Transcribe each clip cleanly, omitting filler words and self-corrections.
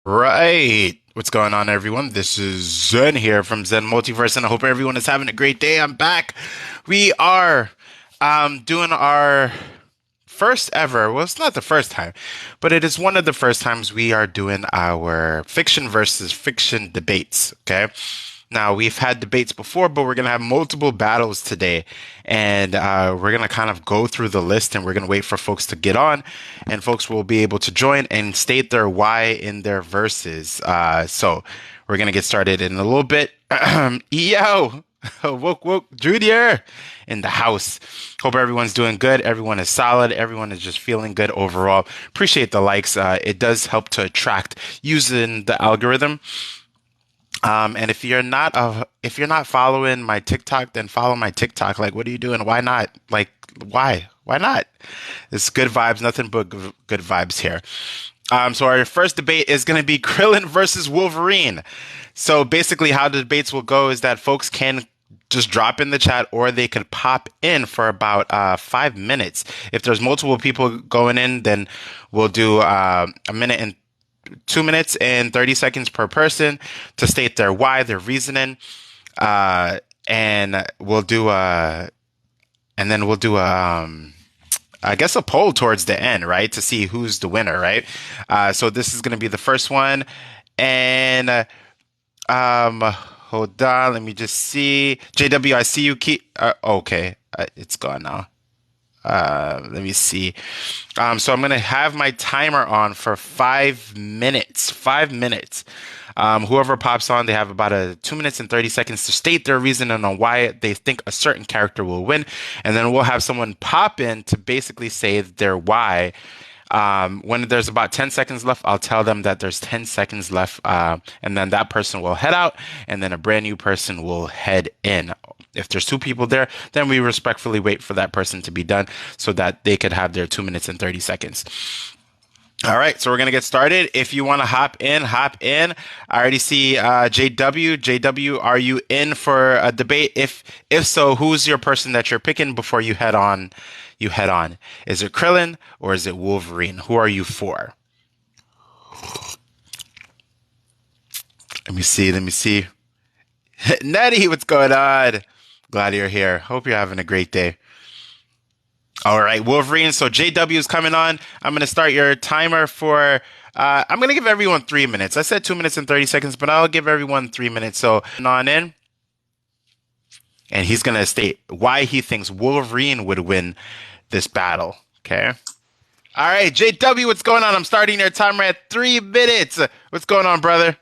Right. What's going on, everyone? This is Zen here from Zen Multiverse, and I hope everyone is having a great day. I'm back. We are doing our first ever, well, it's not the first time, but it is one of the first times we are doing our fiction versus fiction debates. Okay. Now, we've had debates before, but we're going to have multiple battles today. And we're going to kind of go through the list and we're going to wait for folks to get on. And folks will be able to join and state their why in their verses. So we're going to get started in a little bit. Yo, woke, Junior in the house. Hope everyone's doing good. Everyone is solid. Everyone is just feeling good overall. Appreciate the likes. It does help to attract using the algorithm. And if you're not following my TikTok, then follow my TikTok. Like, what are you doing? Why not? Like, why? Why not? It's good vibes, nothing but good vibes here. So our first debate is going to be Krillin versus Wolverine. So basically, how the debates will go is that folks can just drop in the chat or they could pop in for about 5 minutes. If there's multiple people going in, then we'll do a minute and 2 minutes and 30 seconds per person to state their why, their reasoning. And we'll do I guess a poll towards the end, right? To see who's the winner, right? So this is going to be the first one. And hold on, let me just see. JW, I see you keep, okay. It's gone now. Let me see. So I'm gonna have my timer on for 5 minutes. 5 minutes. Whoever pops on, they have about 2 minutes and 30 seconds to state their reasoning on why they think a certain character will win, and then we'll have someone pop in to basically say their why. When there's about 10 seconds left, I'll tell them that there's 10 seconds left, and then that person will head out, and then a brand new person will head in. If there's two people there, then we respectfully wait for that person to be done so that they could have their 2 minutes and 30 seconds. All right, so we're gonna get started. If you want to hop in, hop in. I already see JW. JW, are you in for a debate? If so, who's your person that you're picking before you head on? You head on. Is it Krillin or is it Wolverine? Who are you for? Let me see. Let me see. Nettie, what's going on? Glad you're here. Hope you're having a great day. All right, Wolverine. So JW is coming on. I'm going to start your timer for. I'm going to give everyone 3 minutes. I said 2 minutes and 30 seconds, but I'll give everyone 3 minutes. So on in, and he's going to state why he thinks Wolverine would win this battle. Okay. All right, JW, what's going on? I'm starting your timer at 3 minutes. What's going on, brother?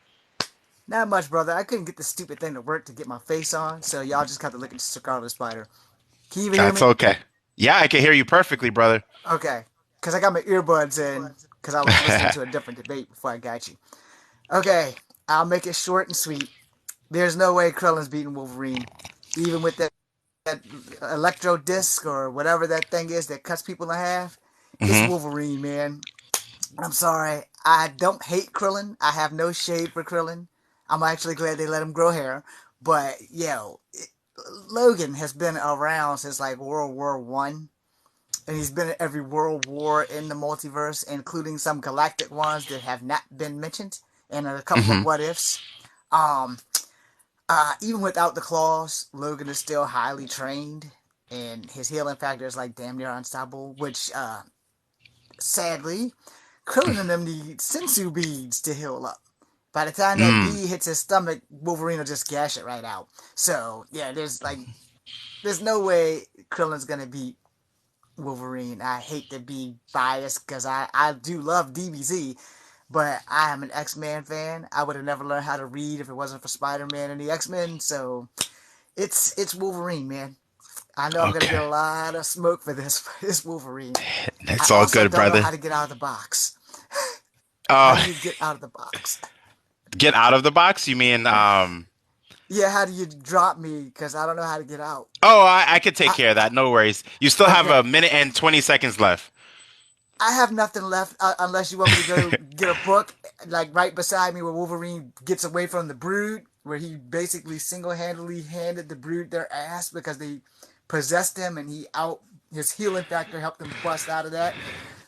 Not much, brother. I couldn't get the stupid thing to work to get my face on, so y'all just got to look at Scarlet Spider. Can you even hear That's me? okay. Yeah, I can hear you perfectly, brother. Okay. Because I got my earbuds in, because I was listening to a different debate before I got you. Okay. I'll make it short and sweet. There's no way Krillin's beating Wolverine. Even with that electro disc or whatever that thing is that cuts people in half. It's Hmm. Wolverine, man. I'm sorry. I don't hate Krillin. I have no shade for Krillin. I'm actually glad they let him grow hair. But Logan has been around since like World War I, and he's been in every world war in the multiverse, including some galactic ones that have not been mentioned, and a couple of Hmm. what ifs. Um, Even without the claws, Logan is still highly trained, and his healing factor is like damn near unstoppable. Which, sadly, Krillin and them need sensu beads to heal up. By the time that Mm. bead hits his stomach, Wolverine will just gash it right out. So yeah, there's no way Krillin's gonna beat Wolverine. I hate to be biased because I do love DBZ, but I am an X Men fan. I would have never learned how to read if it wasn't for Spider Man and the X Men. So it's Wolverine, man. I know I'm gonna get Okay. a lot of smoke for this, but it's Wolverine. I It's all also good, don't know brother. how to get out of the box. How Oh, do you get out of the box? get out of the box? You mean, Yeah, how do you drop me? Because I don't know how to get out. oh, I could take I, care of that. No worries. You still have a okay, minute and 20 seconds left. I have nothing left unless you want me to go get a book like right beside me where Wolverine gets away from the Brood, where he basically single-handedly handed the Brood their ass because they possessed him, and his healing factor helped him bust out of that.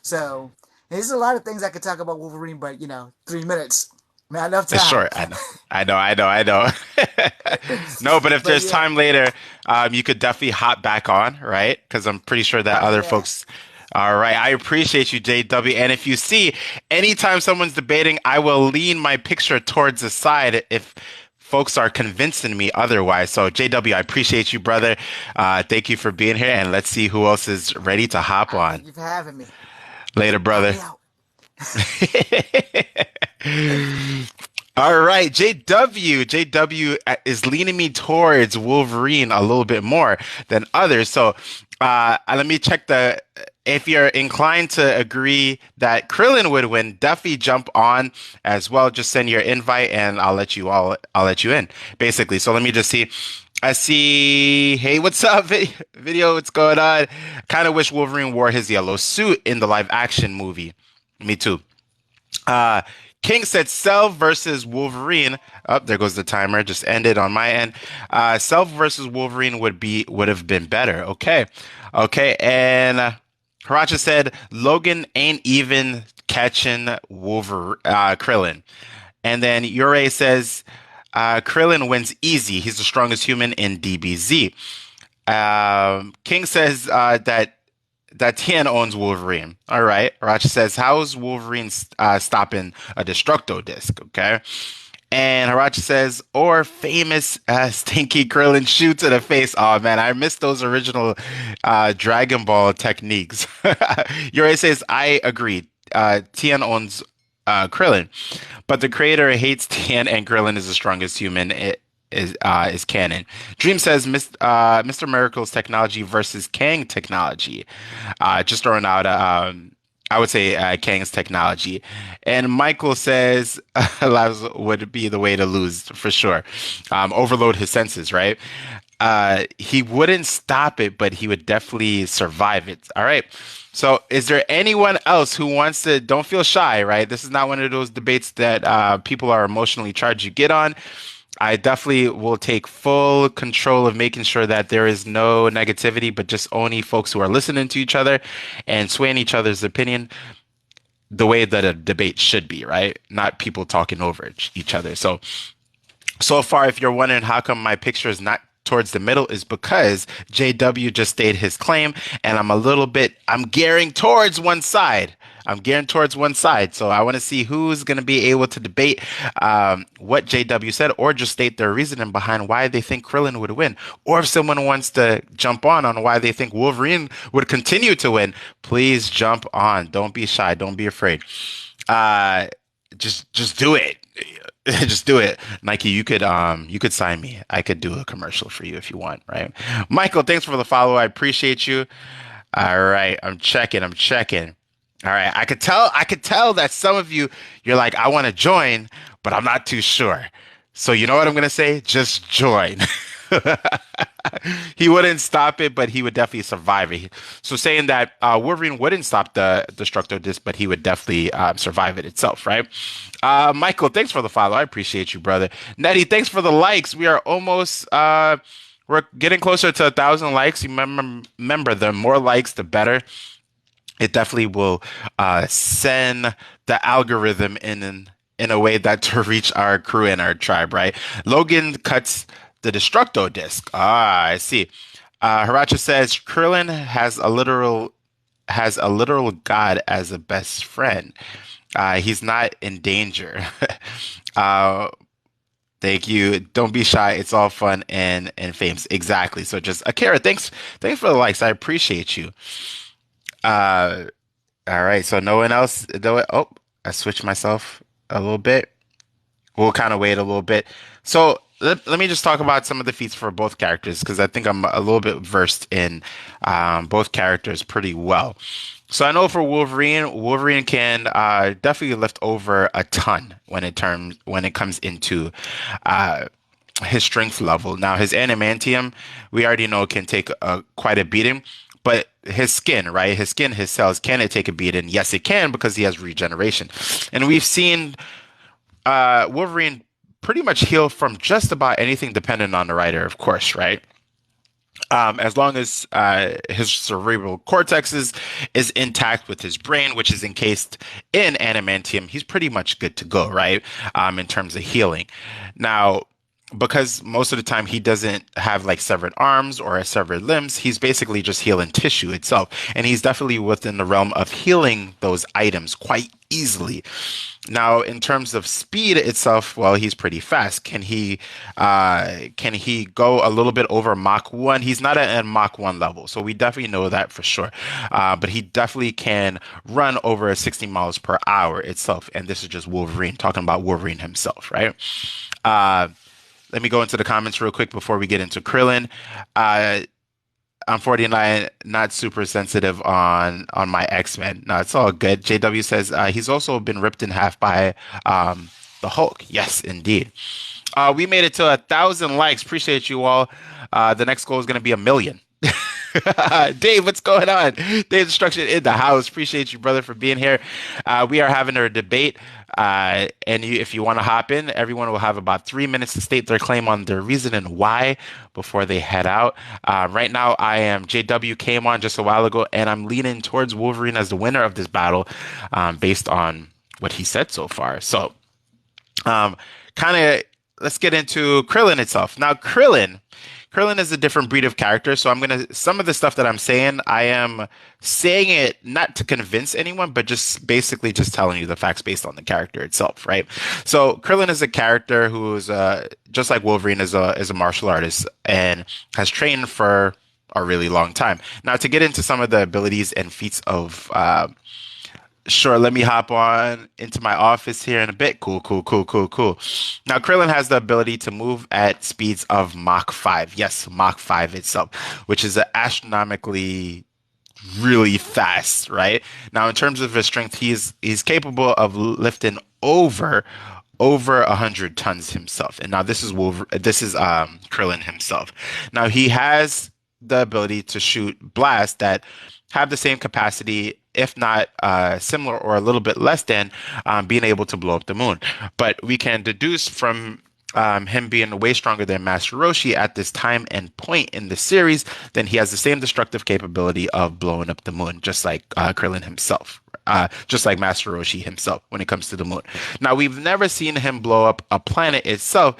So there's a lot of things I could talk about Wolverine, but 3 minutes. Man, enough It's time. short. I know. I know. No, but if But there's yeah, time later, you could definitely hop back on, right? Because I'm pretty sure that other yeah. folks. All right. I appreciate you, JW. And if you see, anytime someone's debating, I will lean my picture towards the side if folks are convincing me otherwise. So, JW, I appreciate you, brother. Thank you for being here. And let's see who else is ready to hop I on. thank you for having me. Later, Count brother. me out. All right, JW. JW is leaning me towards Wolverine a little bit more than others. So let me check the. If you're inclined to agree that Krillin would win, definitely jump on as well. Just send your invite and I'll let you in, basically. So let me just see. I see. Hey, what's up, video? What's going on? Kind of wish Wolverine wore his yellow suit in the live action movie. Me too. Uh, King said Cell versus Wolverine. Oh, there goes the timer. Just ended on my end. Cell versus Wolverine would have been better. Okay, okay. And Haracha said Logan ain't even catching Krillin. And then Ure says Krillin wins easy. He's the strongest human in DBZ. King says that Tien owns Wolverine. All right. Racha says, how's Wolverine stopping a Destructo disc? Okay. And Haracha says, or famous Stinky Krillin shoot to the face. Oh man, I miss those original Dragon Ball techniques. Yuri says, I agree. Tien owns Krillin, but the creator hates Tien, and Krillin is the strongest human. Is canon. Dream says Mr. Miracle's technology versus Kang technology. Just throwing out I would say Kang's technology. And Michael says Labs would be the way to lose for sure. Overload his senses, right? He wouldn't stop it, but he would definitely survive it. All right. So, is there anyone else who wants to? Don't feel shy, right? This is not one of those debates that people are emotionally charged. You get on. I definitely will take full control of making sure that there is no negativity, but just only folks who are listening to each other and swaying each other's opinion the way that a debate should be, right? Not people talking over each other. So far, if you're wondering how come my picture is not towards the middle, is because JW just stated his claim, and I'm gearing towards one side. I'm gearing towards one side. So I want to see who's going to be able to debate what JW said, or just state their reasoning behind why they think Krillin would win. Or if someone wants to jump on why they think Wolverine would continue to win, please jump on. Don't be shy. Don't be afraid. Uh, just do it. Just do it. Nike, you could sign me. I could do a commercial for you if you want, right? Michael, thanks for the follow. I appreciate you. All right, I'm checking. I'm checking. All right, I could tell that some of you're like, I want to join, but I'm not too sure. So you know what I'm gonna say? Just join. He wouldn't stop it, but he would definitely survive it. So saying that Wolverine wouldn't stop the Destructo Disc, but he would definitely survive it itself, right? Michael, thanks for the follow. I appreciate you, brother. Nettie, thanks for the likes. We are almost we're getting closer to 1,000 likes. You remember, the more likes, the better. It definitely will send the algorithm in a way that to reach our crew and our tribe, right? Logan cuts the Destructo disc. Ah, I see. Haracha says Krillin has a literal god as a best friend. He's not in danger. uh, Thank you. Don't be shy. It's all fun and famous. Exactly. So just Akira, thanks for the likes. I appreciate you. Uh, all right. So no one else. Oh, I switched myself a little bit. We'll kind of wait a little bit. So let me just talk about some of the feats for both characters because I think I'm a little bit versed in both characters pretty well. So I know for Wolverine can definitely lift over a ton when it comes into uh, his strength level. Now his adamantium, we already know can take quite a beating, but his skin, right? His skin, his cells, can it take a beating? Yes, it can because he has regeneration, and we've seen Wolverine pretty much heal from just about anything, depending on the writer, of course, right? As long as his cerebral cortex is intact with his brain, which is encased in adamantium, he's pretty much good to go, right? In terms of healing. Now, because most of the time he doesn't have like severed arms or severed limbs, he's basically just healing tissue itself. And he's definitely within the realm of healing those items quite easily. Now, in terms of speed itself, well, he's pretty fast. Can he go a little bit over Mach 1? He's not at Mach 1 level, so we definitely know that for sure. But he definitely can run over 60 miles per hour itself. And this is just Wolverine, talking about Wolverine himself, right? Uh, Let me go into the comments real quick before we get into Krillin. Uh, I'm 49, not super sensitive on my X-Men. No, it's all good. JW says he's also been ripped in half by the Hulk. Yes, indeed. We made it to 1,000 likes. Appreciate you all. The next goal is going to be 1 million. Dave, what's going on? Dave Destruction in the house. Appreciate you, brother, for being here. We are having a debate. If you want to hop in, everyone will have about 3 minutes to state their claim on their reason and why before they head out. Right now, I am JW came on just a while ago, and I'm leaning towards Wolverine as the winner of this battle based on what he said so far. So, kind of, let's get into Krillin itself. Now, Krillin is a different breed of character, so some of the stuff that I'm saying, I am saying it not to convince anyone, but just basically just telling you the facts based on the character itself, right? So Krillin is a character who is just like Wolverine is a martial artist and has trained for a really long time. Now, to get into some of the abilities and feats of sure, let me hop on into my office here in a bit. Cool, cool, cool, cool, cool. Now, Krillin has the ability to move at speeds of Mach 5. Yes, Mach 5 itself, which is astronomically really fast, right? Now, in terms of his strength, he's capable of lifting over 100 tons himself. And now this is Krillin himself. Now he has the ability to shoot blasts that have the same capacity, if not similar or a little bit less than being able to blow up the moon. But we can deduce from him being way stronger than Master Roshi at this time and point in the series, then he has the same destructive capability of blowing up the moon, just like Krillin himself. Just like Master Roshi himself when it comes to the moon. Now we've never seen him blow up a planet itself,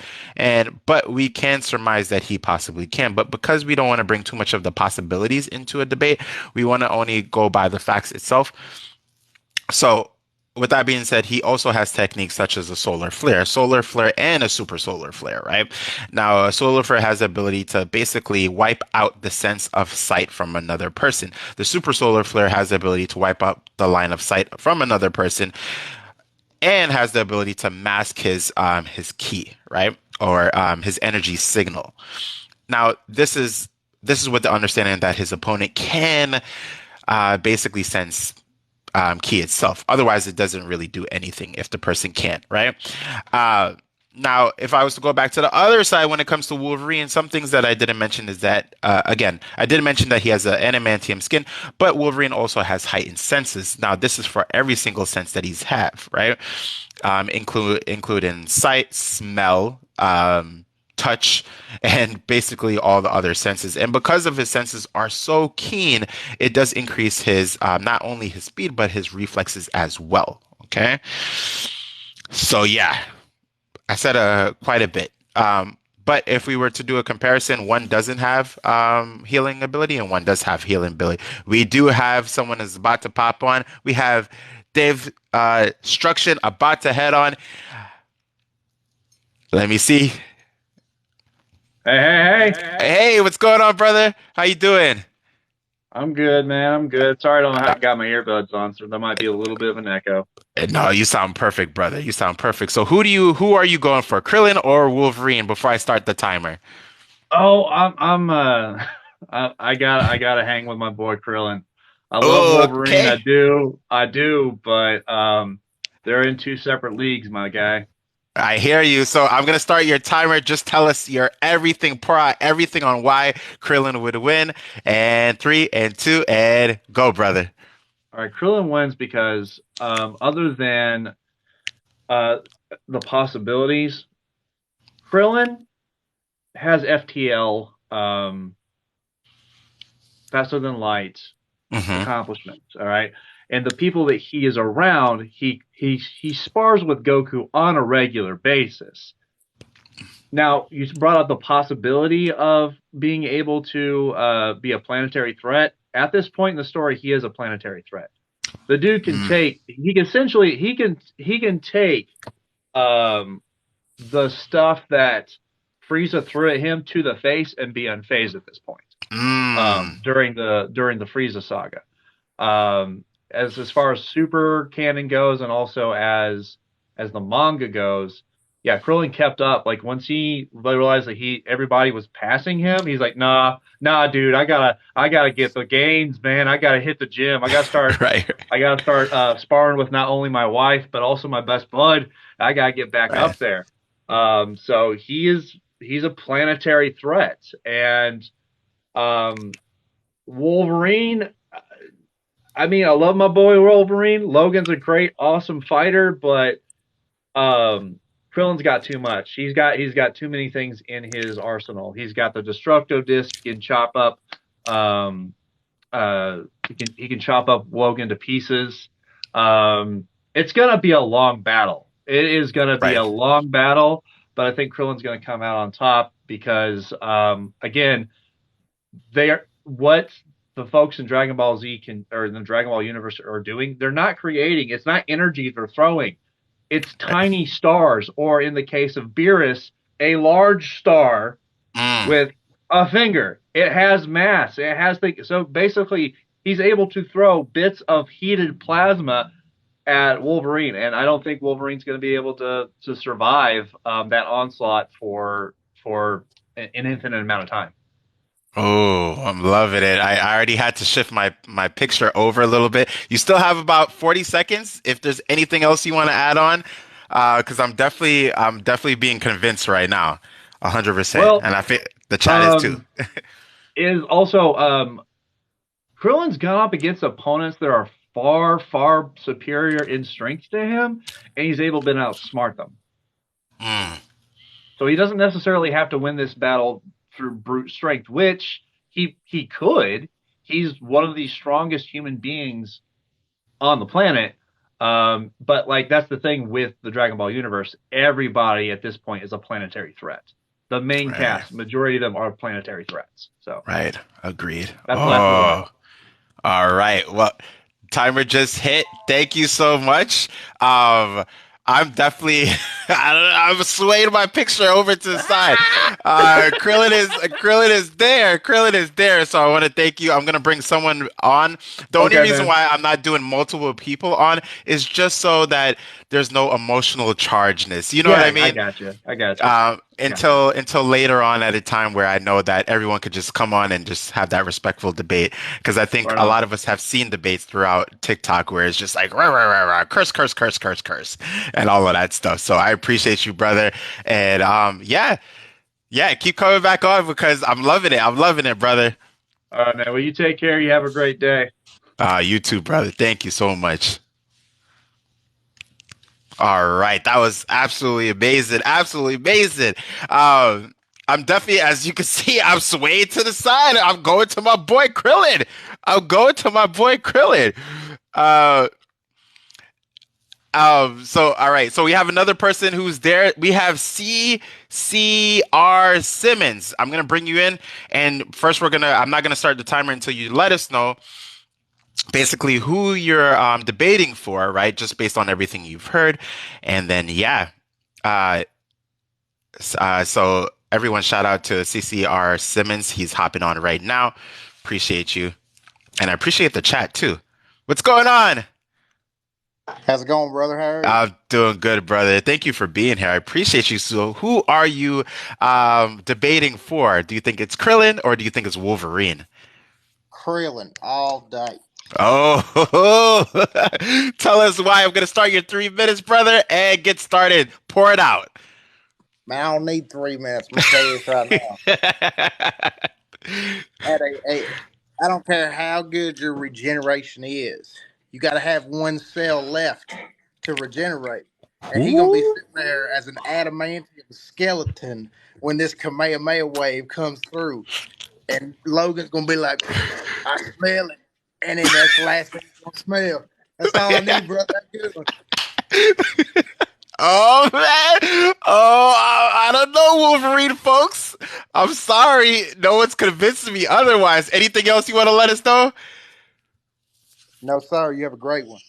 but we can surmise that he possibly can. But because we don't want to bring too much of the possibilities into a debate, we want to only go by the facts itself. So, with that being said, he also has techniques such as a solar flare, and a super solar flare, right? Now, a solar flare has the ability to basically wipe out the sense of sight from another person. The super solar flare has the ability to wipe out the line of sight from another person and has the ability to mask his key, right? Or his energy signal. Now, this is with the understanding that his opponent can basically sense key itself. Otherwise, it doesn't really do anything if the person can't, right? Uh, Now, if I was to go back to the other side when it comes to Wolverine, some things that I didn't mention is that, again, I did mention that he has an adamantium skin, but Wolverine also has heightened senses. Now, this is for every single sense that he's have, right? Including sight, smell, touch, and basically all the other senses. And because of his senses are so keen, it does increase his not only his speed but his reflexes as well. Okay, so yeah, I said quite a bit. But if we were to do a comparison, one doesn't have healing ability and one does have healing ability. We do have someone is about to pop on. We have Dave Struction about to head on. Let me see. Hey, hey, hey. Hey, what's going on, brother? How you doing? I'm good, man. I'm good. Sorry I don't have got my earbuds on, so there might be a little bit of an echo. No, you sound perfect, brother. You sound perfect. So who are you going for? Krillin or Wolverine before I start the timer? Oh, I'm I gotta hang with my boy Krillin. I love Wolverine, Okay. I do, but they're in two separate leagues, my guy. I hear you. So I'm gonna start your timer. Just tell us your everything, pour out everything on why Krillin would win. And three and two and go, brother. All right, Krillin wins because other than uh the possibilities, Krillin has FTL. faster than light Hmm. accomplishments. All right. And the people that he is around, he spars with Goku on a regular basis. Now, you brought up the possibility of being able to be a planetary threat. At this point in the story, he is a planetary threat. The dude can Mm. take. He can essentially he can take um, the stuff that Frieza threw at him to the face and be unfazed at this point. Mm. During the Frieza saga, as far as super canon goes, and also as the manga goes, yeah, Krillin kept up. Like once he realized that everybody was passing him, he's like, nah, dude, I gotta get the gains, man. I gotta hit the gym. Right. I gotta start sparring with not only my wife but also my best bud. I gotta get back Right. up there. So he's a planetary threat, and um, Wolverine. I mean, I love my boy Wolverine. Logan's a great, awesome fighter, but Krillin's got too much. He's got too many things in his arsenal. He's got the Destructo Disc. He can chop up. Um, he can chop up Logan to pieces. It's gonna be a long battle. It is gonna be a Right. long battle, but I think Krillin's gonna come out on top because again, they are what the folks in Dragon Ball Z or in the Dragon Ball universe are doing. They're not creating. It's not energy they're throwing. It's Right. tiny stars, or in the case of Beerus, a large star Mm. with a finger. It has mass. So basically he's able to throw bits of heated plasma at Wolverine, and I don't think Wolverine's going to be able to survive that onslaught for an infinite amount of time. Oh, I'm loving it. I already had to shift my picture over a little bit. You still have about 40 seconds if there's anything else you want to add on. Because I'm definitely being convinced right now. 100%. Well, And I think the chat is too. um, is also Krillin's gone up against opponents that are far, far superior in strength to him, and he's able to outsmart them. Mm. So he doesn't necessarily have to win this battle through brute strength, which he could. He's one of the strongest human beings on the planet. But like that's the thing with the Dragon Ball universe. Everybody at this point is a planetary threat. The main Right. cast, majority of them are planetary threats. So Right. Agreed. that's what I feel about Oh. All right. Well, timer just hit. Thank you so much. I'm definitely I don't know, I'm swaying my picture over to the side. Krillin is there. Krillin is there. So I want to thank you. I'm gonna bring someone on. The it. only Okay, reason man. why I'm not doing multiple people on is just so that there's no emotional chargedness. You know what I Yeah, I mean? got you. I got you. Got you. Until later on at a time where I know that everyone could just come on and just have that respectful debate. Because I think Right a on. lot of us have seen debates throughout TikTok where it's just like rah, rah, rah, rah, curse, curse, curse, curse, curse, and all of that stuff. So I appreciate you, brother. And yeah, yeah, keep coming back on because I'm loving it. I'm loving it, brother. All right, man. Well, you take care. You have a great day. You too, brother. Thank you so much. All right, that was absolutely amazing. Absolutely amazing. I'm definitely, as you can see, I'm swaying to the side. I'm going to my boy Krillin. I'm going to my boy Krillin. Uh, so all right, so we have another person who's there. We have CCR Simmons. I'm gonna bring you in, and first I'm not gonna start the timer until you let us know basically who you're debating for, right? Just based on everything you've heard, and then yeah, uh, so everyone, shout out to CCR Simmons. He's hopping on right now. Appreciate you, and I appreciate the chat too. What's going on? How's it going, brother? How are you? I'm doing good, brother. Thank you for being here. I appreciate you. So, who are you debating for? Do you think it's Krillin or do you think it's Wolverine? Krillin all day. Oh, tell us why. I'm going to start your 3 minutes, brother, and get started. Pour it out. Man, I don't need 3 minutes. I'm gonna tell you this right now. I don't care how good your regeneration is. You got to have one cell left to regenerate, and he gonna be Ooh. sitting there as an adamantium skeleton when this Kamehameha wave comes through. And Logan's gonna be like, I smell it. And then that's the last thing he's gonna smell. That's all I need, brother. That's good one. Oh man! Oh, I don't know, Wolverine folks. I'm sorry, no one's convincing me otherwise. Anything else you want to let us know? No, sir. You have a great one.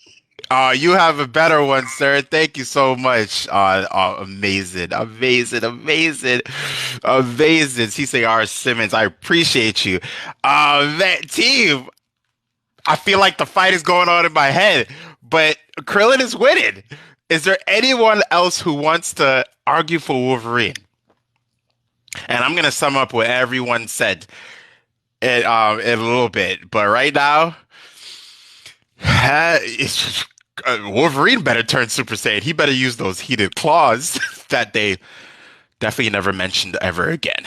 You have a better one, sir. Thank you so much. Amazing, amazing, amazing, amazing. CCR Simmons, I appreciate you. That team. I feel like the fight is going on in my head, but Krillin is winning. Is there anyone else who wants to argue for Wolverine? And I'm gonna sum up what everyone said in a little bit, but right now, Wolverine better turn Super Saiyan. He better use those heated claws that they definitely never mentioned ever again.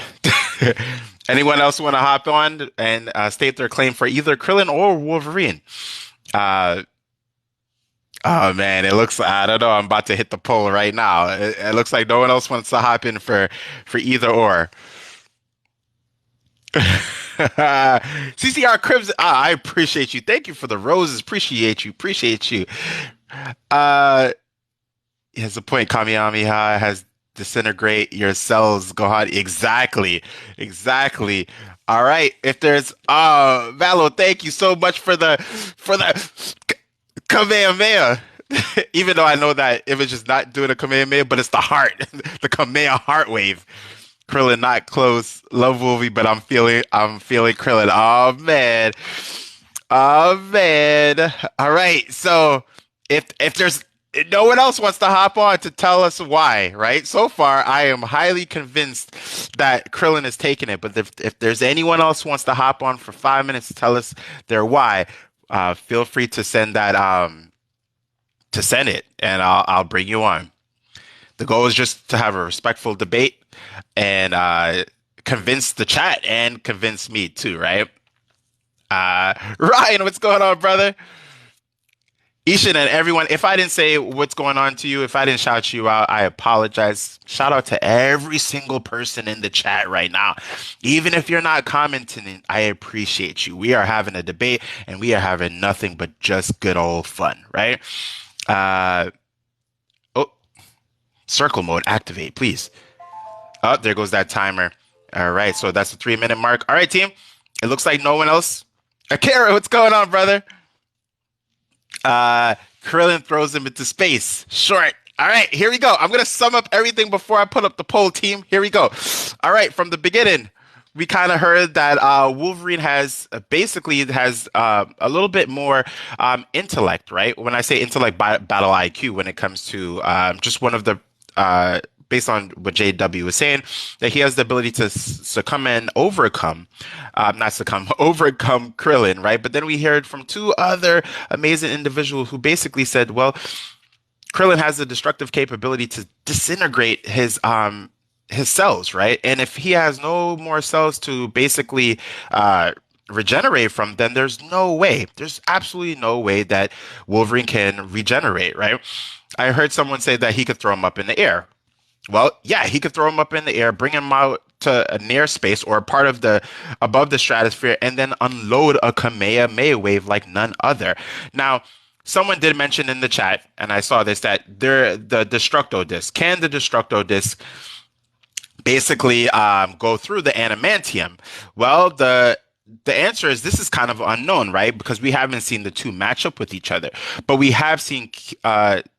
Anyone else want to hop on and state their claim for either Krillin or Wolverine? Oh man, it looks, I don't know, I'm about to hit the poll right now. It looks like no one else wants to hop in for either or. CCR Cribs, I appreciate you. Thank you for the roses. Appreciate you. Appreciate you. Uh, he has a point. Kamehameha has disintegrate your cells. Go ahead. Exactly. Exactly. All right. If there's Valo, thank you so much for the Kamehameha. Even though I know that Image is not doing a Kamehameha, but it's the heart, the Kamehameha heart wave. Krillin not close. Love Wolvie, but I'm feeling Krillin. Oh man. Oh man. All right. So if there's no one else wants to hop on to tell us why, right? So far, I am highly convinced that Krillin is taking it. But if there's anyone else who wants to hop on for 5 minutes to tell us their why, feel free to send that to send it, and I'll bring you on. The goal is just to have a respectful debate and convince the chat and convince me too, right? Ryan, what's going on, brother? Ishan and everyone, if I didn't say what's going on to you, if I didn't shout you out, I apologize. Shout out to every single person in the chat right now. Even if you're not commenting, I appreciate you. We are having a debate and we are having nothing but just good old fun, right? Oh, circle mode, activate, please. Oh, there goes that timer. All right, so that's the 3-minute mark. All right, team. It looks like no one else. Akira, what's going on, brother? Krillin throws him into space. Short. All right, here we go. I'm going to sum up everything before I put up the poll, team. Here we go. All right, from the beginning, we kind of heard that Wolverine has a little bit more intellect, right? When I say intellect, battle IQ, when it comes to just one of the based on what JW was saying, that he has the ability to overcome Krillin, right? But then we heard from two other amazing individuals who basically said, well, Krillin has the destructive capability to disintegrate his cells, right? And if he has no more cells to basically regenerate from, then there's absolutely no way that Wolverine can regenerate, right? I heard someone say that he could throw him up in the air. Well, yeah, he could throw him up in the air, bring him out to a near space or part of above the stratosphere, and then unload a Kamehameha wave like none other. Now, someone did mention in the chat, and I saw this, that the Destructo Disc. Can the Destructo Disc basically go through the adamantium? Well, the answer is this is kind of unknown, right? Because we haven't seen the two match up with each other, but we have seen it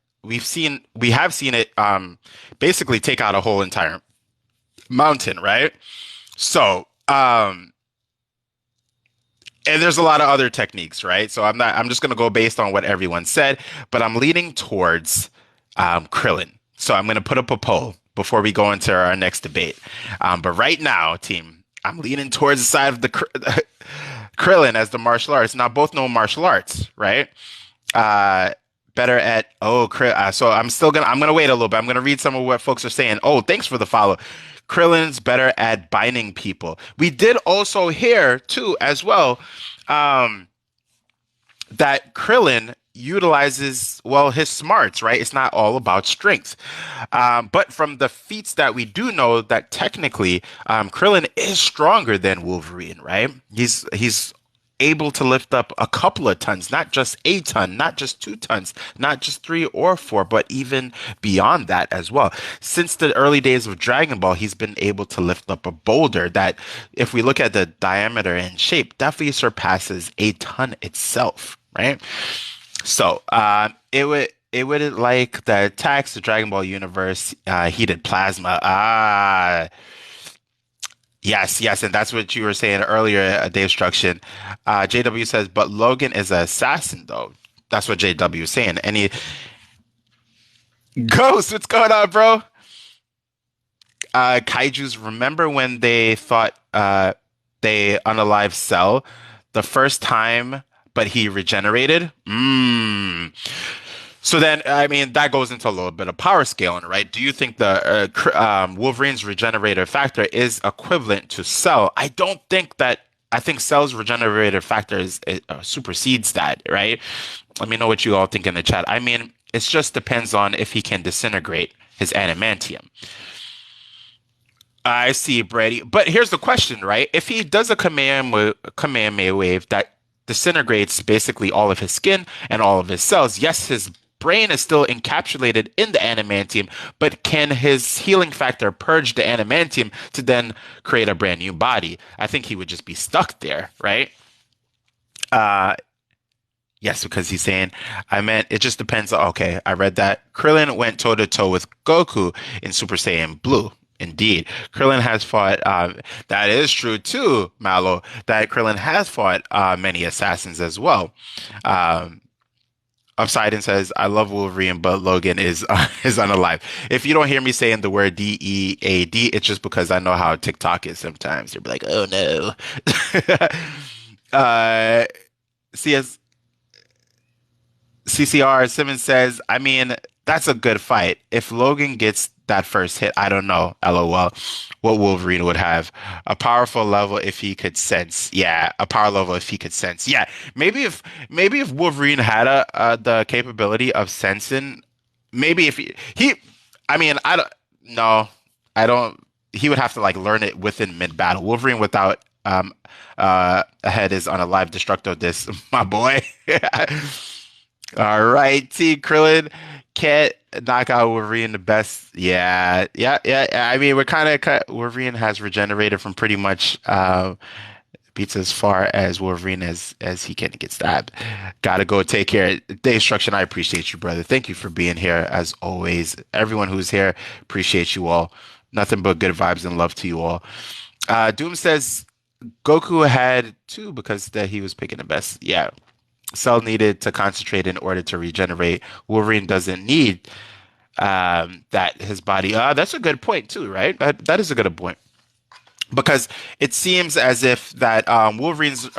basically take out a whole entire mountain, right? So and there's a lot of other techniques, right? So I'm just gonna go based on what everyone said, but I'm leaning towards Krillin. So I'm gonna put up a poll before we go into our next debate. But right now, team, I'm leaning towards the side of the Krillin as the martial arts. Now both know martial arts, right? Better at so I'm gonna wait a little bit. I'm gonna read some of what folks are saying. Oh, thanks for the follow. Krillin's better at binding people. We did also hear too as well that Krillin utilizes, well, his smarts, right? It's not all about strength. But from the feats that we do know that technically, Krillin is stronger than Wolverine, right? He's able to lift up a couple of tons, not just a ton, not just 2 tons, not just 3 or 4, but even beyond that as well. Since the early days of Dragon Ball, he's been able to lift up a boulder that, if we look at the diameter and shape, definitely surpasses a ton itself, right? So, it would like the attacks, the Dragon Ball universe, heated plasma. Yes, yes, and that's what you were saying earlier, Destruction. JW says, but Logan is an assassin, though. That's what JW is saying. And he, Ghost, what's going on, bro? Kaijus, remember when they thought they unalive Cell the first time, but he regenerated? So then, I mean, that goes into a little bit of power scaling, right? Do you think the Wolverine's regenerator factor is equivalent to Cell? I don't think that. I think Cell's regenerator factor supersedes that, right? Let me know what you all think in the chat. I mean, it just depends on if he can disintegrate his adamantium. I see, Brady. But here's the question, right? If he does a Kamehameha wave that disintegrates basically all of his skin and all of his cells, yes, his brain is still encapsulated in the adamantium, but can his healing factor purge the adamantium to then create a brand new body? I think he would just be stuck there, right? Yes, because he's saying, I meant it just depends. Okay, I read that. Krillin went toe to toe with Goku in Super Saiyan Blue. Indeed, Krillin has fought. That is true too, Mallow. That Krillin has fought many assassins as well. Upsiden says, "I love Wolverine, but Logan is is unalive." If you don't hear me saying the word DEAD, it's just because I know how TikTok is sometimes. You'll be like, "Oh no." CS CCR Simmons says, I mean, that's a good fight. If Logan gets that first hit, I don't know, LOL, what Wolverine would have. A powerful level if he could sense. Yeah, a power level if he could sense. Yeah, maybe if Wolverine had the capability of sensing, maybe if he I mean, I don't no, I don't he would have to like learn it within mid battle. Wolverine without ahead is on a live destructo disc, my boy. All right, T Krillin can't knock out Wolverine the best. Yeah. I mean, we're kind of Wolverine has regenerated from pretty much beats as far as Wolverine as he can get stabbed. Gotta go take care. Destruction, I appreciate you, brother. Thank you for being here as always. Everyone who's here, appreciate you all. Nothing but good vibes and love to you all. Doom says Goku had two because that he was picking the best. Yeah. Cell needed to concentrate in order to regenerate. Wolverine doesn't need that his body. That's a good point too, right? That is a good point because it seems as if that Wolverine's.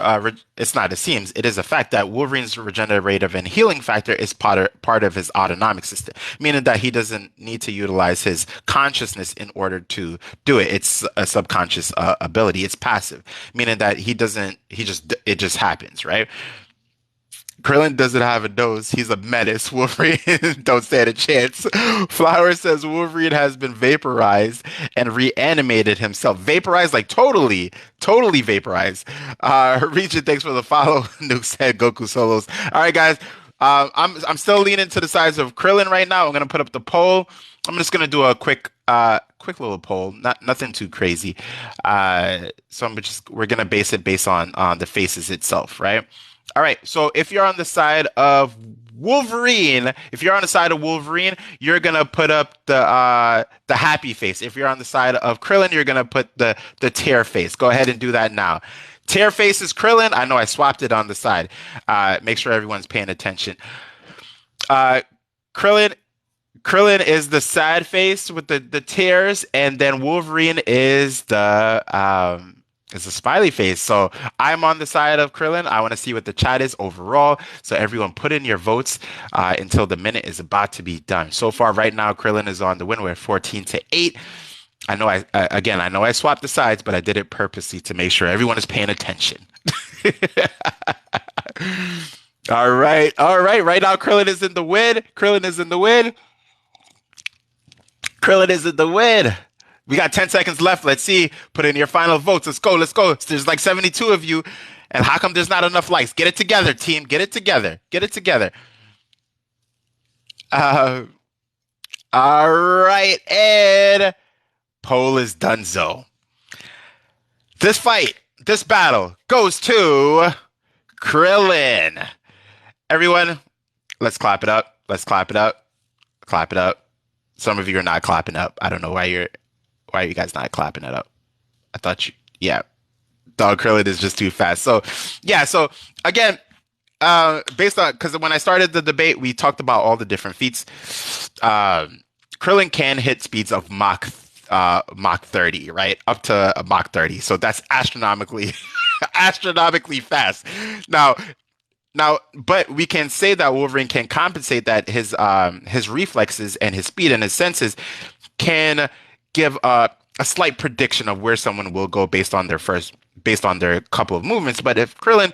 It's not. It seems it is a fact that Wolverine's regenerative and healing factor is part of his autonomic system, meaning that he doesn't need to utilize his consciousness in order to do it. It's a subconscious ability. It's passive, meaning that he doesn't. It just happens, right? Krillin doesn't have a nose. He's a menace. Wolverine don't stand a chance. Flower says Wolverine has been vaporized and reanimated himself. Vaporized, like totally vaporized. Regent, thanks for the follow. Nuke said Goku solos. All right, guys. I'm still leaning to the sides of Krillin right now. I'm gonna put up the poll. I'm just gonna do a quick little poll. Nothing too crazy. So we're gonna base it based on the faces itself, right? All right, so if you're on the side of Wolverine, you're gonna put up the happy face. If you're on the side of Krillin, you're gonna put the tear face. Go ahead and do that now. Tear face is Krillin. I know I swapped it on the side. Make sure everyone's paying attention. Krillin is the sad face with the tears, and then Wolverine is the it's a smiley face. So I'm on the side of Krillin. I want to see what the chat is overall. So everyone put in your votes until the minute is about to be done. So far, right now, Krillin is on the win. We're 14-8. I know I swapped the sides, but I did it purposely to make sure everyone is paying attention. All right. All right. Right now, Krillin is in the win. Krillin is in the win. Krillin is in the win. We got 10 seconds left. Let's see. Put in your final votes. Let's go. Let's go. There's like 72 of you. And how come there's not enough likes? Get it together, team. Get it together. Get it together. Uh, all right. And poll is donezo. This fight, this battle goes to Krillin. Everyone, let's clap it up. Let's clap it up. Clap it up. Some of you are not clapping up. I don't know why are you guys not clapping it up? I thought you yeah. Dog Krillin is just too fast. So yeah, so again, based on because when I started the debate, we talked about all the different feats. Krillin can hit speeds of Mach 30, right? Up to a Mach 30. So that's astronomically astronomically fast. Now but we can say that Wolverine can compensate that his reflexes and his speed and his senses can give a slight prediction of where someone will go based on their couple of movements. But if Krillin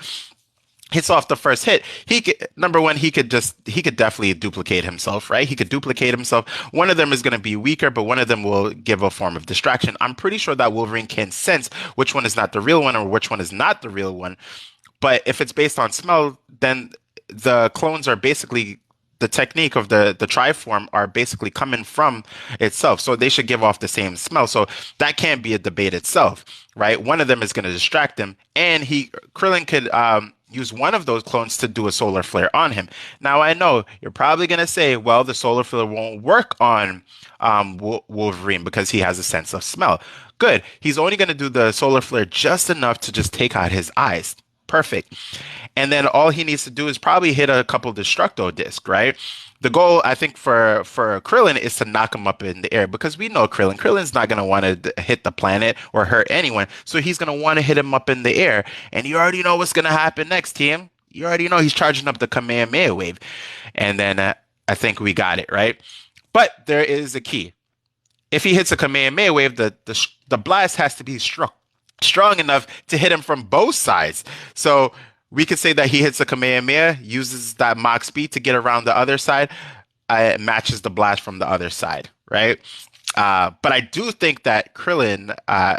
hits off the first hit, he could, number one, he could definitely duplicate himself, right? He could duplicate himself. One of them is going to be weaker, but one of them will give a form of distraction. I'm pretty sure that Wolverine can sense which one is not the real one or which one is not the real one. But if it's based on smell, then the clones are basically the technique of the triform are basically coming from itself. So they should give off the same smell. So that can't be a debate itself, right? One of them is going to distract him, and Krillin could use one of those clones to do a solar flare on him. Now I know you're probably going to say, well, the solar flare won't work on Wolverine because he has a sense of smell. Good. He's only going to do the solar flare just enough to just take out his eyes. Perfect. And then all he needs to do is probably hit a couple Destructo disc, right? The goal, I think, for Krillin is to knock him up in the air because we know Krillin. Krillin's not going to want to hit the planet or hurt anyone. So he's going to want to hit him up in the air. And you already know what's going to happen next, team. You already know he's charging up the Kamehameha wave. And then I think we got it, right? But there is a key. If he hits a Kamehameha wave, the blast has to be strong enough to hit him from both sides. So we could say that he hits a Kamehameha, uses that Mach speed to get around the other side, matches the blast from the other side, right? But I do think that Krillin,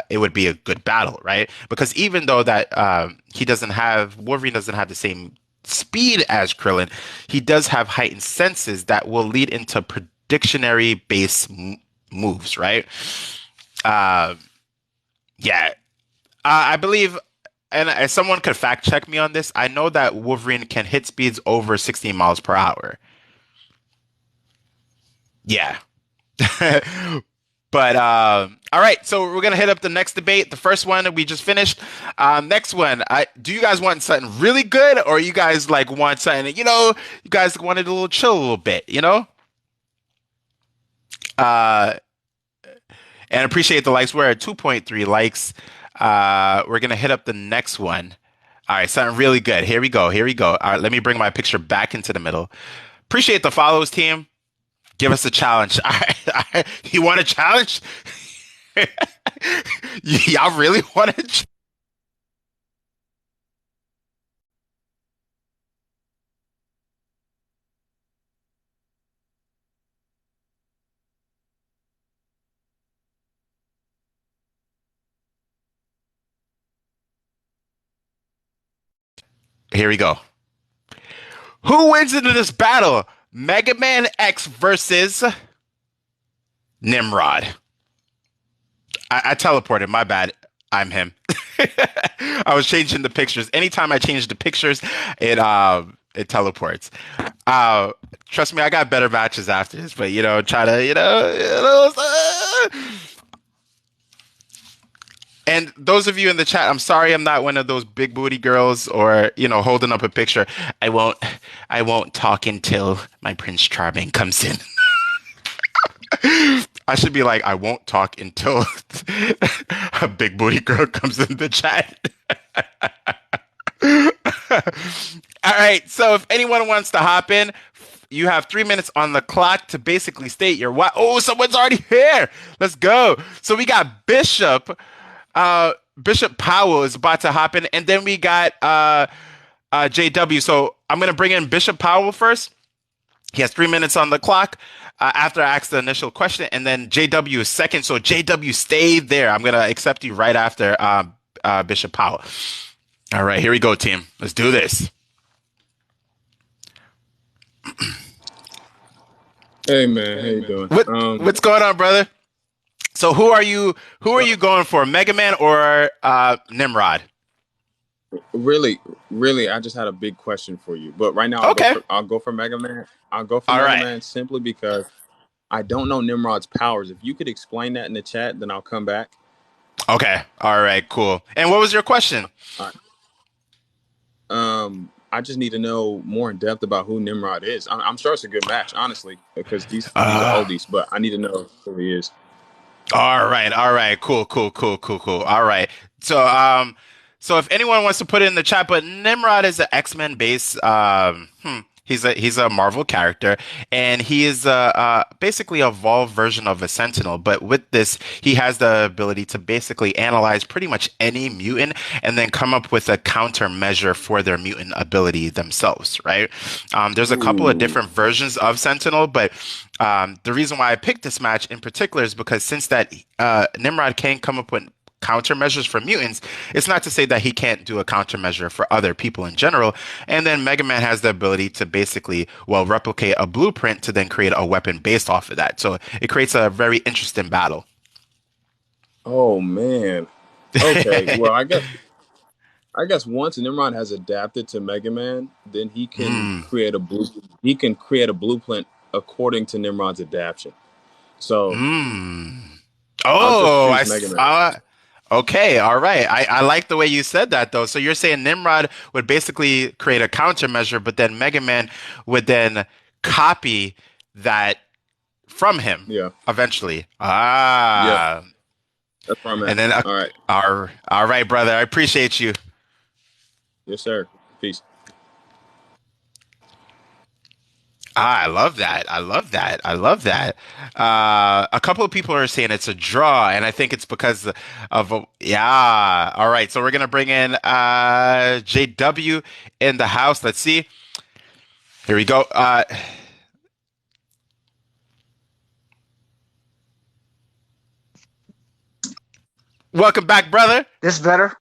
it would be a good battle, right? Because even though that Wolverine doesn't have the same speed as Krillin, he does have heightened senses that will lead into predictionary base moves, right? Yeah. I believe, and someone could fact check me on this. I know that Wolverine can hit speeds over 16 miles per hour. Yeah. But all right, so we're gonna hit up the next debate. The first one we just finished. Next one, do you guys want something really good, or you guys like want something? You guys wanted a little chill, a little bit, Uh, and appreciate the likes. We're at 2.3 likes. We're gonna hit up the next one. All right, something really good. Here we go. Here we go. All right, let me bring my picture back into the middle. Appreciate the follows, team. Give us a challenge. All right. You want a challenge? Y'all really want a challenge? Here we go. Who wins into this battle? Mega Man X versus Nimrod. I teleported. My bad. I'm him. I was changing the pictures. Anytime I change the pictures, it teleports. Trust me, I got better matches after this, but try to And those of you in the chat, I'm sorry I'm not one of those big booty girls or, holding up a picture. I won't talk until my Prince Charming comes in. I should be like, I won't talk until a big booty girl comes in the chat. All right. So if anyone wants to hop in, you have 3 minutes on the clock to basically state your what. Oh, someone's already here. Let's go. So we got Bishop. Bishop Powell is about to hop in, and then we got JW. So I'm gonna bring in Bishop Powell first. He has 3 minutes on the clock after I ask the initial question, and then JW is second. So JW, stay there. I'm gonna accept you right after Bishop Powell. All right, here we go, team. Let's do this. Hey man, how you doing? What's going on, brother? So who are you? Who are So you going for, Mega Man or Nimrod? really, I just had a big question for you. But right now, Okay. I'll go for Mega Man. I'll go for All Mega right. Man simply because I don't know Nimrod's powers. If you could explain that in the chat, then I'll come back. Okay. All right. Cool. And what was your question? All right. I just need to know more in depth about who Nimrod is. I'm sure it's a good match, honestly, because these are Uh, oldies. But I need to know who he is. All right, all right, cool, cool, cool, cool, cool. All right. So, so if anyone wants to put it in the chat, but Nimrod is an X-Men base. He's a Marvel character, and he is basically a evolved version of a Sentinel. But with this, he has the ability to basically analyze pretty much any mutant and then come up with a countermeasure for their mutant ability themselves. Right? There's a couple of Ooh. different versions of Sentinel, but the reason why I picked this match in particular is because since that Nimrod can come up with countermeasures for mutants, it's not to say that he can't do a countermeasure for other people in general. And then Mega Man has the ability to basically, well, replicate a blueprint to then create a weapon based off of that. So it creates a very interesting battle. Oh man. Okay. Well, I guess once Nimrod has adapted to Mega Man, then he can Mm, create a blue. He can create a blueprint according to Nimrod's adaptation. So mm. I'll just Oh, choose Mega Man. okay, all right. I like the way you said that though. So you're saying Nimrod would basically create a countermeasure, but then Mega Man would then copy that from him Yeah. eventually. Yep. That's where I'm And at. then All right. all right, brother. I appreciate you. Yes, sir. Peace. I love that. I love that. I love that. A couple of people are saying it's a draw, and I think it's because of yeah. All right, so we're gonna bring in JW in the house. Let's see. Here we go. Welcome back, brother. This better?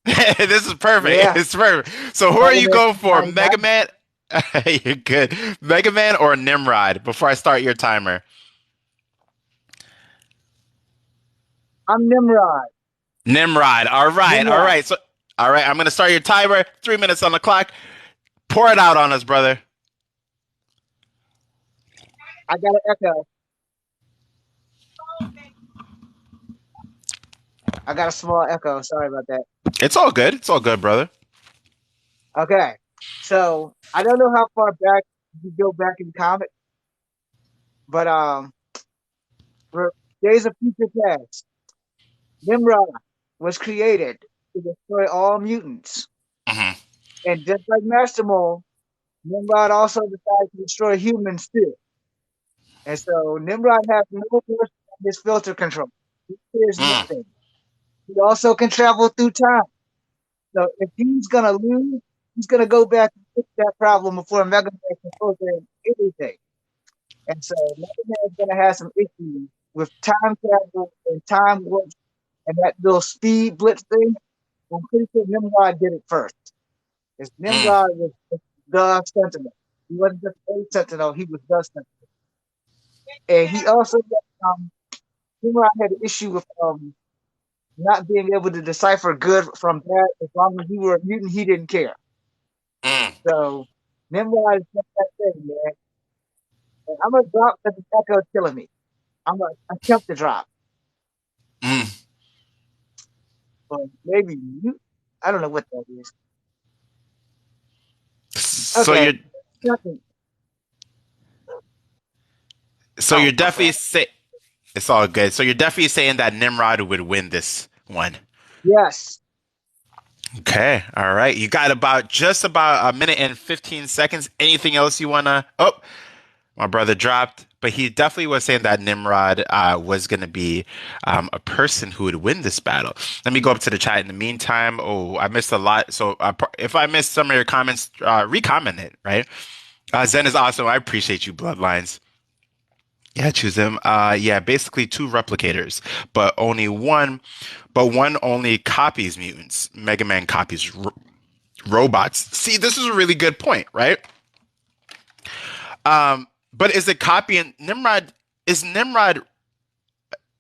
This is perfect. Yeah. It's perfect. So who are Mega you Man going for, Mega 99. Man? You're good. Mega Man or Nimrod? Before I start your timer. I'm Nimrod. Nimrod. All right. All Nimrod. right. So, all right. I'm gonna start your timer. 3 minutes on the clock. Pour it out on us, brother. I got an echo. I got a small echo. Sorry about that. It's all good. It's all good, brother. Okay. So I don't know how far back you go back in comic, but for Days of Future Past, Nimrod was created to destroy all mutants. Hmm. And just like Master Mold, Nimrod also decided to destroy humans too. And so Nimrod has no force on his filter control. He fears Mm, nothing. He also can travel through time. So if he's gonna lose, he's gonna go back and fix that problem before Mega Man can filter anything. And so Mega Man is gonna have some issues with time travel and time warp and that little speed blitz thing. I'm pretty sure Nimrod did it first. Because mm, Nimrod was the Sentinel. He wasn't just a Sentinel, he was the Sentinel. And he also Nimrod had an issue with not being able to decipher good from bad. As long as you were a mutant, he didn't care. mm, So Nimrod is just that thing, man. And I'm gonna drop because the echo is killing me. I'm gonna attempt to drop. mm. Or maybe mute. I don't know what that is. So Okay. you're Nothing. so Oh, you're my definitely bad. say it's all good. So you're definitely saying that Nimrod would win this one. Yes. Okay. All right. You got about just about a minute and 15 seconds. Anything else you wanna? Oh, my brother dropped. but he definitely was saying that Nimrod was going to be a person who would win this battle. Let me go up to the chat in the meantime. Oh, I missed a lot. So if I missed some of your comments, re-comment it, right? Zen is awesome. I appreciate you, Bloodlines. Yeah, choose him. Yeah, basically two replicators, but one only copies mutants. Mega Man copies robots. See, this is a really good point, right? But is it copying Nimrod? Is Nimrod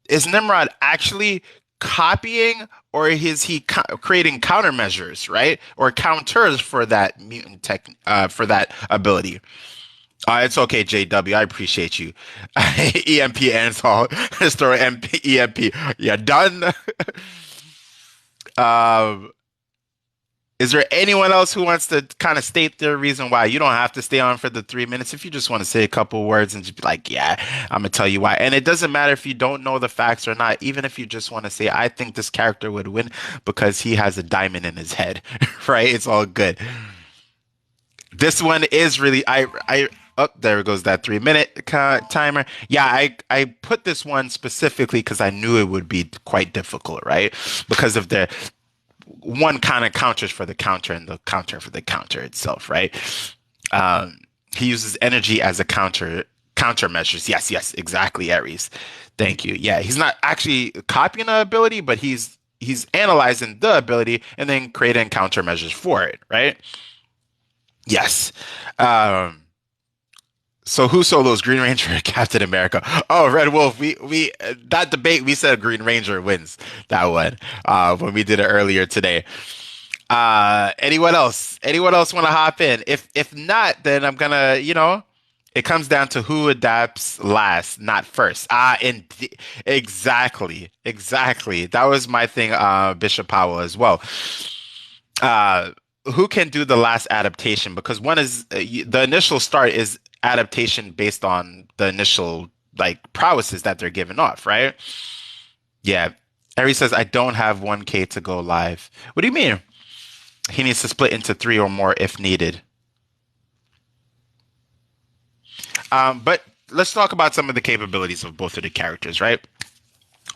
is Nimrod actually copying, or is he creating countermeasures, right, or counters for that mutant tech, for that ability? It's okay, JW. I appreciate you. EMP ends all. Store MP, EMP. Yeah, done. um, is there anyone else who wants to kind of state their reason why? You don't have to stay on for the 3 minutes. If you just want to say a couple words and just be like, yeah, I'm gonna tell you why. And it doesn't matter if you don't know the facts or not. Even if you just want to say, I think this character would win because he has a diamond in his head, right? It's all good. This one is really oh, there goes that 3 minute timer. Yeah, I put this one specifically because I knew it would be quite difficult, right? Because of the one kind of counters for the counter and the counter for the counter itself, right? Um, he uses energy as a countermeasures. Yes, exactly, Aries. Thank you. Yeah, he's not actually copying the ability, but he's analyzing the ability and then creating countermeasures for it, right? Yes. Um, so who solos Green Ranger or Captain America? Oh, Red Wolf. We that debate we said Green Ranger wins that one when we did it earlier today. Anyone else? Anyone else want to hop in? If not, then I'm gonna, it comes down to who adapts last, not first. Exactly. That was my thing, Bishop Powell as well. Uh, who can do the last adaptation? Because one is the initial start is adaptation based on the initial like prowesses that they're giving off, right? Yeah. Ari says, I don't have 1K to go live. What do you mean? He needs to split into 3 or more if needed. But let's talk about some of the capabilities of both of the characters, right?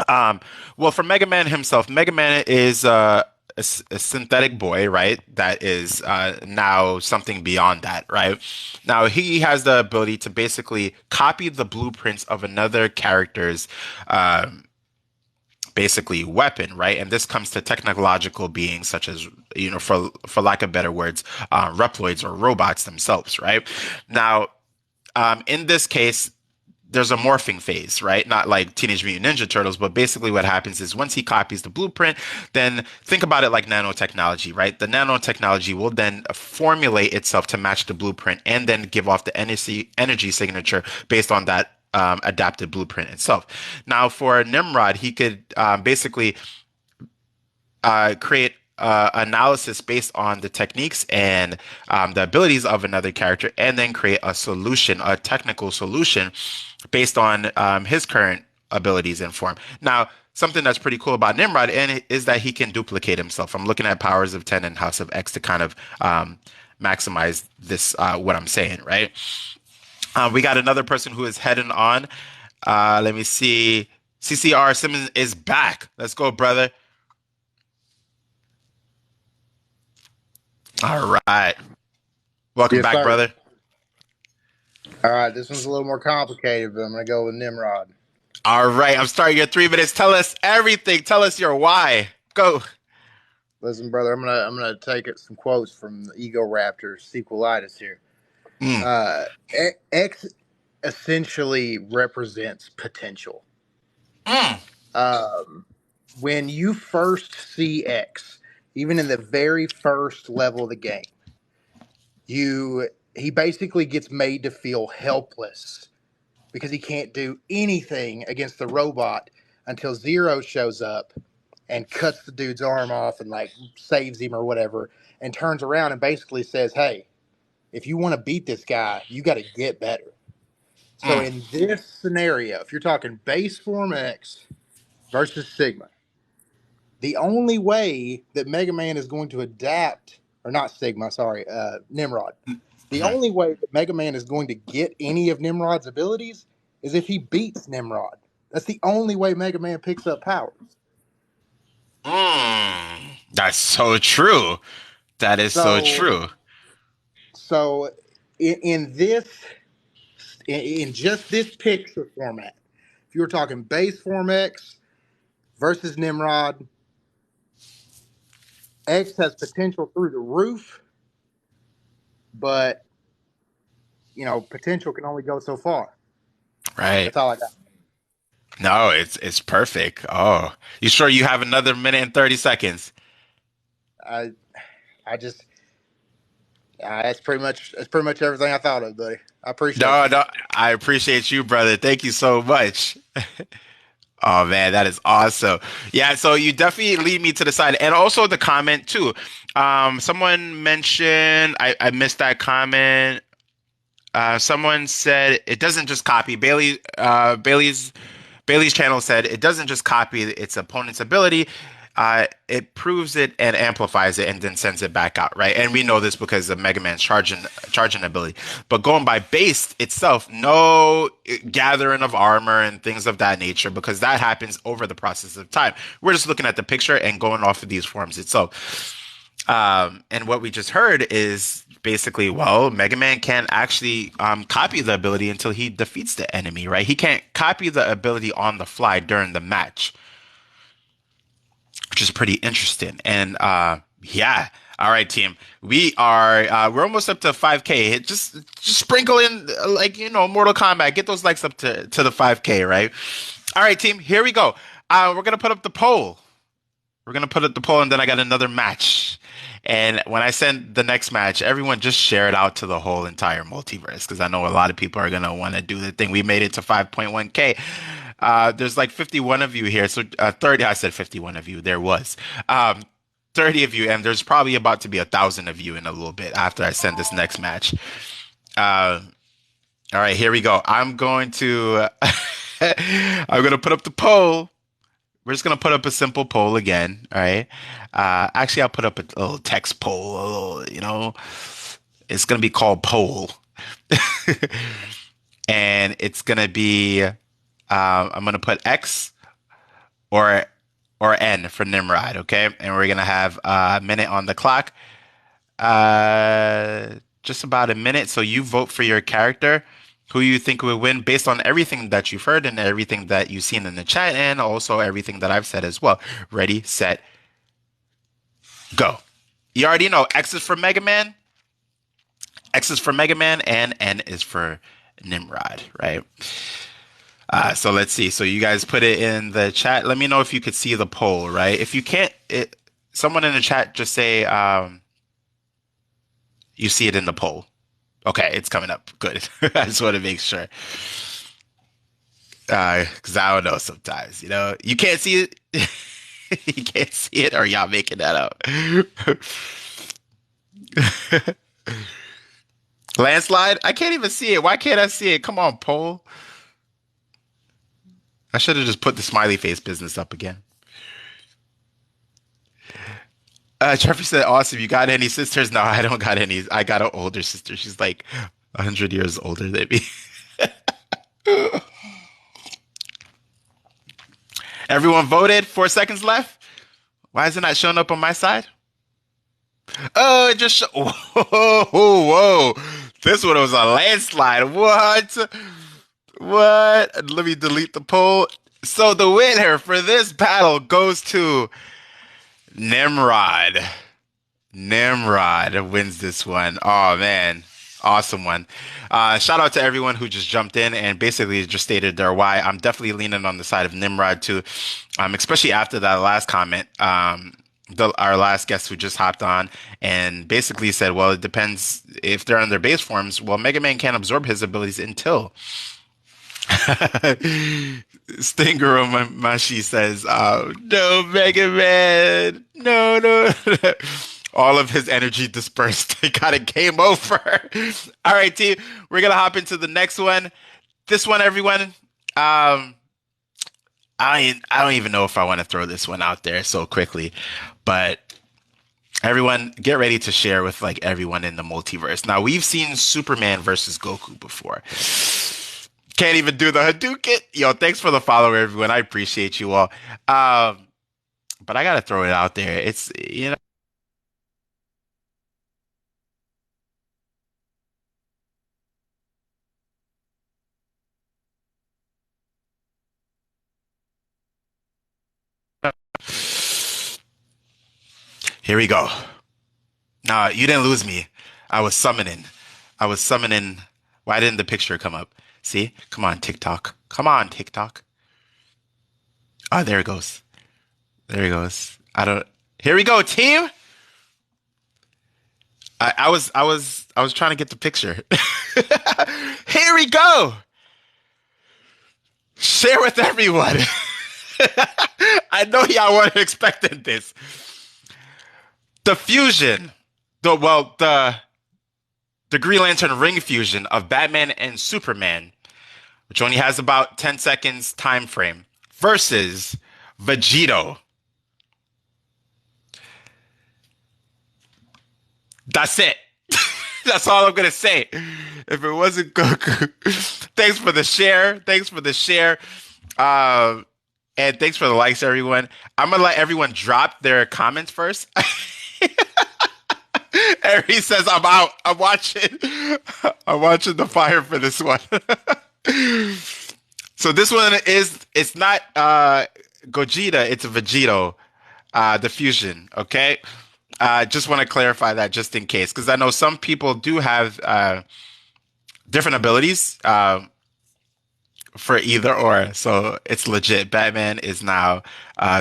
Well, for Mega Man himself, Mega Man is a synthetic boy, right? That is now something beyond that, right? Now he has the ability to basically copy the blueprints of another character's basically weapon, right? And this comes to technological beings such as, for lack of better words, Reploids or robots themselves, right? Now, in this case, there's a morphing phase, right? Not like Teenage Mutant Ninja Turtles, but basically what happens is once he copies the blueprint, then think about it like nanotechnology, right? The nanotechnology will then formulate itself to match the blueprint and then give off the energy signature based on that adapted blueprint itself. Now, for Nimrod, he could basically create analysis based on the techniques and the abilities of another character, and then create a solution, a technical solution based on his current abilities and form. Now, something that's pretty cool about Nimrod is that he can duplicate himself. I'm looking at Powers of 10 and House of X to kind of maximize this, what I'm saying, right? We got another person who is heading on. Let me see. CCR Simmons is back. Let's go, brother. All right. Welcome Yes, back, sir. brother. All right, this one's a little more complicated, but I'm going to go with Nimrod. All right. I'm starting your 3 minutes. Tell us everything. Tell us your why. Go. Listen, brother, I'm gonna take some quotes from the Ego Raptor sequelitis here. X essentially represents potential. When you first see X, even in the very first level of the game, he basically gets made to feel helpless because he can't do anything against the robot until Zero shows up and cuts the dude's arm off and like saves him or whatever, and turns around and basically says, "Hey, if you want to beat this guy, you got to get better." So in this scenario, if you're talking base form X versus Sigma, the only way that Mega Man is going to adapt, or not Sigma, sorry, Nimrod. The only way that Mega Man is going to get any of Nimrod's abilities is if he beats Nimrod. That's the only way Mega Man picks up powers. That's so true. That is so So, true. so in this, in just this picture format, if you were talking base form X versus Nimrod, X has potential through the roof, but potential can only go so far. Right. That's all I got. No, it's perfect. Oh, you sure you have another minute and 30 seconds? I I just that's pretty much everything I thought of, buddy. I appreciate No, you. no, I appreciate you, brother. Thank you so much. Oh man, that is awesome. Yeah, so you definitely lead me to the side. And also the comment too. Someone mentioned I missed that comment. Someone said it doesn't just copy. Bailey's channel said it doesn't just copy its opponent's ability. It proves it and amplifies it and then sends it back out, right? And we know this because of Mega Man's charging ability. But going by base itself, no gathering of armor and things of that nature, because that happens over the process of time. We're just looking at the picture and going off of these forms itself. And what we just heard is basically, well, Mega Man can't actually copy the ability until he defeats the enemy, right? He can't copy the ability on the fly during the match, which is pretty interesting. And yeah, all right, team, we're almost up to 5K. Just sprinkle in Mortal Kombat. Get those likes up to the 5K, right? All right, team, here we go. We're gonna put up the poll. We're gonna put up the poll, and then I got another match. And when I send the next match, everyone just share it out to the whole entire multiverse, because I know a lot of people are gonna want to do the thing. We made it to 5.1K. There's like 51 of you here, so 30. I said 51 of you. There was 30 of you, and there's probably about to be 1,000 of you in a little bit after I send this next match. All right, here we go. I'm going to put up the poll. We're just gonna put up a simple poll again, all right? Actually, I'll put up a little text poll. It's gonna be called poll, and it's gonna be. I'm gonna put X or N for Nimrod, okay? And we're gonna have a minute on the clock. Just about a minute. So you vote for your character, who you think will win based on everything that you've heard and everything that you've seen in the chat, and also everything that I've said as well. Ready, set, go. You already know X is for Mega Man, X is for Mega Man, and N is for Nimrod, right? So let's see. So you guys put it in the chat. Let me know if you could see the poll, right? If you can't, someone in the chat just say you see it in the poll. Okay, it's coming up. Good. I just want to make sure. Because I don't know sometimes, you can't see it. You can't see it, or y'all making that up. Landslide? I can't even see it. Why can't I see it? Come on, poll. I should have just put the smiley face business up again. Jeffrey said, awesome. You got any sisters? No, I don't got any. I got an older sister. She's like 100 years older than me. Everyone voted. 4 seconds left. Why is it not showing up on my side? Oh, it just whoa. This one was a landslide. What? Let me delete the poll. So the winner for this battle goes to Nimrod. Nimrod wins this one. Oh man, awesome one. Shout out to everyone who just jumped in and basically just stated their why. I'm definitely leaning on the side of Nimrod too, especially after that last comment. Our last guest who just hopped on and basically said, well, it depends if they're on their base forms. Well, Mega Man can't absorb his abilities until Stinger Mashi says, no, Mega Man, no. All of his energy dispersed. He got a game over. All right, team, we're going to hop into the next one. This one, everyone, I don't even know if I want to throw this one out there so quickly, but everyone get ready to share with everyone in the multiverse. Now, we've seen Superman versus Goku before. Can't even do the Hadouken. Yo, thanks for the follow, everyone. I appreciate you all. Um, but I gotta throw it out there. It's here we go. Nah, you didn't lose me. I was summoning. I was summoning. Why didn't the picture come up? See? Come on, TikTok. Come on, TikTok. Oh, there it goes. There he goes. I don't. Here we go, team. I was trying to get the picture. Here we go. Share with everyone. I know y'all weren't expecting this. The fusion, the Green Lantern ring fusion of Batman and Superman, which only has about 10 seconds time frame, versus Vegito. That's it. That's all I'm gonna say. If it wasn't Goku, thanks for the share. Thanks for the share. Um, and thanks for the likes, everyone. I'm gonna let everyone drop their comments first. Harry says, "I'm out. I'm watching. I'm watching the fire for this one." So this one it's not Gogeta, it's Vegito, the fusion. Okay, just want to clarify that just in case, because I know some people do have different abilities for either or. So it's legit. Batman is now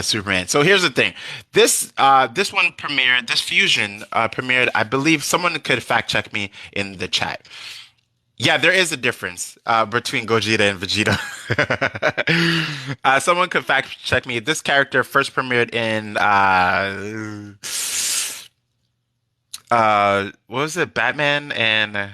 Superman. So here's the thing. This one premiered. This fusion premiered. I believe someone could fact check me in the chat. Yeah, there is a difference between Gogeta and Vegeta. Someone could fact check me. This character first premiered in what was it? Batman and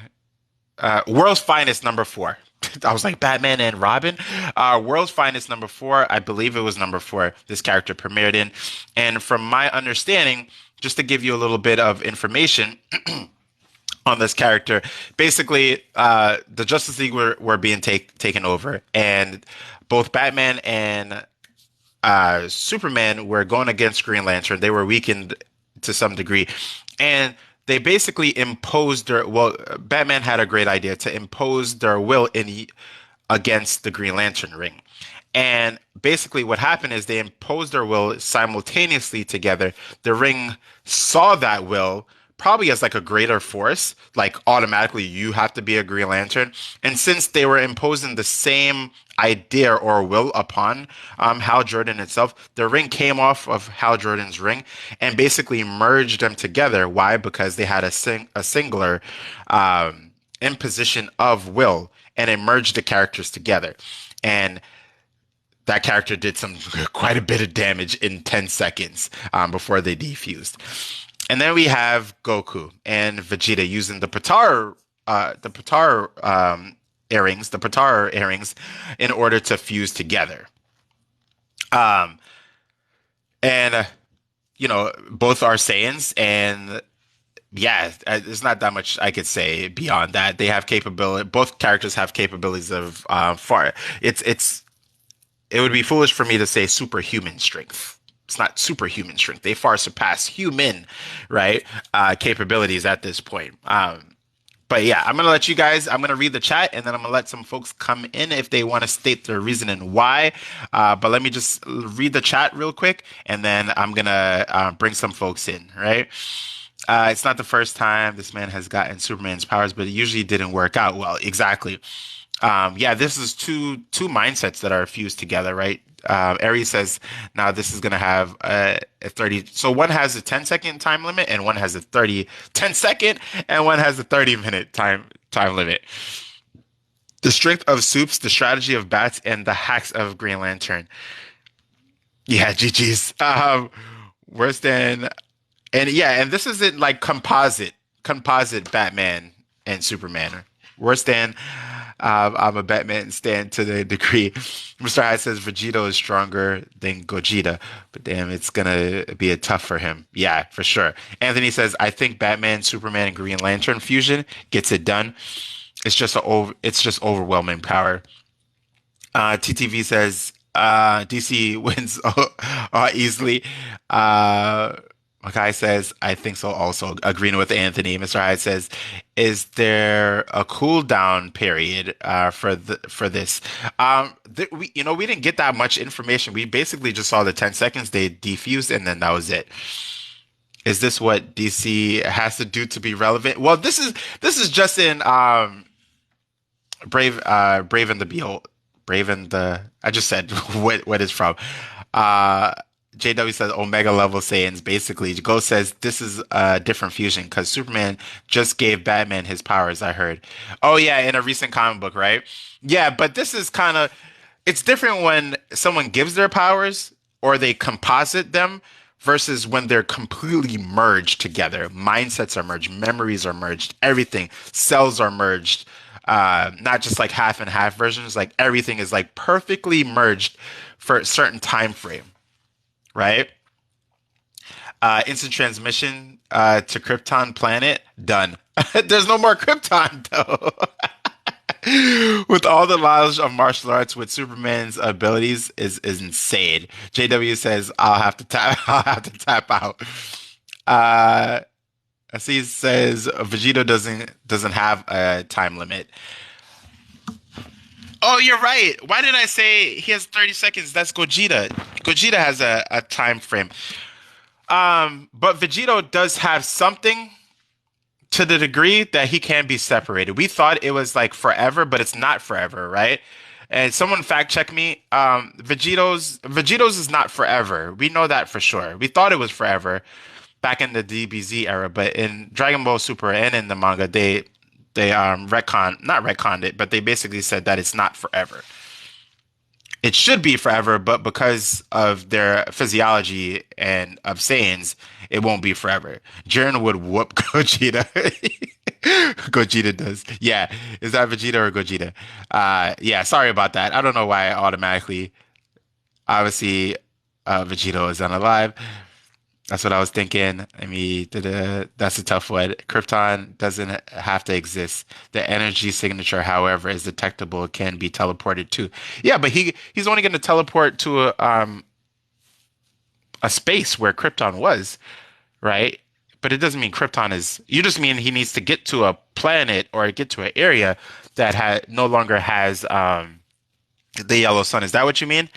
World's Finest #4. I was like Batman and Robin. World's Finest #4. I believe it was #4. This character premiered in, and from my understanding, just to give you a little bit of information on this character, basically, the Justice League were being taken over, and both Batman and Superman were going against Green Lantern. They were weakened to some degree, and they basically imposed their. Well, Batman had a great idea to impose their will in against the Green Lantern ring. And basically, what happened is they imposed their will simultaneously together. The ring saw that will probably as like a greater force, like automatically you have to be a Green Lantern. And since they were imposing the same idea or will upon Hal Jordan itself, the ring came off of Hal Jordan's ring and basically merged them together. Why? Because they had a singular imposition of will, and it merged the characters together. And that character did some quite a bit of damage in 10 seconds before they defused. And then we have Goku and Vegeta using the Potara earrings in order to fuse together. And both are Saiyans, and yeah, there's not that much I could say beyond that. They have capability. Both characters have capabilities of far. It would be foolish for me to say superhuman strength. It's not superhuman strength. They far surpass human, right? Capabilities at this point. But yeah, I'm going to let you guys, I'm going to read the chat, and then I'm going to let some folks come in if they want to state their reason and why. But let me just read the chat real quick, and then I'm going to bring some folks in, right? It's not the first time this man has gotten Superman's powers, but it usually didn't work out well. Exactly. Yeah, this is two mindsets that are fused together, right? Aries says now this is going to have a 30. So one has a 10-second time limit, and one has a 10-second, and one has a 30-minute time limit. The strength of Soups, the strategy of Bats, and the hacks of Green Lantern. Yeah, GG's. Worse than, and yeah, and this isn't like composite Batman and Superman. Worse than. I'm a Batman stan to the degree. Mr. Hyde says Vegito is stronger than Gogeta, but damn, it's gonna be a tough for him. Yeah, for sure. Anthony says, I think Batman, Superman, and Green Lantern fusion gets it done. It's just overwhelming power. TTV says DC wins easily. Makai says, I think so also. Agreeing with Anthony. Mr. Hyde says, is there a cooldown period for this? We didn't get that much information. We basically just saw the 10 seconds they defused and then that was it. Is this what DC has to do to be relevant? Well, this is just in Brave and the Behold. Brave and the I just said what it's from. Uh JW says Omega level Saiyans. Basically, Ghost says this is a different fusion because Superman just gave Batman his powers, I heard. Oh yeah, in a recent comic book, right? Yeah, but this is kind of it's different when someone gives their powers or they composite them versus when they're completely merged together. Mindsets are merged, memories are merged, everything, cells are merged. Not just like half and half versions, like everything is like perfectly merged for a certain time frame, right? Instant transmission to Krypton planet, done. There's no more Krypton though. With all the knowledge of martial arts with Superman's abilities is insane. JW says I'll have to tap I'll have to tap out. Uh Aziz says Vegito doesn't have a time limit. Oh, you're right. Why did I say he has 30 seconds? That's Gogeta. Gogeta has a time frame. But Vegito does have something to the degree that he can be separated. We thought it was like forever, but it's not forever, right? And someone fact check me. Vegito's is not forever. We know that for sure. We thought it was forever back in the DBZ era, but in Dragon Ball Super and in the manga, they not retconned it, but they basically said that it's not forever. It should be forever, but because of their physiology and of Saiyans, it won't be forever. Jiren would whoop Gogeta. Gogeta does. Yeah. Is that Vegeta or Gogeta? Yeah, sorry about that. I don't know why I automatically obviously Vegito is unalive. That's what I was thinking. I mean, that's a tough one. Krypton doesn't have to exist. The energy signature, however, is detectable, can be teleported to. Yeah, but he's only going to teleport to a space where Krypton was, right? But it doesn't mean Krypton is. You just mean he needs to get to a planet or get to an area that no longer has the yellow sun. Is that what you mean?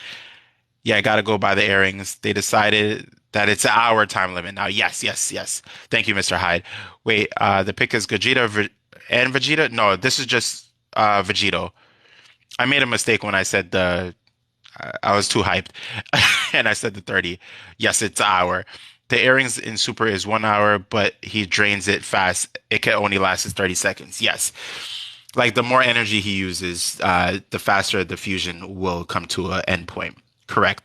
Yeah, I gotta go by the airings. They decided that it's an hour time limit now. Yes, yes, yes. Thank you, Mr. Hyde. Wait, the pick is and Vegeta? No, this is just Vegito. I made a mistake when I said I was too hyped, and I said the 30. Yes, it's an hour. The airings in Super is 1 hour, but he drains it fast. It can only last 30 seconds. Yes. Like the more energy he uses, the faster the fusion will come to an endpoint. Correct.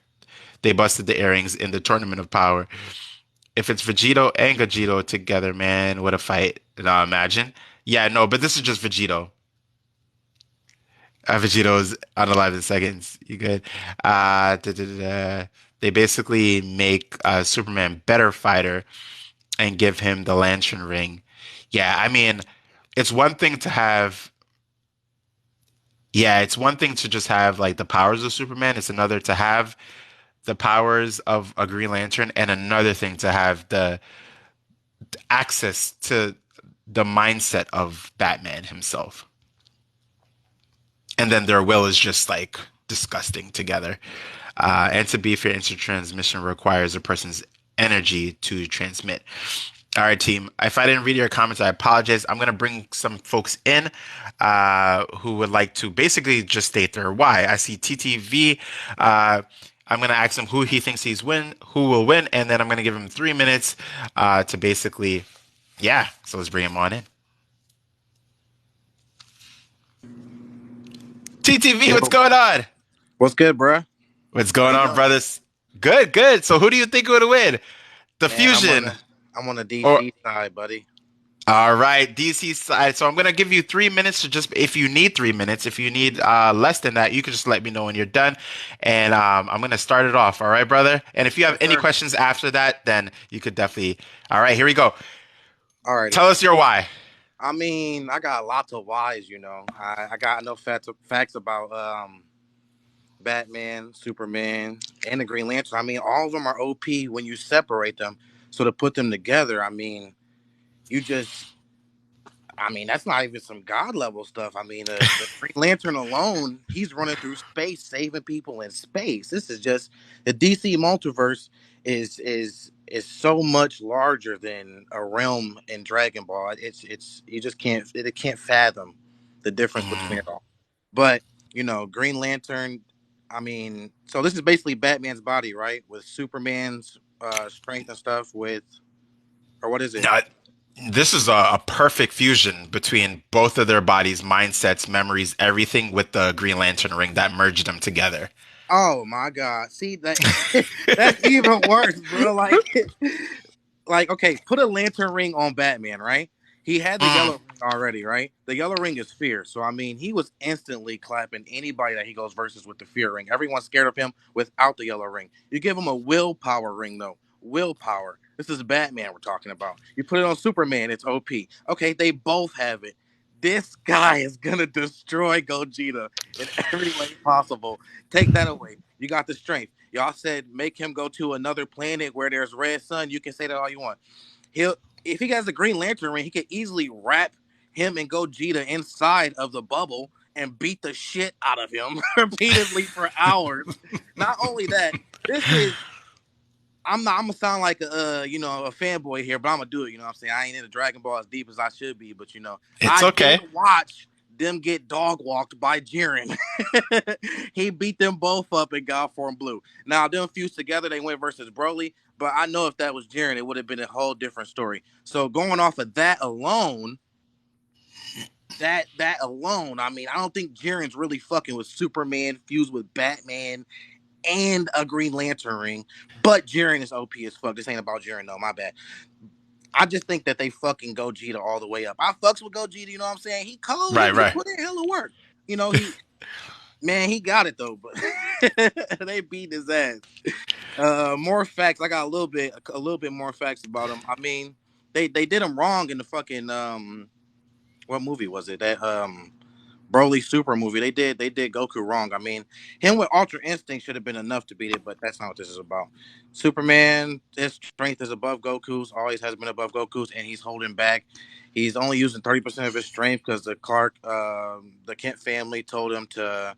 They busted the airings in the Tournament of Power. If it's Vegito and Gogeta together, man, what a fight. Now imagine. Yeah, no, but this is just Vegito. Vegito is unalive in seconds. You good? They basically make Superman better fighter and give him the Lantern Ring. Yeah, I mean, it's one thing to have. Yeah, it's one thing to just have like the powers of Superman. It's another to have the powers of a Green Lantern, and another thing to have the access to the mindset of Batman himself. And then their will is just like disgusting together. And to be fair, instant transmission requires a person's energy to transmit. All right, team. If I didn't read your comments, I apologize. I'm going to bring some folks in who would like to basically just state their why. I see TTV. I'm going to ask him who he thinks who will win, and then I'm going to give him 3 minutes to basically, yeah. So let's bring him on in. TTV, what's going on? What's good, bruh? What's going on, brothers? Good, good. So who do you think would win? The fusion. I'm on the DC side, buddy. All right, DC side. So I'm gonna give you 3 minutes to just, if you need 3 minutes, if you need less than that, you can just let me know when you're done, and I'm gonna start it off. All right, brother. And if you have any questions after that, then you could definitely. All right, here we go. All right. Tell us your why. I mean, I got lots of whys. I got enough facts about Batman, Superman, and the Green Lantern. I mean, all of them are OP when you separate them. So to put them together, I mean, you just I mean, that's not even some god level stuff. I mean, the Green Lantern alone, he's running through space, saving people in space. This is just the DC multiverse is so much larger than a realm in Dragon Ball. It's you just can't fathom the difference between Mm. it all. But Green Lantern. I mean, so this is basically Batman's body, right? With Superman's strength and stuff. Or what is it? Now, this is a perfect fusion between both of their bodies, mindsets, memories, everything with the Green Lantern ring that merged them together. Oh my God! See that that's even worse, bro. Like okay, put a lantern ring on Batman, right? He had the Mm. yellow ring already, right? The yellow ring is fear. So I mean, he was instantly clapping anybody that he goes versus with the fear ring. Everyone's scared of him without the yellow ring. You give him a willpower ring though. Willpower. This is Batman we're talking about. You put it on Superman, it's OP. Okay, they both have it. This guy is gonna destroy Gogeta in every way possible. Take that away. You got the strength. Y'all said make him go to another planet where there's red sun. You can say that all you want. He'll if he has the Green Lantern ring, he could easily wrap him and Gogeta inside of the bubble and beat the shit out of him repeatedly for hours. Not only that, this is I'm gonna sound like a fanboy here, but I'm gonna do it. You know what I'm saying? I ain't into Dragon Ball as deep as I should be, but It's I did okay. watch them get dog walked by Jiren. He beat them both up in God Form Blue. Now them fused together, they went versus Broly, but I know if that was Jiren, it would have been a whole different story. So going off of that alone, I mean, I don't think Jiren's really fucking with Superman fused with Batman and a Green Lantern ring. But Jiren is OP as fuck. This ain't about Jiren, though. My bad. I just think that they fucking Gogeta all the way up. I fucks with Gogeta, you know what I'm saying? He cold. Right, He right. put in hella work. He got it though, but they beat his ass. More facts. I got a little bit more facts about him. I mean, they did him wrong in the fucking what movie was it? That Broly Super movie. They did Goku wrong. I mean, him with Ultra Instinct should have been enough to beat it, but that's not what this is about. Superman, his strength is above Goku's, always has been above Goku's, and he's holding back. He's only using 30% of his strength because the Kent family told him to.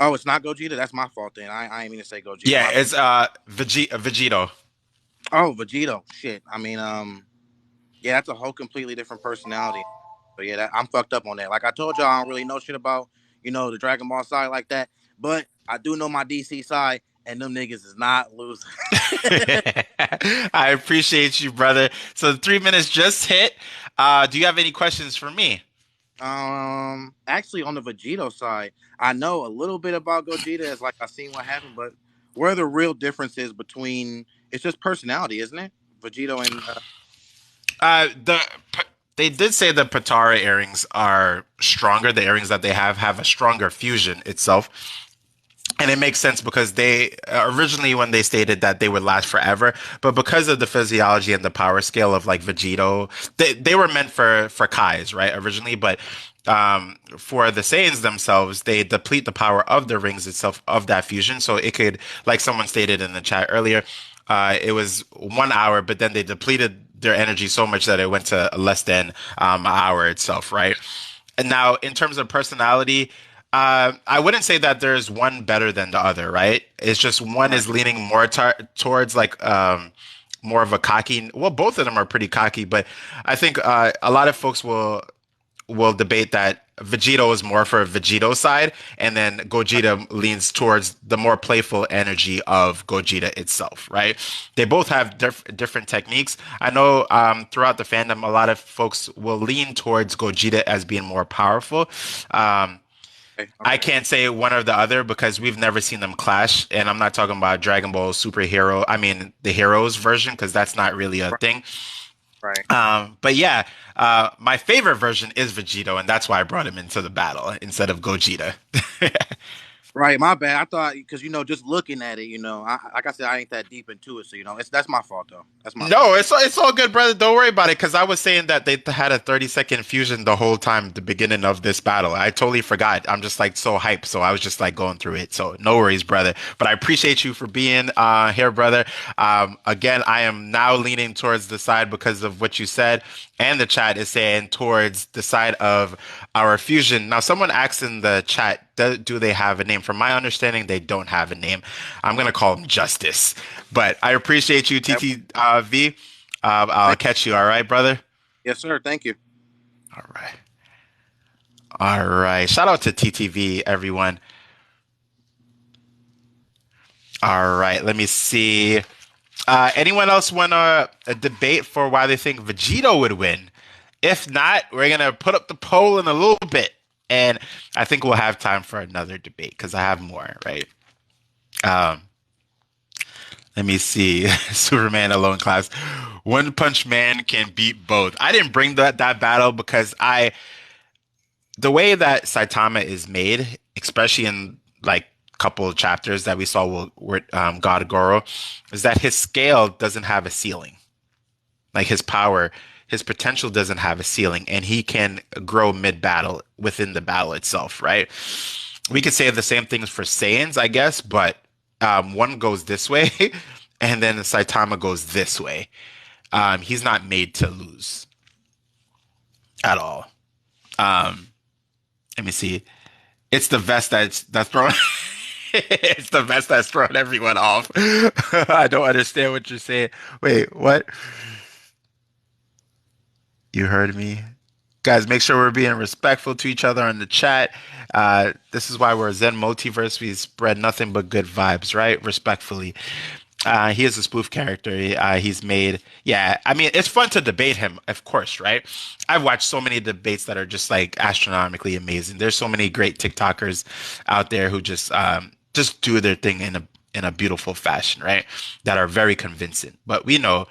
Oh, it's not Gogeta. That's my fault. Then I ain't mean to say Gogeta. Yeah, My it's Vegito. oh Vegito. Shit. I mean yeah, that's a whole completely different personality. So yeah, I'm fucked up on that. Like I told y'all, I don't really know shit about the Dragon Ball side like that, but I do know my DC side, and them niggas is not losing. I appreciate you, brother. So the 3 minutes just hit. Do you have any questions for me? Actually, on the Vegito side, I know a little bit about Gogeta. As like I seen what happened, but where the real difference is between it's just personality, isn't it? Vegito and Uh, the they did say the Patara earrings are stronger. The earrings that they have a stronger fusion itself. And it makes sense because they originally when they stated that they would last forever, but because of the physiology and the power scale of like Vegito, they were meant for Kais, right? Originally, but for the Saiyans themselves, they deplete the power of the rings itself of that fusion. So it could, like someone stated in the chat earlier, it was 1 hour, but then they depleted their energy so much that it went to less than an hour itself, right? And now, in terms of personality, I wouldn't say that there's one better than the other, right? It's just one right. is leaning more towards like more of a cocky. Well, both of them are pretty cocky, but I think a lot of folks will debate that Vegito is more for Vegito side, and then Gogeta leans towards the more playful energy of Gogeta itself, right? They both have different techniques. I know throughout the fandom, a lot of folks will lean towards Gogeta as being more powerful. Um, Okay, I okay, can't say one or the other because we've never seen them clash, and I'm not talking about Dragon Ball superhero. I mean the heroes version because that's not really a right, thing. right. But yeah, my favorite version is Vegito, and that's why I brought him into the battle instead of Gogeta. Right, my bad. I thought because just looking at it, like I said, I ain't that deep into it, so that's my fault though. That's my No, fault. it's all good, brother. Don't worry about it. Because I was saying that they had a 30-second fusion the whole time, at the beginning of this battle. I totally forgot. I'm just like so hyped, so I was just like going through it. So no worries, brother. But I appreciate you for being here, brother. Again, I am now leaning towards the side because of what you said, and the chat is saying towards the side of our fusion. Now, someone asked in the chat, do they have a name? From my understanding, they don't have a name. I'm gonna call them Justice. But I appreciate you, TTV. I'll Thank, catch you. All right, brother. yes, sir. Thank you. All right. All right. Shout out to TTV, everyone. All right. Let me see. Anyone else want a debate for why they think Vegito would win? If not, we're gonna put up the poll in a little bit, and I think we'll have time for another debate because I have more. Right. Um, Let me see. Superman alone class. One Punch Man can beat both. I didn't bring that battle because the way that Saitama is made, especially in like couple of chapters that we saw with God Goro, is that his scale doesn't have a ceiling. Like his power, his potential doesn't have a ceiling, and he can grow mid battle within the battle itself, right? We could say the same things for Saiyans, I guess, but one goes this way, and then Saitama goes this way. He's not made to lose at all. Let me see. It's the vest that's thrown. It's the vest that's thrown everyone off. I don't understand what you're saying. Wait, what? You heard me? Guys, make sure we're being respectful to each other in the chat. This is why we're a Zen multiverse. We spread nothing but good vibes, right? Respectfully. He is a spoof character. He's made, yeah. I mean, it's fun to debate him, of course, right? I've watched so many debates that are just like astronomically amazing. There's so many great TikTokers out there who just do their thing in a beautiful fashion, right? That are very convincing. But we know.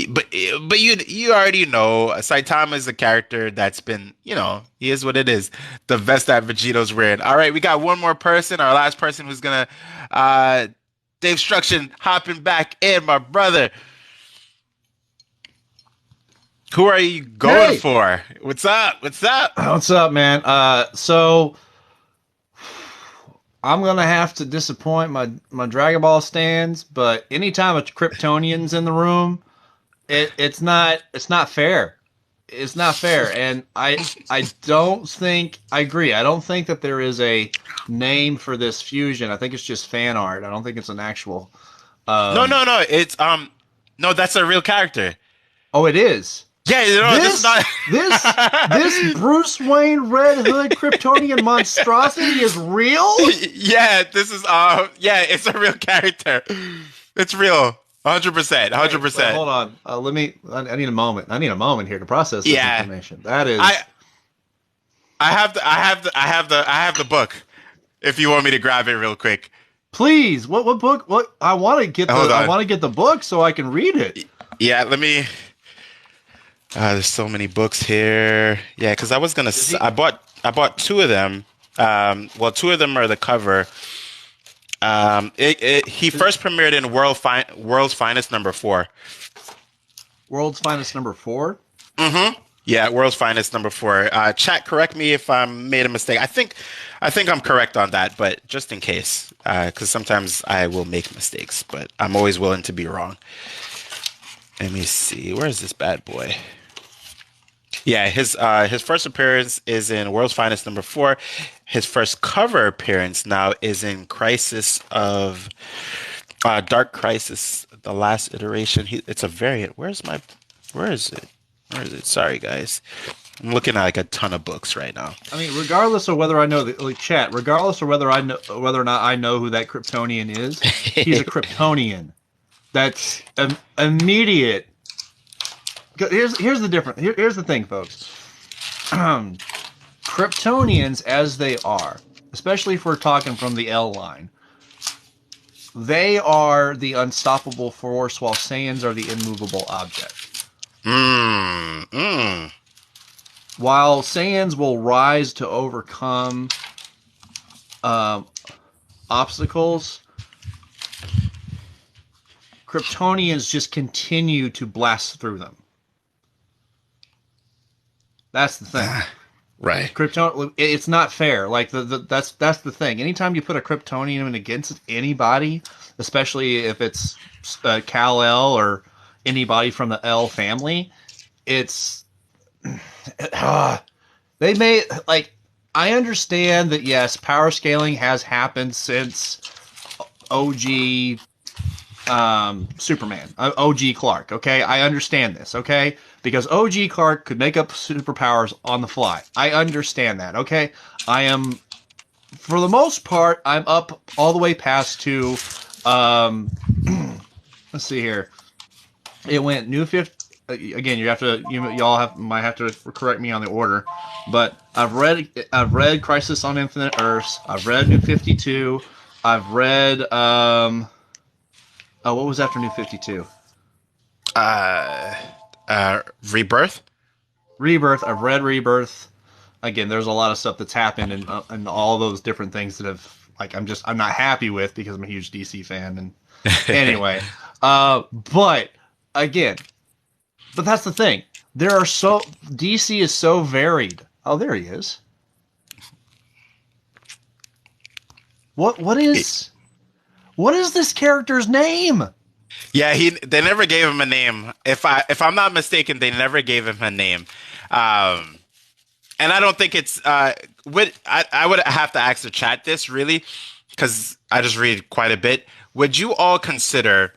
But you already know Saitama is a character that's been, he is what it is. The vest that Vegeto's wearing. All right, we got one more person. Our last person who's gonna Dave Struction hopping back in, my brother. Who are you going for? What's up? What's up? What's up, man? So I'm gonna have to disappoint my Dragon Ball stands, but anytime a Kryptonian's in the room, it's not fair. It's not fair, and I don't think I agree. I don't think that there is a name for this fusion. I think it's just fan art. I don't think it's an actual. No. It's no, that's a real character. Oh, it is. Yeah, this is not this Bruce Wayne Red Hood Kryptonian monstrosity is real. Yeah, this is it's a real character. It's real. 100%. 100%. Hold on. I need a moment. I need a moment here to process this information. That is. I have the book. If you want me to grab it real quick. Please. What book? What I want to get the book so I can read it. Yeah. Let me. There's so many books here. Yeah, because I was gonna. I bought two of them. Well, two of them are the cover. He first premiered in World's Finest #4. World's Finest #4? Mm-hmm. Yeah, World's Finest #4. Chat, correct me if I made a mistake. I think I'm correct on that, but just in case, because sometimes I will make mistakes, but I'm always willing to be wrong. Let me see. Where is this bad boy? Yeah, his first appearance is in World's Finest #4. His first cover appearance now is in Crisis of Dark Crisis, the last iteration. It's a variant. Where is it? Sorry, guys. I'm looking at like a ton of books right now. I mean, regardless of whether I know regardless of whether or not I know who that Kryptonian is, he's a Kryptonian. That's immediate. Here's the difference. Here's the thing, folks. Kryptonians, as they are, especially if we're talking from the L line, they are the unstoppable force, while Saiyans are the immovable object. While Saiyans will rise to overcome um, obstacles, Kryptonians just continue to blast through them. That's the thing. Right. Krypton, it's not fair. Like that's the thing. Anytime you put a Kryptonian in against anybody, especially if it's Kal-El or anybody from the L family, it's they made like I understand that yes, power scaling has happened since OG Superman, OG Clark. Okay, I understand this. Okay, because OG Clark could make up superpowers on the fly. I understand that. Okay, I am, for the most part, I'm up all the way past to, let's see here. It went New 50. Again, might have to correct me on the order, but I've read Crisis on Infinite Earths. I've read New 52. I've read oh, what was after New 52? Rebirth. Rebirth. I've read Rebirth. Again, there's a lot of stuff that's happened and all those different things that have like I'm not happy with because I'm a huge DC fan and anyway. But again, but that's the thing. DC is so varied. Oh, there he is. What is this character's name? Yeah, they never gave him a name. If I'm not mistaken, they never gave him a name. And I don't think it's I would have to ask the chat this really because I just read quite a bit. Would you all consider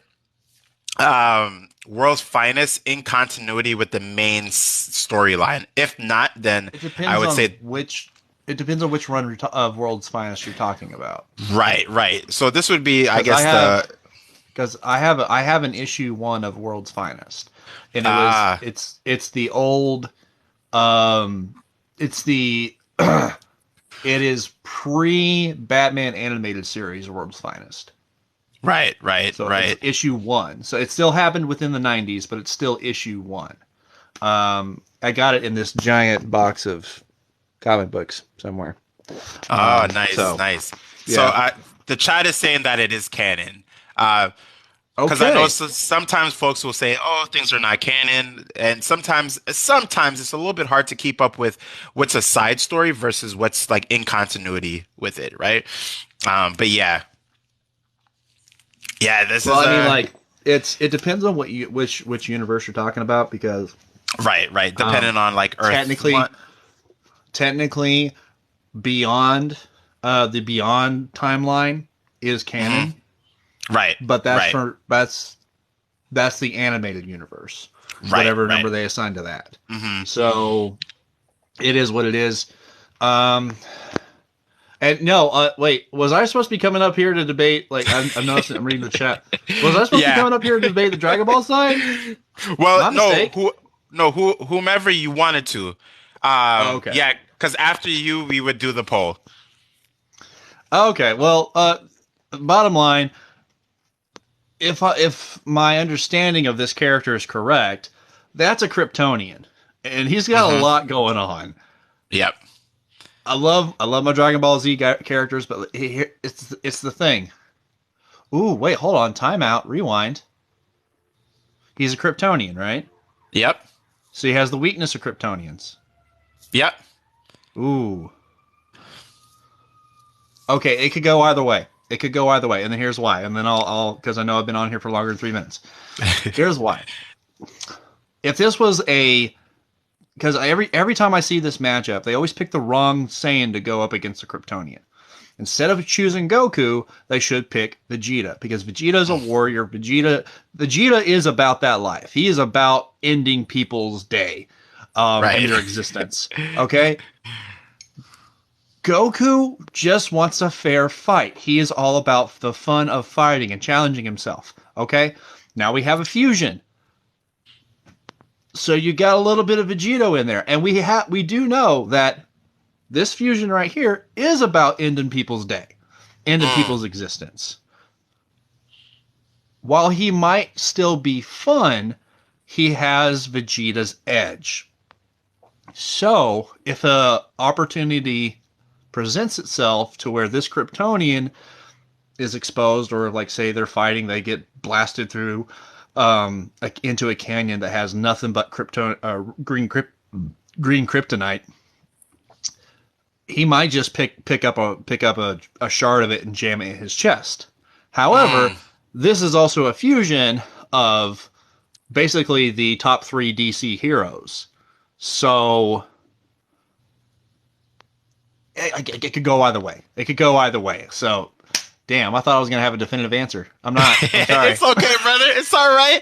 World's Finest in continuity with the main storyline? If not, then I would say which. It depends on which run of World's Finest you're talking about. Right. So this would be, I guess, because I have an issue 1 of World's Finest, and it's the old, it's the it is pre-Batman animated series World's Finest. Right. So it's issue 1. So it still happened within the 90s, but it's still issue 1. I got it in this giant box of comic books somewhere. Oh, nice. Yeah. So the chat is saying that it is canon. Because I know sometimes folks will say, "Oh, things are not canon," and sometimes it's a little bit hard to keep up with what's a side story versus what's like in continuity with it, right? But yeah. This is. I mean, like it depends on which universe you're talking about because. Right. Depending on like Earth. Technically, Beyond, the Beyond timeline is canon. Mm-hmm. Right. But that's the animated universe. Whatever number they assign to that. Mm-hmm. So it is what it is. And no, wait, was I supposed to be coming up here to debate? Like, I'm noticing, I'm reading the chat. Was I supposed to be coming up here to debate the Dragon Ball side? Well, whomever you wanted to. Okay. Yeah, because after you, we would do the poll. Okay. Well, bottom line, if my understanding of this character is correct, that's a Kryptonian, and he's got a lot going on. Yep. I love my Dragon Ball Z characters, but it's the thing. Ooh, wait, hold on, timeout, rewind. He's a Kryptonian, right? Yep. So he has the weakness of Kryptonians. Yep. Ooh. Okay, it could go either way. And then here's why. And then I'll because I know I've been on here for longer than 3 minutes. Here's why. If this was because every time I see this matchup, they always pick the wrong Saiyan to go up against a Kryptonian. Instead of choosing Goku, they should pick Vegeta because Vegeta is a warrior. Vegeta is about that life. He is about ending people's day and their existence. Okay? Goku just wants a fair fight. He is all about the fun of fighting and challenging himself. Okay? Now we have a fusion. So you got a little bit of Vegito in there. And we do know that this fusion right here is about ending people's day, ending people's existence. While he might still be fun, he has Vegeta's edge. So if a opportunity presents itself to where this Kryptonian is exposed, or like say they're fighting, they get blasted through into a canyon that has nothing but green kryptonite, he might just pick up a shard of it and jam it in his chest. However, this is also a fusion of basically the top 3 DC heroes. So it could go either way. It could go either way. So, damn, I thought I was going to have a definitive answer. I'm not. I'm sorry. It's okay, brother. It's all right.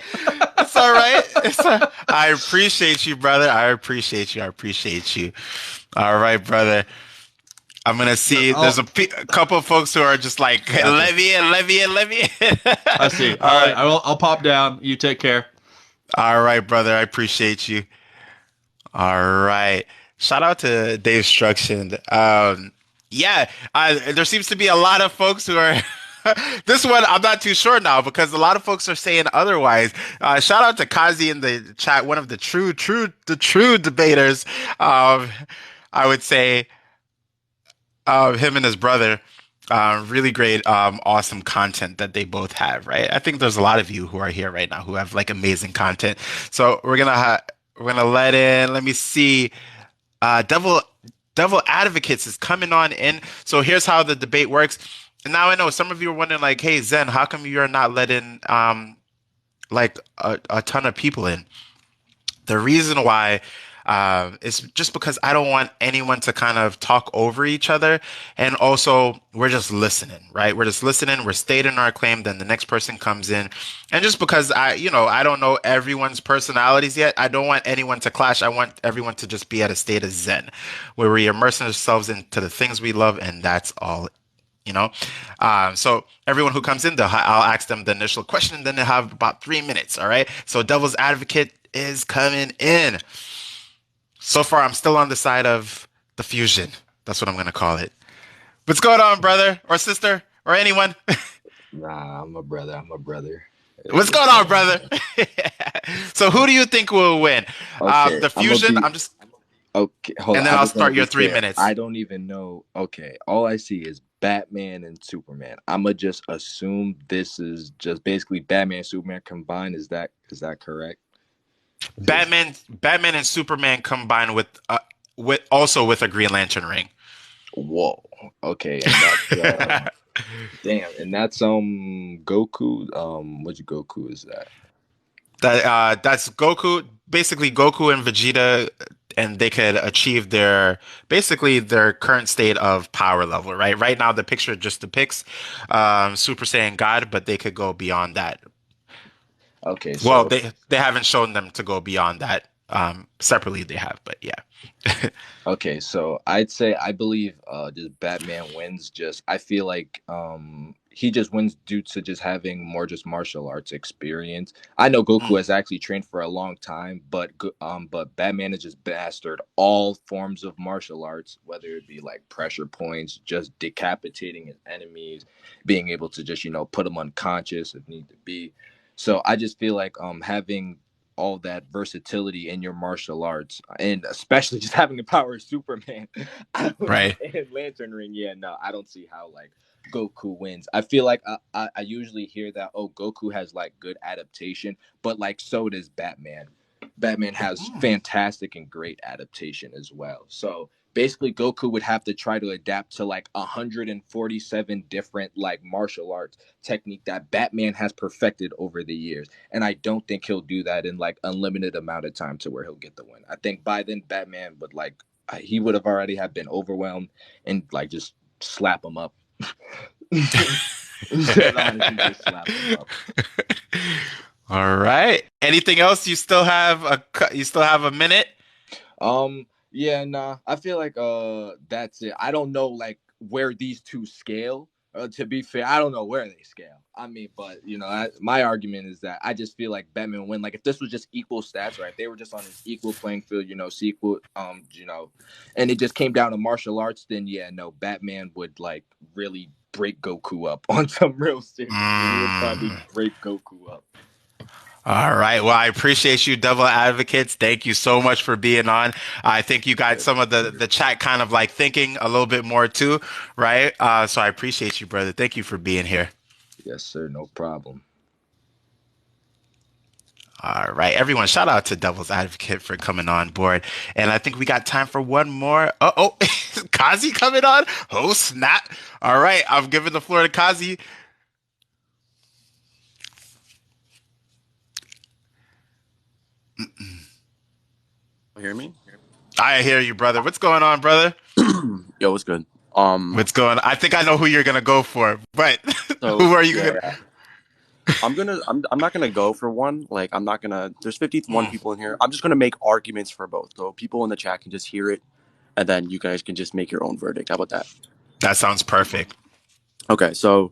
It's all right. I appreciate you, brother. I appreciate you. All right, brother. I'm going to see. There's a couple of folks who are just like, let me in. I see. All right. I'll pop down. You take care. All right, brother. I appreciate you. All right. Shout out to Dave Struction. There seems to be a lot of folks who are. This one I'm not too sure now because a lot of folks are saying otherwise. Shout out to Kazi in the chat, one of the true debaters. I would say him and his brother. Really great, awesome content that they both have. Right. I think there's a lot of you who are here right now who have like amazing content. So we're gonna let in. Let me see. Devil Advocates is coming on in. So here's how the debate works. And now I know some of you are wondering, like, hey, Zen, how come you're not letting like a ton of people in? The reason why is just because I don't want anyone to kind of talk over each other. And also, we're just listening, right? We're just listening. We're stating our claim. Then the next person comes in. And just because I don't know everyone's personalities yet, I don't want anyone to clash. I want everyone to just be at a state of Zen, where we immerse ourselves into the things we love. And that's all. So everyone who comes in, I'll ask them the initial question, and then they'll have about 3 minutes. All right. So Devil's Advocate is coming in. So far, I'm still on the side of the fusion. That's what I'm going to call it. What's going on, brother or sister or anyone? Nah, I'm a brother. What's going on, brother? So who do you think will win? Okay, The fusion? Okay, hold on. And then I'll start your 3 minutes. I don't even know. Okay, all I see is Batman and Superman. I'ma just assume this is just basically Batman and Superman combined. Is that correct? Batman and Superman combined with a Green Lantern ring. Whoa. Okay. And that's, damn. And that's Goku. Which Goku is that? That's Goku. Basically, Goku and Vegeta, and they could achieve their current state of power level. Right now, the picture just depicts Super Saiyan God, but they could go beyond that. Okay. So, well, they haven't shown them to go beyond that. Separately, they have, but yeah. Okay, so I believe just Batman wins. I feel like he just wins due to just having more just martial arts experience. I know Goku has actually trained for a long time, but Batman has just mastered all forms of martial arts, whether it be like pressure points, just decapitating his enemies, being able to just put them unconscious if need to be. So I just feel like having all that versatility in your martial arts, and especially just having the power of Superman, right? And Lantern Ring, no, I don't see how like Goku wins. I feel like I usually hear that Goku has like good adaptation, but like so does Batman. Batman has fantastic and great adaptation as well. So basically Goku would have to try to adapt to like 147 different like martial arts technique that Batman has perfected over the years. And I don't think he'll do that in like unlimited amount of time to where he'll get the win. I think by then Batman would he would have already have been overwhelmed and like just slap him up. Just slap him up. All right. Anything else? You still have a minute? Yeah, nah. I feel like that's it. I don't know like where these two scale. To be fair, I don't know where they scale. I mean, but my argument is that I just feel like Batman win. Like if this was just equal stats, right? They were just on an equal playing field, sequel, and it just came down to martial arts. Then Batman would like really break Goku up on some real serious. He would probably break Goku up. All right. Well, I appreciate you, Devil Advocates. Thank you so much for being on. I think you got some of the chat kind of like thinking a little bit more too, right? So I appreciate you, brother. Thank you for being here. Yes, sir. No problem. All right, everyone, shout out to Devil's Advocate for coming on board. And I think we got time for one more. Oh, Kazi coming on? Oh, snap. All right, I'm giving the floor to Kazi. Hear me? I hear you, brother. What's going on, brother? Yo, what's good? What's going on? I think I know who you're going to go for, but So who are you yeah, going yeah. I'm not gonna go for one. Like I'm not gonna. There's 51 to? people in here. I'm just gonna make arguments for both. So people in the chat can just hear it, and then you guys can just make your own verdict. How about that? That sounds perfect. Okay, so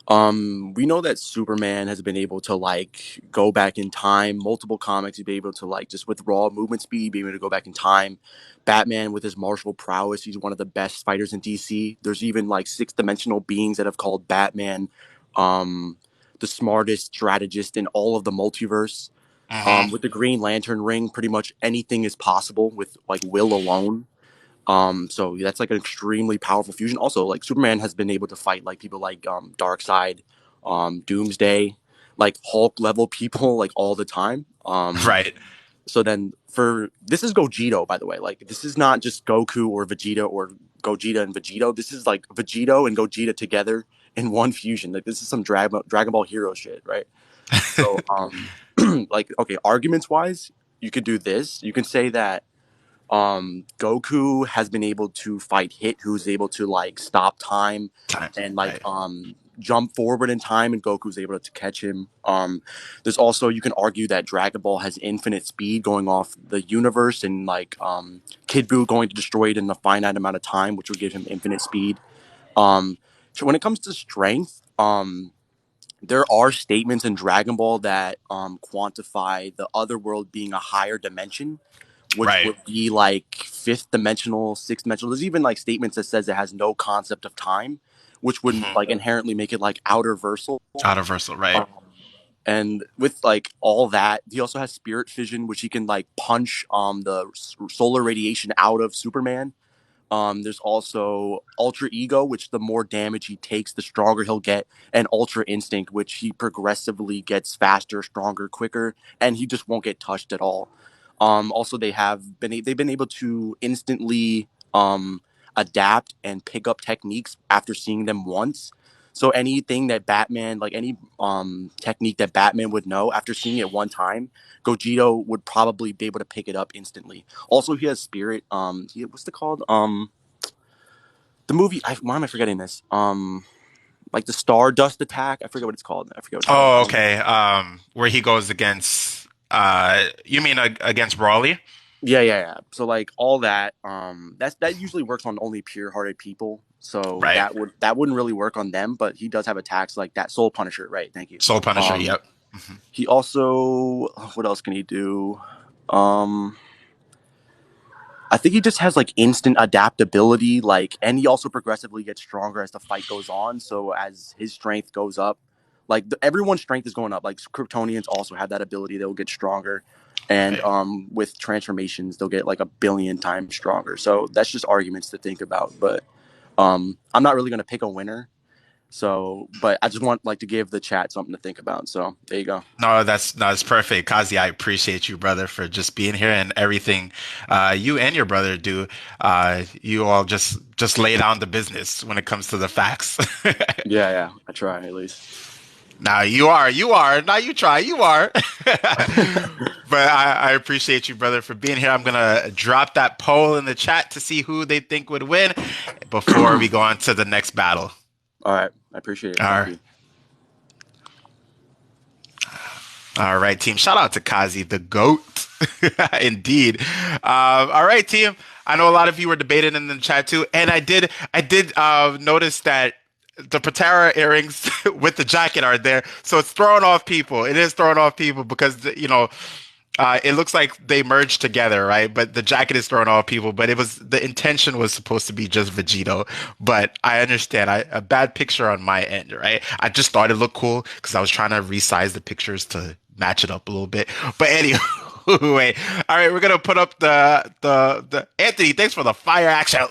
we know that Superman has been able to like go back in time. Multiple comics, he's been able to like just with raw movement speed, be able to go back in time. Batman with his martial prowess, he's one of the best fighters in DC. There's even like six dimensional beings that have called Batman um, the smartest strategist in all of the multiverse. Hmm. With the Green Lantern ring, pretty much anything is possible with like will alone. So that's like an extremely powerful fusion. Also, like Superman has been able to fight like people like Darkseid, Doomsday, like Hulk level people like all the time. Right. So then for this is Gogeta, by the way. Like this is not just Goku or Vegeta or Gogeta and Vegito. This is like Vegito and Gogeta together in one fusion. Like this is some Dragon Ball Hero shit, right? So like okay, arguments wise, you could do this. You can say that Goku has been able to fight Hit, who's able to like stop time Time. and like Right. jump forward in time, and Goku's able to catch him. There's also you can argue that Dragon Ball has infinite speed going off the universe, and like Kid Buu going to destroy it in a finite amount of time, which would give him infinite speed. So when it comes to strength, there are statements in Dragon Ball that quantify the other world being a higher dimension, which Right. would be like fifth dimensional, sixth dimensional. There's even like statements that says it has no concept of time, which would Hmm. like inherently make it like outer versal. Universal. Right. Um, and with like all that, he also has spirit fission, which he can like punch the solar radiation out of Superman. There's also Ultra Ego, which the more damage he takes, the stronger he'll get, and Ultra Instinct, which he progressively gets faster, stronger, quicker, and he just won't get touched at all. Also, they've been able to instantly adapt and pick up techniques after seeing them once. So anything that Batman, like any technique that Batman would know after seeing it one time, Gogeta would probably be able to pick it up instantly. Also, he has spirit. What's it called? The movie. Why am I forgetting this? Like the Stardust attack. I forget what it's called. I forget what it's called. Oh, okay. Where he goes against, you mean against Brawley? Yeah. So like all that. That usually works on only pure-hearted people. So Right. that wouldn't really work on them. But he does have attacks like that. Soul Punisher. Right. Thank you. Soul Punisher. Yep. Hmm. He also. What else can he do? Um. I think he just has like instant adaptability, like, and he also progressively gets stronger as the fight goes on. So as his strength goes up, like everyone's strength is going up. Like Kryptonians also have that ability; they'll get stronger, and Right. with transformations, they'll get like 1 billion times stronger. So that's just arguments to think about. But I'm not really going to pick a winner. So, but I just want like to give the chat something to think about. So there you go. No, that's perfect. Kazi, I appreciate you, brother, for just being here and everything you and your brother do. You all just lay down the business when it comes to the facts. Yeah, I try at least. Now you are. Now you try, you are. But I appreciate you, brother, for being here. I'm gonna drop that poll in the chat to see who they think would win before we go on to the next battle. All right, I appreciate it. All Thank right. you. All right, team. Shout out to Kazi, the GOAT. Indeed. All right, team. I know a lot of you were debating in the chat too, and I did notice that the Patara earrings with the jacket are there, so it's throwing off people. It is throwing off people because it looks like they merged together, right? But the jacket is throwing off people. But the intention was supposed to be just Vegito. But I understand. A bad picture on my end, right? I just thought it looked cool because I was trying to resize the pictures to match it up a little bit. But anyway, all right, we're gonna put up the Anthony. Thanks for the fire action.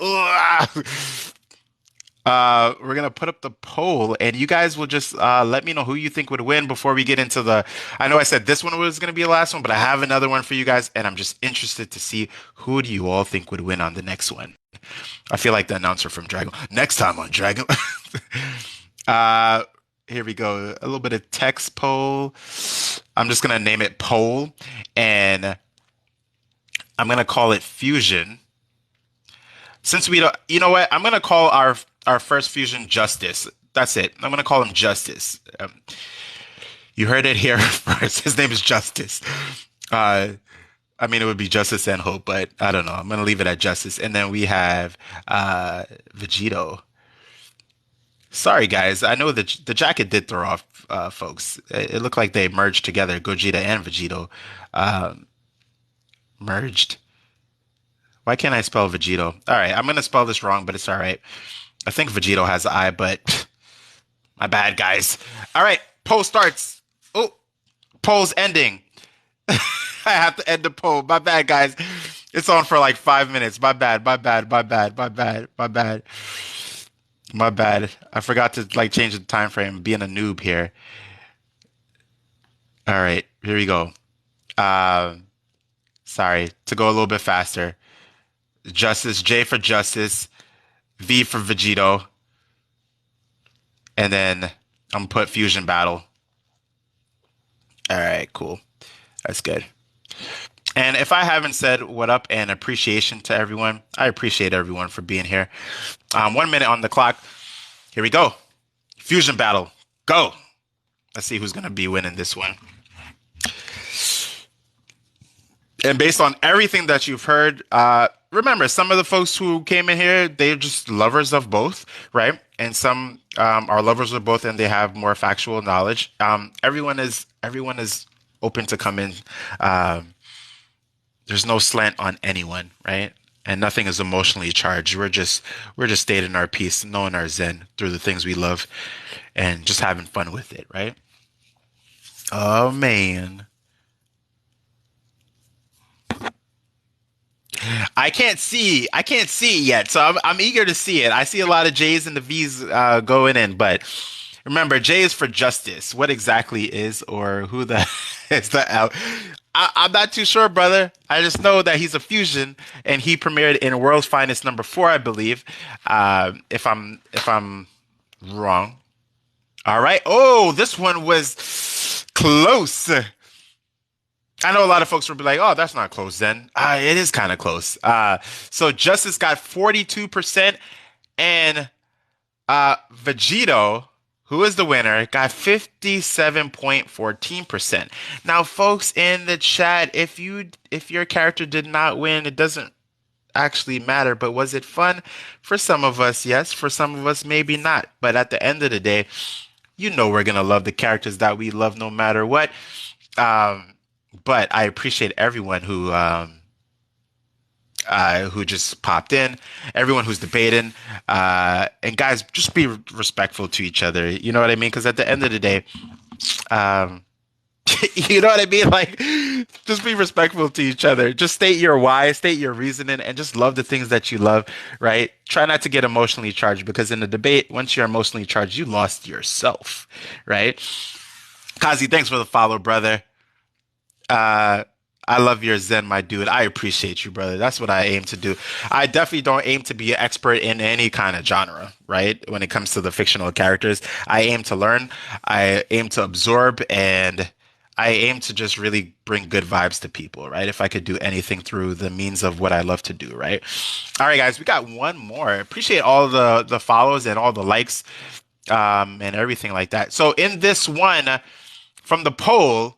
We're gonna put up the poll, and you guys will just let me know who you think would win before we get into the. I know I said this one was gonna be the last one, but I have another one for you guys, and I'm just interested to see who do you all think would win on the next one. I feel like the announcer from Dragon. Next time on Dragon. Here we go. A little bit of text poll. I'm just gonna name it poll, and I'm gonna call it fusion. Since we don't, you know what? I'm gonna call our first fusion Justice. That's it. I'm gonna call him Justice. You heard it here first. His name is Justice. I mean, it would be Justice and Hope, but I don't know. I'm gonna leave it at Justice. And then we have Vegito. Sorry, guys. I know that the jacket did throw off folks. It looked like they merged together. Gogeta and Vegito merged. Why can't I spell Vegito? All right, I'm gonna spell this wrong, but it's all right. I think Vegito has an I, but my bad, guys. All right, poll starts. Oh, poll's ending. I have to end the poll. My bad, guys. It's on for like 5 minutes. My bad. I forgot to like change the time frame. Being a noob here. All right, here we go. Sorry, to go a little bit faster. Justice, J for Justice, V for Vegito, and then I'm gonna put Fusion Battle. All right, cool. That's good. And if I haven't said what up and appreciation to everyone, I appreciate everyone for being here. 1 minute on the clock. Here we go. Fusion Battle. Go. Let's see who's gonna be winning this one. And based on everything that you've heard, remember, some of the folks who came in here, they're just lovers of both, right? And some are lovers of both, and they have more factual knowledge. Everyone is open to come in. There's no slant on anyone, right? And nothing is emotionally charged. We're just stating our piece, knowing our zen through the things we love, and just having fun with it, right? Oh man. I can't see yet, so I'm eager to see it. I see a lot of J's and the V's going in, but remember, J is for Justice. What exactly is or who the is the L? I'm not too sure, brother. I just know that he's a fusion, and he premiered in World's Finest #4, I believe. If I'm wrong. All right. Oh, this one was close. I know a lot of folks will be like, oh, that's not close then. It is kind of close. So Justice got 42%, and Vegito, who is the winner, got 57.14%. Now, folks in the chat, if your character did not win, it doesn't actually matter. But was it fun? For some of us, yes. For some of us, maybe not. But at the end of the day, you know we're gonna love the characters that we love no matter what. But I appreciate everyone who just popped in, everyone who's debating, and guys, just be respectful to each other. You know what I mean? Because at the end of the day, you know what I mean? Like, just be respectful to each other. Just state your why, state your reasoning, and just love the things that you love, right? Try not to get emotionally charged, because in the debate, once you're emotionally charged, you lost yourself, right? Kazi, thanks for the follow, brother. I love your zen, my dude. I appreciate you, brother. That's what I aim to do. I definitely don't aim to be an expert in any kind of genre, right? When it comes to the fictional characters, I aim to learn, I aim to absorb, and I aim to just really bring good vibes to people, right? If I could do anything through the means of what I love to do, right? All right, guys, we got one more. Appreciate all the follows and all the likes, and everything like that. So in this one, from the poll,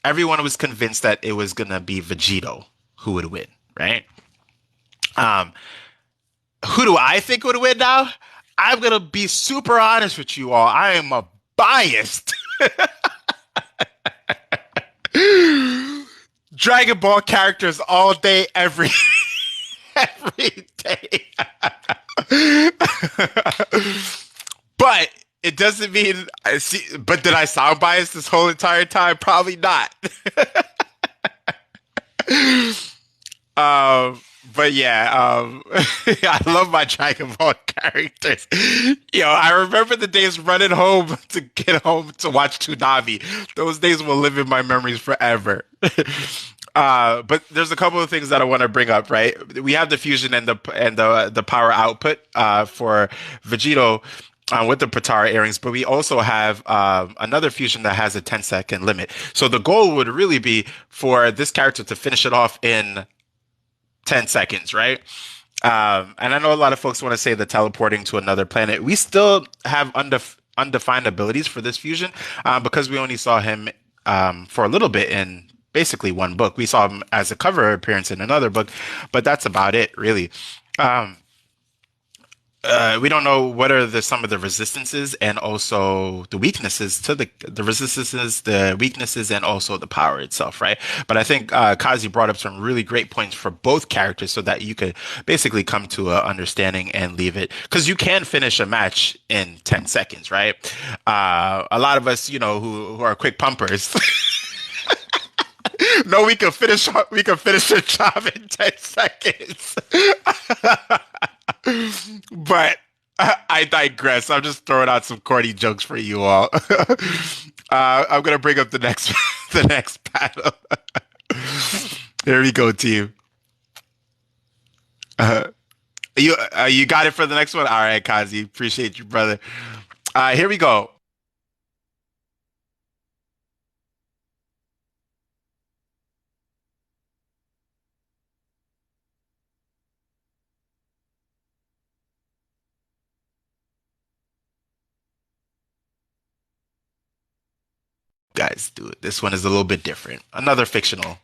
everyone was convinced that it was going to be Vegito who would win, right? Who do I think would win now? I'm going to be super honest with you all. I am a biased Dragon Ball characters all day, every day. But It doesn't mean I see, but did I sound biased this whole entire time? Probably not. Um, but yeah, I love my Dragon Ball characters. I remember the days running home to get home to watch Toonami. Those days will live in my memories forever. But there's a couple of things that I want to bring up, right? We have the fusion and the power output for Vegito with the Potara earrings, but we also have another fusion that has a 10-second limit. So the goal would really be for this character to finish it off in 10 seconds, right? And I know a lot of folks want to say the teleporting to another planet. We still have undefined abilities for this fusion because we only saw him for a little bit in basically one book. We saw him as a cover appearance in another book, but that's about it, really. Um, we don't know what are some of the resistances and also the weaknesses to the resistances, the weaknesses, and also the power itself, right? But I think Kazi brought up some really great points for both characters so that you could basically come to an understanding and leave it, because you can finish a match in 10 seconds, right? A lot of us, who are quick pumpers. No, we can finish a job in 10 seconds. But I digress. I'm just throwing out some corny jokes for you all. I'm gonna bring up the next the next battle. Here we go, team. Uh, you got it for the next one. All right, Kazi. Appreciate you, brother. Here we go. Guys, do it. This one is a little bit different. Another fictional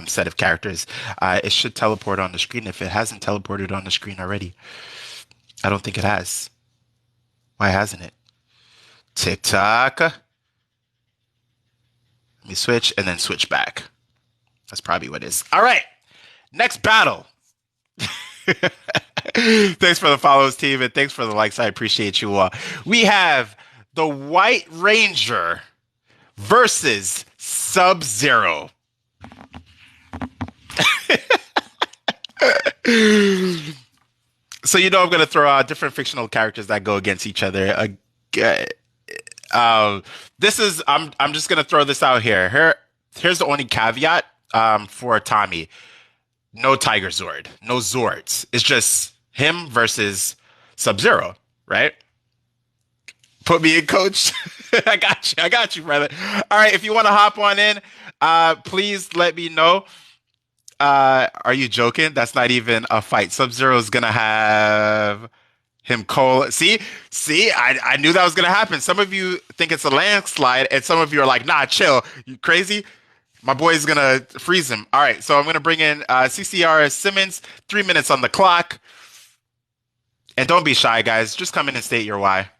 set of characters. It should teleport on the screen if it hasn't teleported on the screen already. I don't think it has. Why hasn't it? TikTok. Let me switch and then switch back. That's probably what it is. All right. Next battle. Thanks for the follows, team, and thanks for the likes. I appreciate you all. We have the White Ranger versus Sub-Zero. So I'm going to throw out different fictional characters that go against each other. This is I'm just going to throw this out here. Here's the only caveat for Tommy. No Tiger Zord, no Zords. It's just him versus Sub-Zero, right? Put me in, coach. I got you, brother. All right, if you want to hop on in, please let me know. Are you joking? That's not even a fight. Sub-Zero is gonna have him See, I knew that was gonna happen. Some of you think it's a landslide, and some of you are like, nah, chill. You crazy? My boy's gonna freeze him. All right, so I'm gonna bring in CCR Simmons. 3 minutes on the clock. And don't be shy, guys. Just come in and state your why.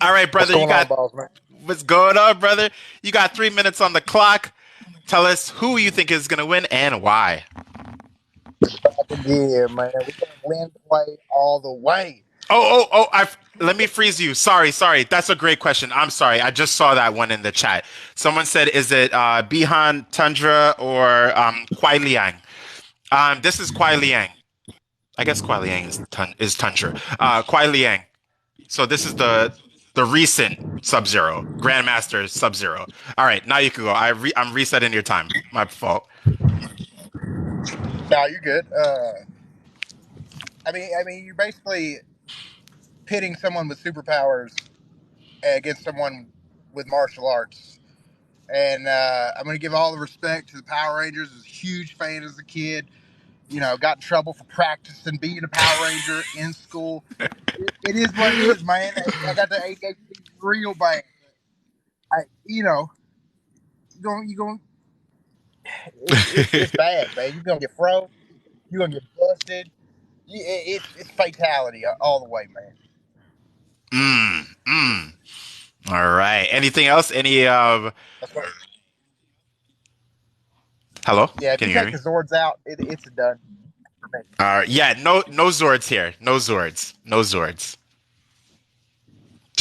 All right, brother. What's going on, brother? You got 3 minutes on the clock. Tell us who you think is gonna win and why. Yeah, man. We're gonna win play all the way. Let me freeze you. Sorry. That's a great question. I'm sorry. I just saw that one in the chat. Someone said, is it Bihan Tundra or Kuai Liang? This is Kuai Liang. I guess Kuai Liang is Tundra. Kuai Liang. So this is the recent Sub-Zero, Grandmaster Sub-Zero. All right, now you can go. I'm resetting your time. My fault. No, you're good. I mean, you're basically pitting someone with superpowers against someone with martial arts. And I'm going to give all the respect to the Power Rangers. I was a huge fan as a kid. Got in trouble for practicing being a Power Ranger in school. It is what it is, man. I got the AKC real bad. You going it's bad, man. You're going to get froze. You're going to get busted. It's fatality all the way, man. All right. Anything else? Hello? Yeah, if Can you you hear take me? the Zords out, it's a done for me. Yeah, no Zords here. No Zords. No Zords.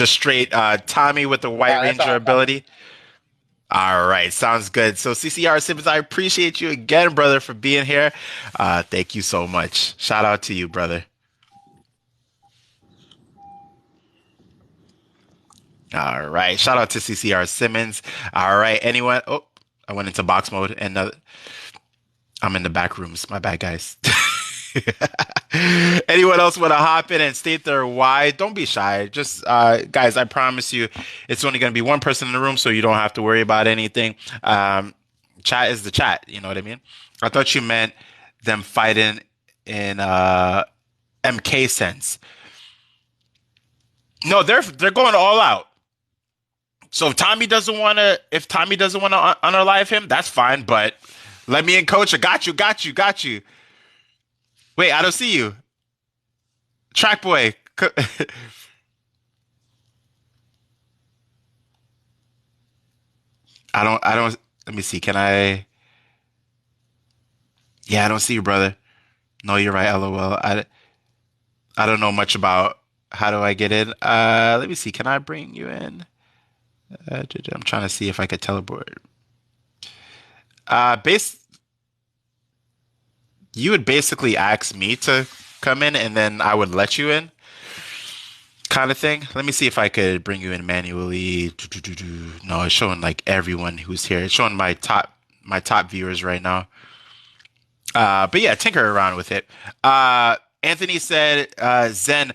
Just straight Tommy with the White That's all Ranger I got. ability. All right, sounds good. So CCR Simmons, I appreciate you again, brother, for being here. Thank you so much. Shout out to you, brother. All right, shout out to CCR Simmons. All right, anyone? Oh, I went into box mode, and I'm in the back rooms. My bad, guys. Anyone else want to hop in and state their why? Don't be shy. Just guys, I promise you, it's only going to be one person in the room, so you don't have to worry about anything. Chat is the chat. You know what I mean? I thought you meant them fighting in MK sense. No, they're going all out. So if Tommy doesn't want to unalive him, that's fine. But let me in, coach. I got you, got you, got you. Wait, I don't see you. Track boy. I don't let me see. Can I Yeah, I don't see you, brother. No, you're right, LOL. I don't know much about how do I get in. Let me see. Can I bring you in? I'm trying to see if I could teleport. Base You would basically ask me to come in and then I would let you in, kind of thing. Let me see if I could bring you in manually. No, it's showing like everyone who's here. It's showing my top viewers right now. But yeah, tinker around with it. Anthony said, Zen,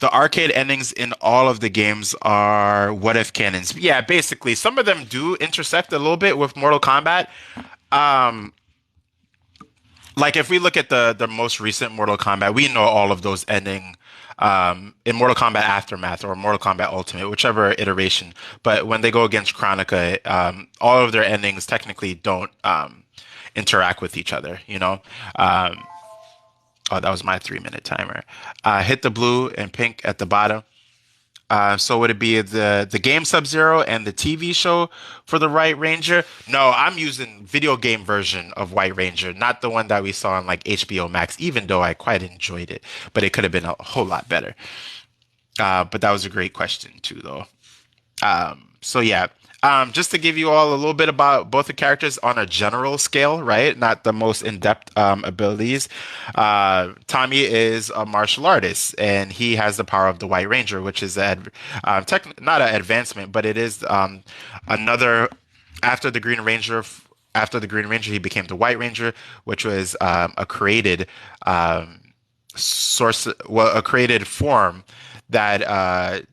the arcade endings in all of the games are what if canons. Yeah, basically, some of them do intersect a little bit with Mortal Kombat. Like if we look at the most recent Mortal Kombat, we know all of those ending in Mortal Kombat Aftermath or Mortal Kombat Ultimate, whichever iteration. But when they go against Chronica, all of their endings technically don't interact with each other, you know? Oh, that was my 3-minute timer. Hit the blue and pink at the bottom. So would it be the game Sub-Zero and the TV show for the White Ranger? No, I'm using video game version of White Ranger, not the one that we saw on like HBO Max, even though I quite enjoyed it, but it could have been a whole lot better. But that was a great question too, though. So yeah, just to give you all a little bit about both the characters on a general scale, right? Not the most in-depth abilities. Tommy is a martial artist, and he has the power of the White Ranger, which is not an advancement, but it is another after the Green Ranger. After the Green Ranger, he became the White Ranger, which was a created a created form that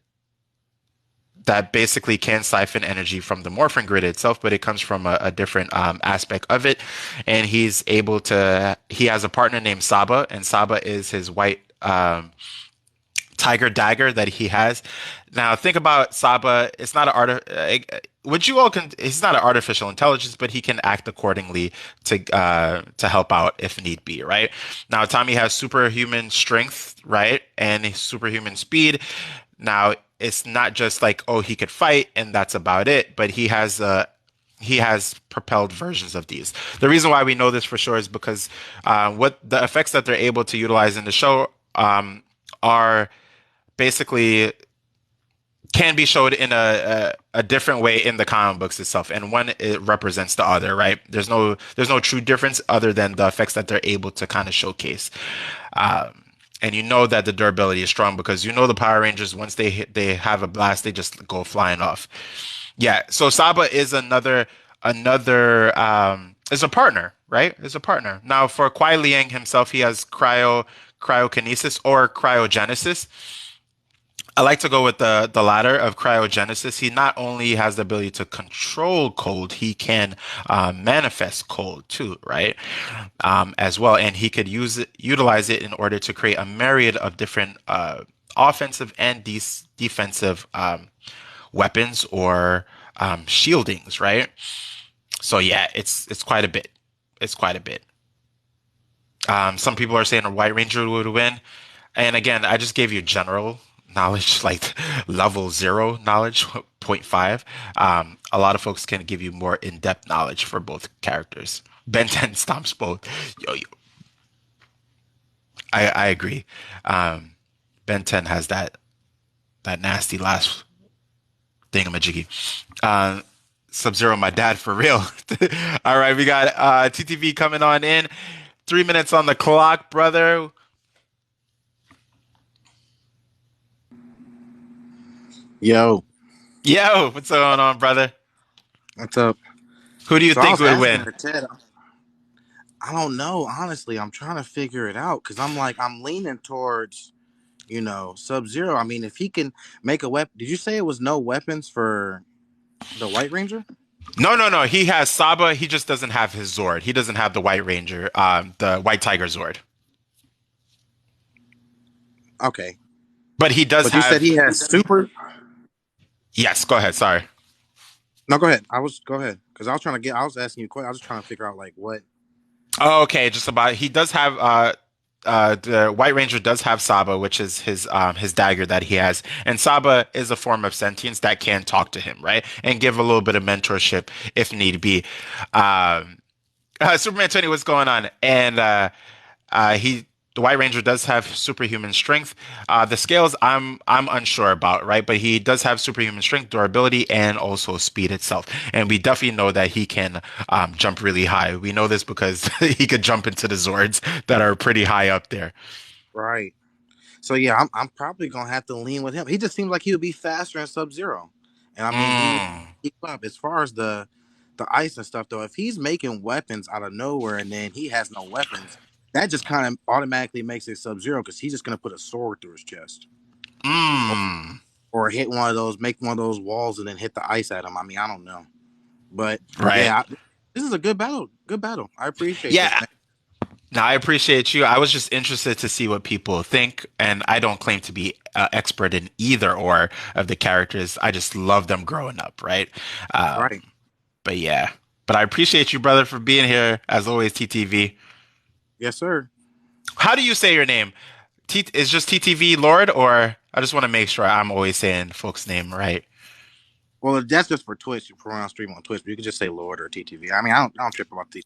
basically can siphon energy from the morphing grid itself, but it comes from a different aspect of it. And he has a partner named Saba, and Saba is his white tiger dagger that he has. Now, think about Saba. It's not he's not an artificial intelligence, but he can act accordingly to help out if need be, right? Now, Tommy has superhuman strength, right? And superhuman speed. Now, it's not just like, oh, he could fight and that's about it, but he has propelled versions of these. The reason why we know this for sure is because what the effects that they're able to utilize in the show are basically can be showed in a different way in the comic books itself, and one it represents the other, right? There's no true difference other than the effects that they're able to kind of showcase. And you know that the durability is strong because you know the Power Rangers, once they have a blast, they just go flying off. Yeah, so Saba is another is a partner, right? Is a partner. Now for Kuai Liang himself, he has cryokinesis or cryogenesis. I like to go with the latter of cryogenesis. He not only has the ability to control cold, he can manifest cold too, right? As well, and he could utilize it in order to create a myriad of different offensive and defensive weapons or shieldings, right? So yeah, it's quite a bit. It's quite a bit. Some people are saying a White Ranger would win, and again, I just gave you general knowledge, like level 0 knowledge, 0.5. A lot of folks can give you more in-depth knowledge for both characters. Ben 10 stomps both. Yo. I agree. Ben 10 has that nasty last thingamajiggy. Uh, Sub-Zero, my dad, for real. All right, we got TTV coming on in. 3 minutes on the clock, brother. Yo, Yo, what's going on, brother? what's up? Who do you So I think was would asking win? her, Ted. I don't know. Honestly, I'm trying to figure it out because I'm leaning towards, Sub Zero. I mean, if he can make a weapon, did you say it was no weapons for the White Ranger? No, no, no. He has Saba. He just doesn't have his Zord. He doesn't have the White Ranger, the White Tiger Zord. Okay, But he does but you said have. he has super. Yes, go ahead. Sorry. No, go ahead. Go ahead because I was trying to get. I was asking you a question. I was trying to figure out like what. Oh, okay, just about. He does have. The White Ranger does have Saba, which is his dagger that he has, and Saba is a form of sentience that can talk to him, right, and give a little bit of mentorship if need be. Um, Superman 20, what's going on? And he the White Ranger does have superhuman strength. The scales I'm unsure about, right? But he does have superhuman strength, durability, and also speed itself. And we definitely know that he can jump really high. We know this because he could jump into the Zords that are pretty high up there. Right. So yeah, I'm probably gonna have to lean with him. He just seems like he would be faster in Sub Zero, and I mean he would Mm, keep up as far as the ice and stuff. Though, if he's making weapons out of nowhere and then he has no weapons, that just kind of automatically makes it Sub Zero because he's just gonna put a sword through his chest mm, or hit one of those, make one of those walls and then hit the ice at him. I mean, I don't know, but right. yeah, this is a good battle. Good battle. I appreciate this, Yeah. man. No, I appreciate you. I was just interested to see what people think, and I don't claim to be expert in either or of the characters. I just love them growing up, right? Right. But yeah, but I appreciate you, brother, for being here as always. TTV. Yes, sir. How do you say your name? Is just TTV Lord, or I just want to make sure I'm always saying folks' name right. Well, that's just for Twitch. For when I stream on Twitch, but you can just say Lord or TTV. I mean, I don't trip about these.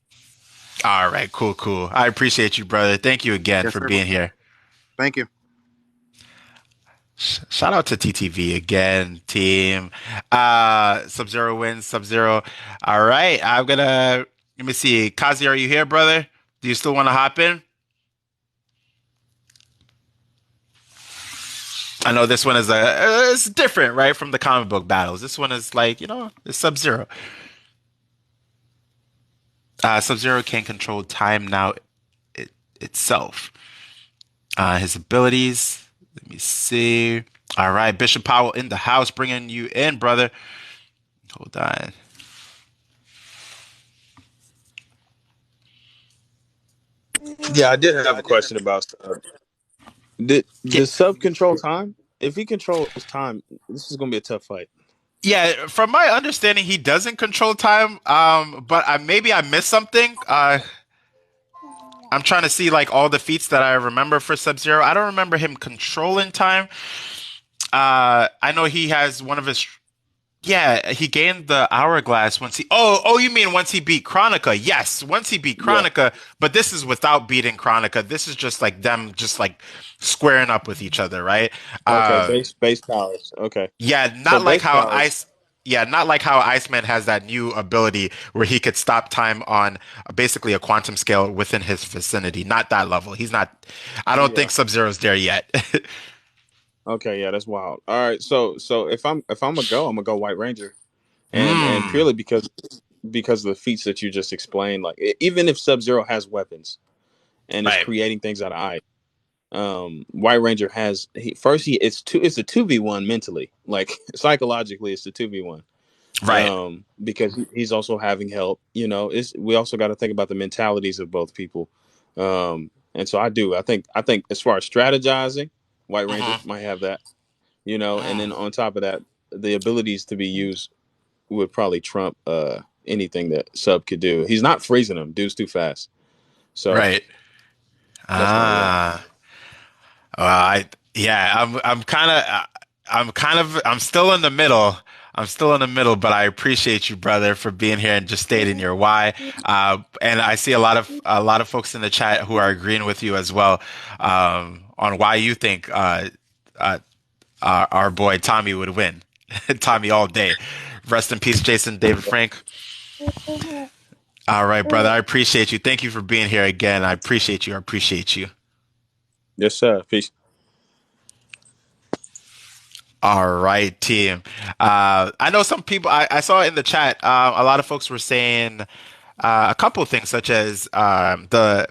All right, cool, cool. I appreciate you, brother. Thank you again Yes, for sir. being here. Thank you. Shout out to TTV again, team. Sub Zero wins, Sub Zero. All right, I'm gonna let me see. Kazi, are you here, brother? Do you still want to hop in? I know this one is it's different, right, from the comic book battles. This one is like, it's Sub Zero. Sub Zero can control time now itself. His abilities. Let me see. All right, Bishop Powell in the house, bringing you in, brother. Hold on. Yeah, I did have a question about Sub. Does Sub control time? If he controls time, this is gonna be a tough fight. Yeah, from my understanding, he doesn't control time. But maybe I missed something. I'm trying to see like all the feats that I remember for Sub Zero. I don't remember him controlling time. I know he has one of his. Yeah, he gained the hourglass once he. Oh, you mean once he beat Chronica? Yes, once he beat Yeah. Chronica. But this is without beating Chronica. This is just like them, just like squaring up with each other, right? Okay. Uh, Base powers. Okay. Yeah, So not like base how powers. Ice. Yeah, not like how Iceman has that new ability where he could stop time on basically a quantum scale within his vicinity. Not that level. He's not. I don't Yeah. think Sub-Zero's there yet. Okay. Yeah, that's wild. All right. So if I'm I'm gonna go White Ranger, and Hmm. purely because of the feats that you just explained. Like even if Sub Zero has weapons and is Right. creating things out of ice, White Ranger has it's a 2v1 mentally, like psychologically it's a 2v1, Right. because he's also having help. We also got to think about the mentalities of both people, and so I think as far as strategizing, White Ranger Hmm. might have that, and then Mm. on top of that, the abilities to be used would probably trump anything that Sub could do. He's not freezing him, dude's too fast. So Right. that's why, yeah. Ah. I yeah, I'm still in the middle. I'm still in the middle, but I appreciate you, brother, for being here and just stating your why. And I see a lot of folks in the chat who are agreeing with you as well, on why you think our boy Tommy would win. Tommy all day. Rest in peace, Jason David Frank. All right, brother. I appreciate you. Thank you for being here again. I appreciate you. I appreciate you. Yes, sir. Peace. All right, team. I know some people, I saw in the chat, a lot of folks were saying a couple of things, such as the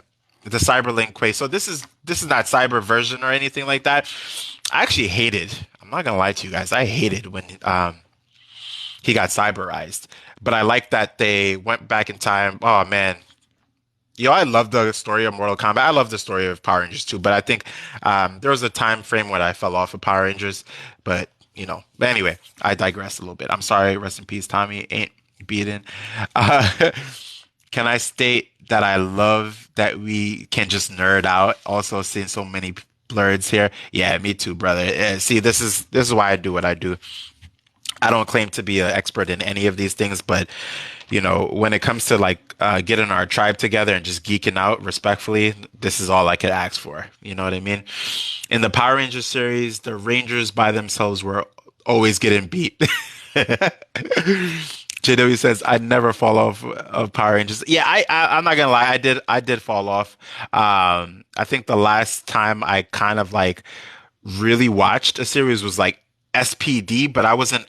Cyberlink quest. So this is not cyber version or anything like that. I actually hated. I'm not gonna lie to you guys. I hated when he got cyberized, but I like that they went back in time. Oh man, I love the story of Mortal Kombat. I love the story of Power Rangers too, but I think there was a time frame when I fell off of Power Rangers. But but anyway, I digress a little bit. I'm sorry. Rest in peace, Tommy. Ain't beaten. Uh, can I state that I love that we can just nerd out? Also, seeing so many blurs here. Yeah, me too, brother. See, this is why I do what I do. I don't claim to be an expert in any of these things, but when it comes to like getting our tribe together and just geeking out respectfully, this is all I could ask for. You know what I mean? In the Power Rangers series, the Rangers by themselves were always getting beat. JW says, "I never fall off of Power Rangers." Yeah, I'm not gonna lie, I did fall off. I think the last time I kind of like really watched a series was like SPD, but I wasn't.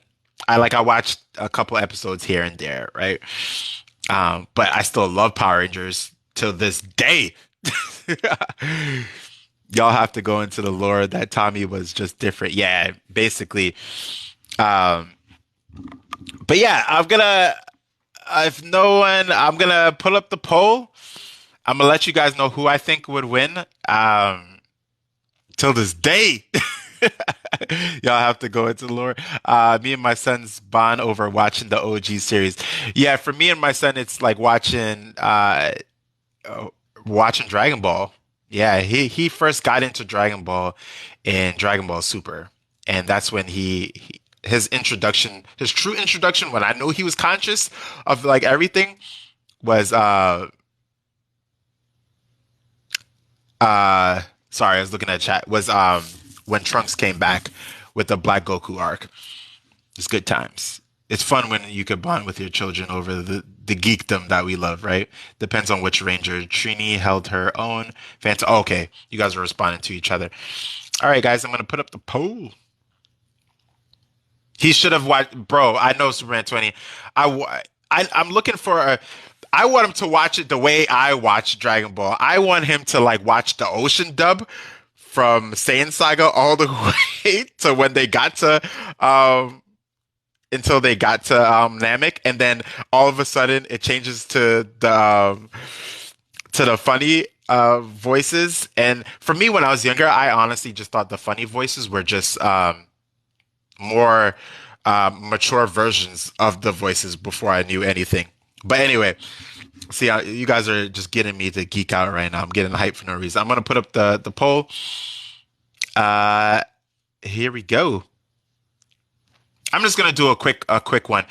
I watched a couple episodes here and there, right? But I still love Power Rangers till this day. Y'all have to go into the lore that Tommy was just different. Yeah, basically. Um, but yeah, if no one, I'm gonna pull up the poll. I'm gonna let you guys know who I think would win. Till this day. Y'all have to go into the lore. Me and my son's bond over watching the OG series. Yeah, for me and my son, it's like watching Dragon Ball. Yeah, he first got into Dragon Ball in Dragon Ball Super, and that's when his introduction, his true introduction, when I know he was conscious of like everything, was sorry, I was looking at chat. Was when Trunks came back with the Black Goku arc. It's good times. It's fun when you could bond with your children over the geekdom that we love, right? Depends on which ranger. Trini held her own. Oh, okay, you guys are responding to each other. All right, guys, I'm gonna put up the poll. He should have watched, bro. I know Superman 20. I'm looking for a. I want him to watch it the way I watch Dragon Ball. I want him to like watch the Ocean dub from Saiyan Saga all the way to when they got to until they got to Namek, and then all of a sudden it changes to the funny voices. And for me, when I was younger, I honestly just thought the funny voices were just more mature versions of the voices before I knew anything. But anyway, see, you guys are just getting me to geek out right now. I'm getting hyped for no reason. I'm gonna put up the poll. Here we go. I'm just gonna do a quick one.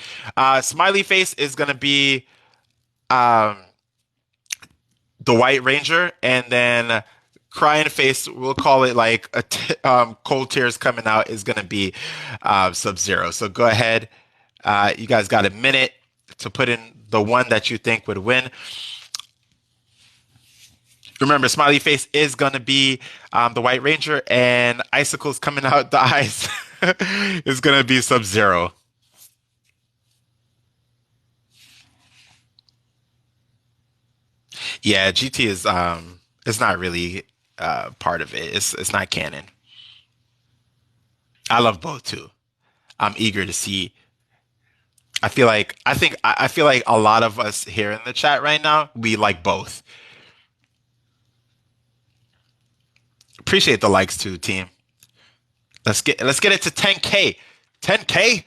Smiley face is gonna be the White Ranger, and then crying face, we'll call it like cold tears coming out, is gonna be Sub-Zero. So go ahead. You guys got a minute to put in the one that you think would win. Remember, smiley face is gonna be the White Ranger, and icicles coming out the eyes is gonna be Sub-Zero. Yeah, GT is it's not really part of it. It's not canon. I love both too. I'm eager to see. I feel like a lot of us here in the chat right now, we like both. Appreciate the likes too, team. Let's get it to 10K. 10K?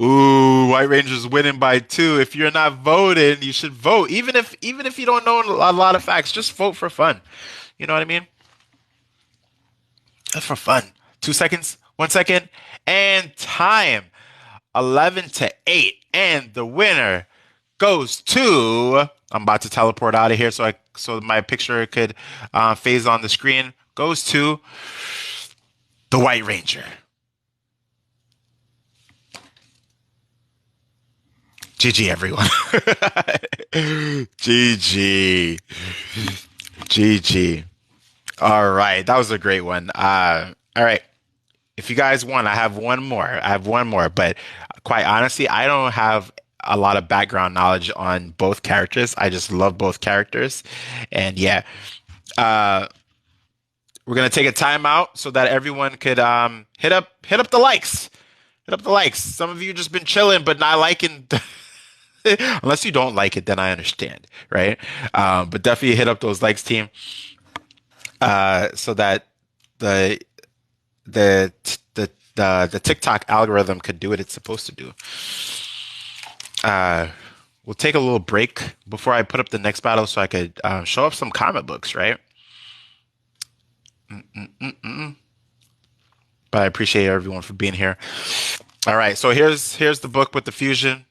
Ooh, White Ranger's winning by 2. If you're not voting, you should vote. Even if you don't know a lot of facts, just vote for fun. You know what I mean? Just for fun. 2 seconds, 1 second, and time. 11-8, and the winner goes to. I'm about to teleport out of here so my picture could phase on the screen. Goes to the White Ranger. GG, everyone. GG. GG. All right. That was a great one. All right. If you guys want, I have one more. But quite honestly, I don't have a lot of background knowledge on both characters. I just love both characters. And yeah, uh, we're gonna take a timeout so that everyone could hit up the likes. Hit up the likes. Some of you just been chilling but not liking. Unless you don't like it, then I understand, right? But definitely hit up those likes, team, so that the the the TikTok algorithm could do what it's supposed to do. We'll take a little break before I put up the next battle, so I could show off some comic books, right? But I appreciate everyone for being here. All right, so here's the book with the fusion.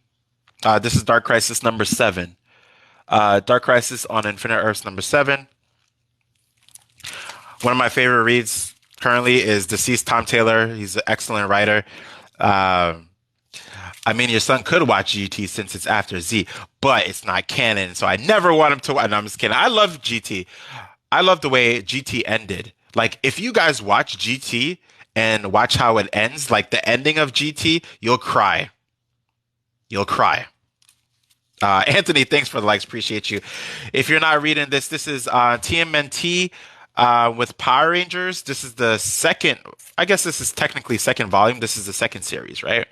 This is Dark Crisis number 7. Dark Crisis on Infinite Earths number 7. One of my favorite reads currently is deceased Tom Taylor. He's an excellent writer. I mean, your son could watch GT since it's after Z, but it's not canon, so I never want him to watch. No, I'm just kidding. I love GT. I love the way GT ended. Like, if you guys watch GT and watch how it ends, like the ending of GT, you'll cry. You'll cry. Anthony, thanks for the likes. Appreciate you. If you're not reading this, this is TMNT with Power Rangers. This is the second, I guess this is technically second volume. This is the second series, right?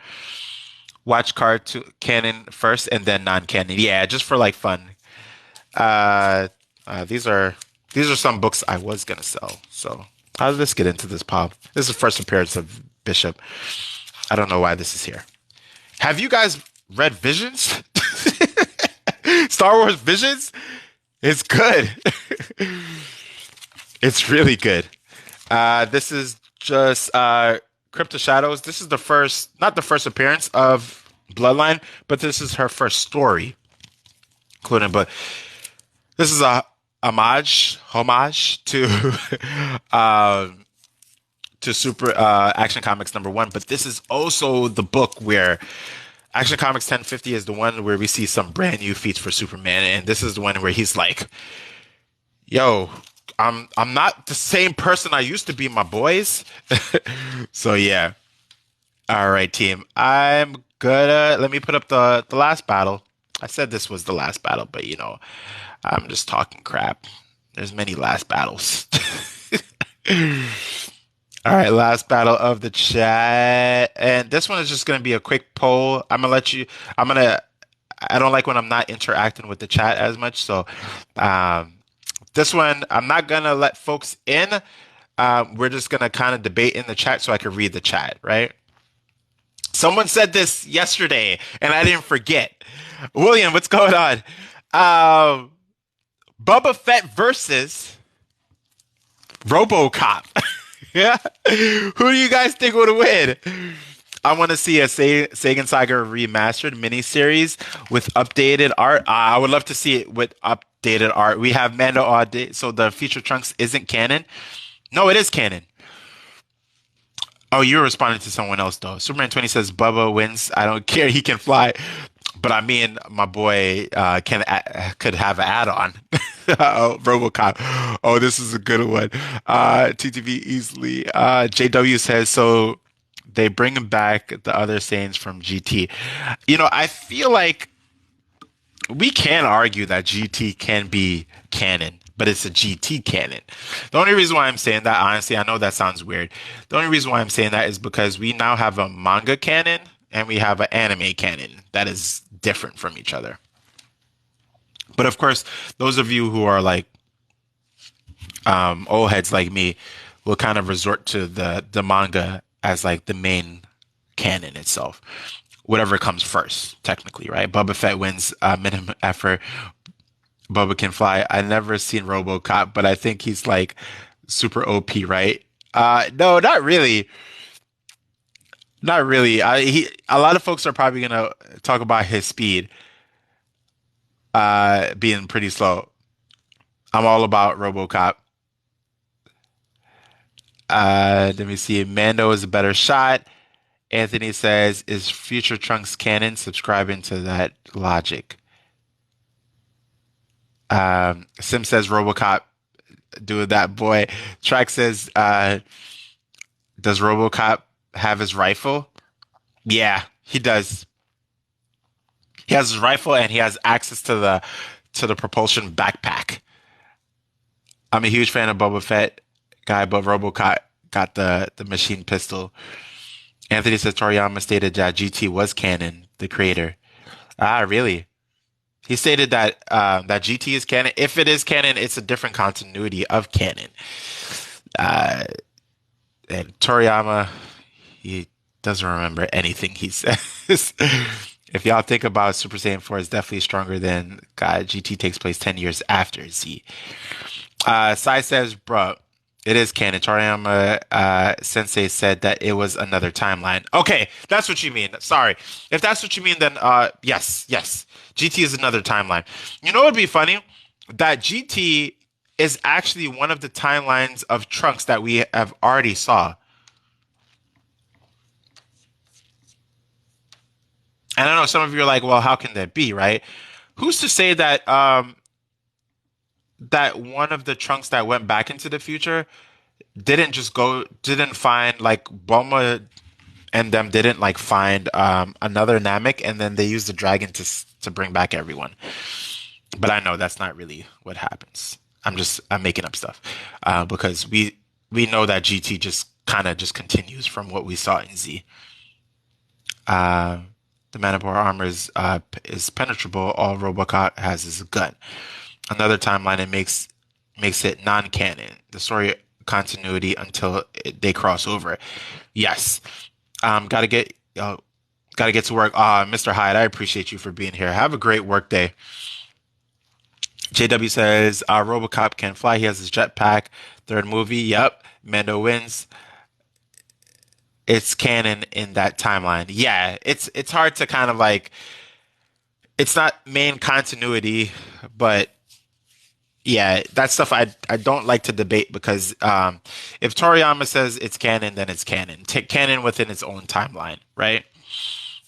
Watch cartoon canon first and then non-canon. Yeah, just for like fun. These are some books I was gonna sell. So let's get into this, Pop. This is the first appearance of Bishop. I don't know why this is here. Have you guys read Visions? Star Wars Visions? It's good. It's really good. This is just Crypto Shadows. This is not the first appearance of Bloodline, but this is her first story. Including, but this is a homage to Super Action Comics number 1. But this is also the book where Action Comics 1050 is the one where we see some brand new feats for Superman, and this is the one where he's like, "Yo, I'm not the same person I used to be, my boys." So yeah. All right, team. I'm gonna let me put up the last battle. I said this was the last battle, but I'm just talking crap. There's many last battles. All right, last battle of the chat. And this one is just going to be a quick poll. I don't like when I'm not interacting with the chat as much. So this one, I'm not going to let folks in. We're just going to kind of debate in the chat so I can read the chat, right? Someone said this yesterday, and I didn't forget. William, what's going on? Boba Fett versus RoboCop. Yeah. Who do you guys think would win? I want to see a Sagan Saga remastered miniseries with updated art. I would love to see it with updated art. We have Mando all day, so the feature trunks isn't canon. No, it is canon. Oh, you're responding to someone else though. Superman 20 says Bubba wins. I don't care. He can fly. But I mean, my boy could have an add-on. Oh, RoboCop. Oh, this is a good one. TTV easily. JW says, so they bring back the other Saiyans from GT. I feel like we can argue that GT can be canon, but it's a GT canon. The only reason why I'm saying that, honestly, I know that sounds weird. The only reason why I'm saying that is because we now have a manga canon and we have an anime canon that is different from each other. But of course, those of you who are like old heads like me will kind of resort to the manga as like the main canon itself. Whatever comes first, technically, right? Boba Fett wins minimum effort. Boba can fly. I never seen RoboCop, but I think he's like super OP, right? No, not really. Not really. A lot of folks are probably gonna talk about his speed being pretty slow. I'm all about RoboCop. Let me see. Mando is a better shot. Anthony says, "Is Future Trunks canon?" Subscribing to that logic. Sim says, "RoboCop doing that boy." Track says, "Does RoboCop have his rifle?" Yeah, he does. He has his rifle and he has access to the propulsion backpack. I'm a huge fan of Boba Fett guy, but RoboCop got the machine pistol. Anthony says Toriyama stated that GT was canon, the creator. Ah, really? He stated that that GT is canon. If it is canon, it's a different continuity of canon. Uh, and Toriyama, he doesn't remember anything he says. If y'all think about Super Saiyan 4 is definitely stronger than God, GT takes place 10 years after Z. Sai says, bro, it is canon. Toriyama Sensei said that it was another timeline. Okay, that's what you mean. Sorry. If that's what you mean, then yes, yes. GT is another timeline. You know what would be funny? That GT is actually one of the timelines of Trunks that we have already saw. And I know some of you are like, well, how can that be, right? Who's to say that that one of the Trunks that went back into the future didn't find like Bulma and them didn't like find another Namek, and then they used the dragon to bring back everyone. But I know that's not really what happens. I'm making up stuff because we know that GT just kind of just continues from what we saw in Z. The Manticore armor is penetrable. All RoboCop has is a gun. Another timeline it makes it non-canon. The story continuity until they cross over. Yes. Gotta get to work. Mr. Hyde, I appreciate you for being here. Have a great work day. JW says RoboCop can fly. He has his jetpack. Third movie. Yep. Mando wins. It's canon in that timeline. Yeah, it's hard to kind of like it's not main continuity, but yeah, that stuff I don't like to debate because if Toriyama says it's canon, then it's canon. Take canon within its own timeline, right?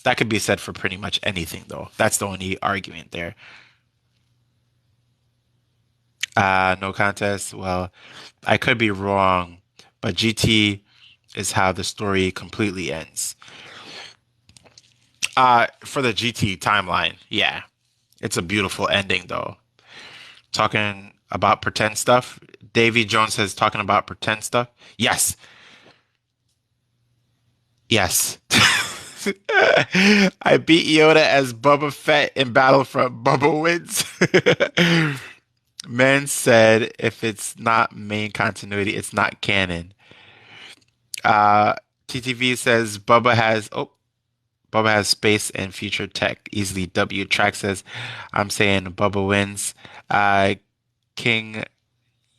That could be said for pretty much anything, though. That's the only argument there. No contest. Well, I could be wrong, but GT is how the story completely ends. For the GT timeline, yeah, it's a beautiful ending, though. Talking about pretend stuff. Davy Jones says talking about pretend stuff. Yes. Yes. I beat Yoda as Boba Fett in Battlefront. Bubba wins. Men said if it's not main continuity, it's not canon. Uh, TTV says Bubba has space and future tech. Easily W. Track says I'm saying Bubba wins. King,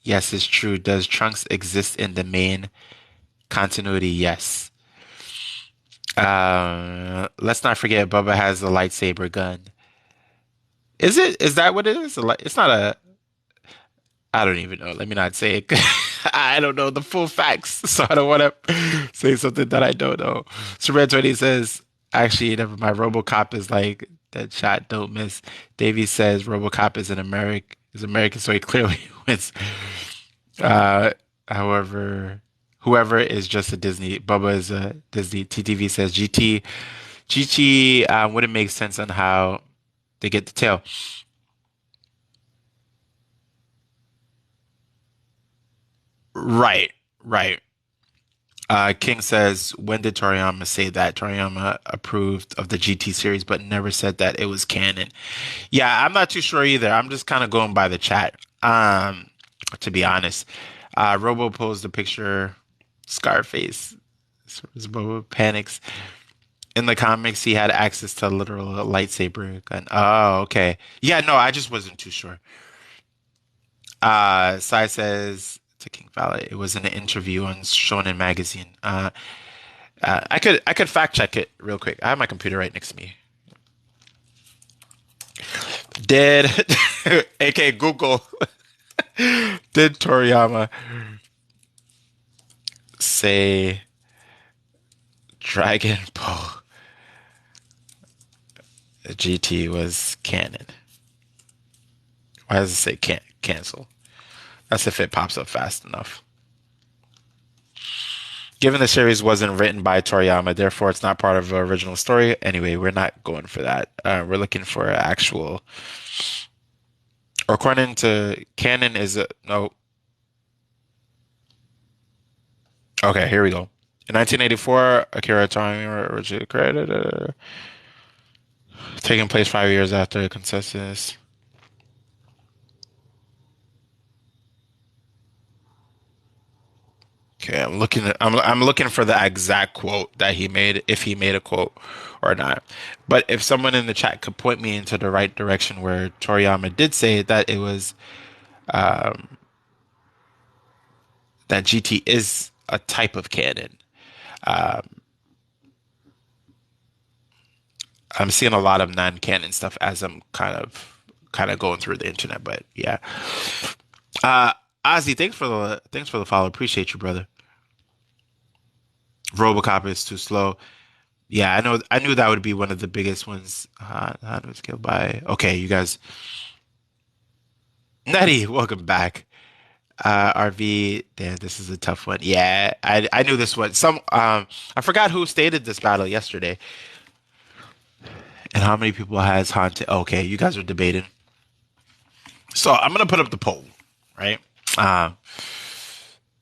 yes, it's true. Does Trunks exist in the main continuity? Yes. Let's not forget Bubba has a lightsaber gun. Is it? Is that what it is? It's not a. I don't even know. Let me not say it. I don't know the full facts, so I don't want to say something that I don't know. So Red 20 says, actually, never mind. RoboCop is like that shot. Don't miss. Davey says RoboCop is American, so he clearly wins. However, whoever is just a Disney. Bubba is a Disney. TTV says GT wouldn't make sense on how they get the tail. Right, right. King says, when did Toriyama say that? Toriyama approved of the GT series, but never said that it was canon. Yeah, I'm not too sure either. I'm just kind of going by the chat. To be honest, Robo posed a picture, Scarface. Bobo panics. In the comics, he had access to a literal lightsaber gun. Oh, okay. Yeah, no, I just wasn't too sure. Sai says to King Fowler, it was in an interview on Shonen Magazine. I could fact check it real quick. I have my computer right next to me. Did AK Google did Toriyama say Dragon Ball GT was canon. Why does it say can't cancel? That's if it pops up fast enough. Given the series wasn't written by Toriyama, therefore it's not part of the original story. Anyway, we're not going for that. We're looking for an actual. According to canon, is a no. Okay, here we go. In 1984, Akira Toriyama originally credited, taking place 5 years after the consensus. Okay, I'm looking for the exact quote that he made, if he made a quote or not. But if someone in the chat could point me into the right direction where Toriyama did say that it was that GT is a type of canon. I'm seeing a lot of non-canon stuff as I'm kind of going through the internet, but yeah. Ozzy, thanks for the follow. Appreciate you, brother. RoboCop is too slow. Yeah, I knew that would be one of the biggest ones. How was killed by? Okay, you guys. Nettie, welcome back. RV, damn, this is a tough one. Yeah, I knew this one. I forgot who stated this battle yesterday, and how many people has haunted. Okay, you guys are debating. So I'm gonna put up the poll, right? To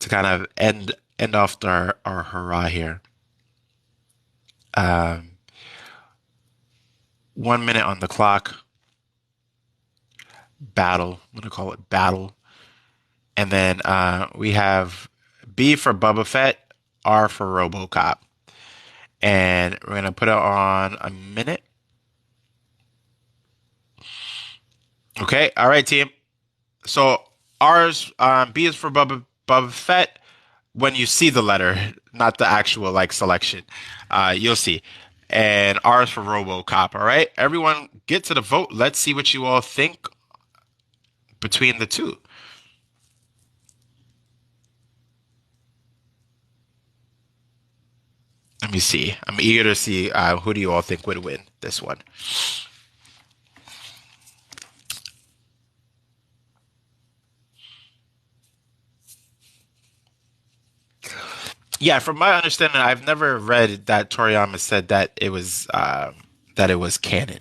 kind of end off our hurrah here. 1 minute on the clock. Battle. I'm gonna call it battle. And then we have B for Boba Fett, R for RoboCop. And we're gonna put it on a minute. Okay, all right, team. So B is for Boba Fett. When you see the letter, not the actual like selection, you'll see. And R is for RoboCop. All right, everyone, get to the vote. Let's see what you all think between the two. Let me see. I'm eager to see who do you all think would win this one. Yeah, from my understanding, I've never read that Toriyama said that it was canon.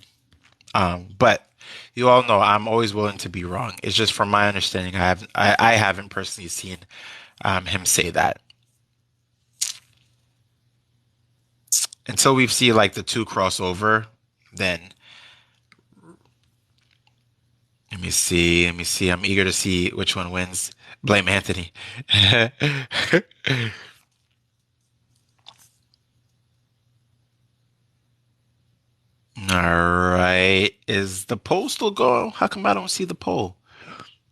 But you all know I'm always willing to be wrong. It's just from my understanding, I haven't personally seen him say that. Until we see like the two crossover, then let me see. I'm eager to see which one wins. Blame Anthony. All right. Is the poll still going? How come I don't see the poll?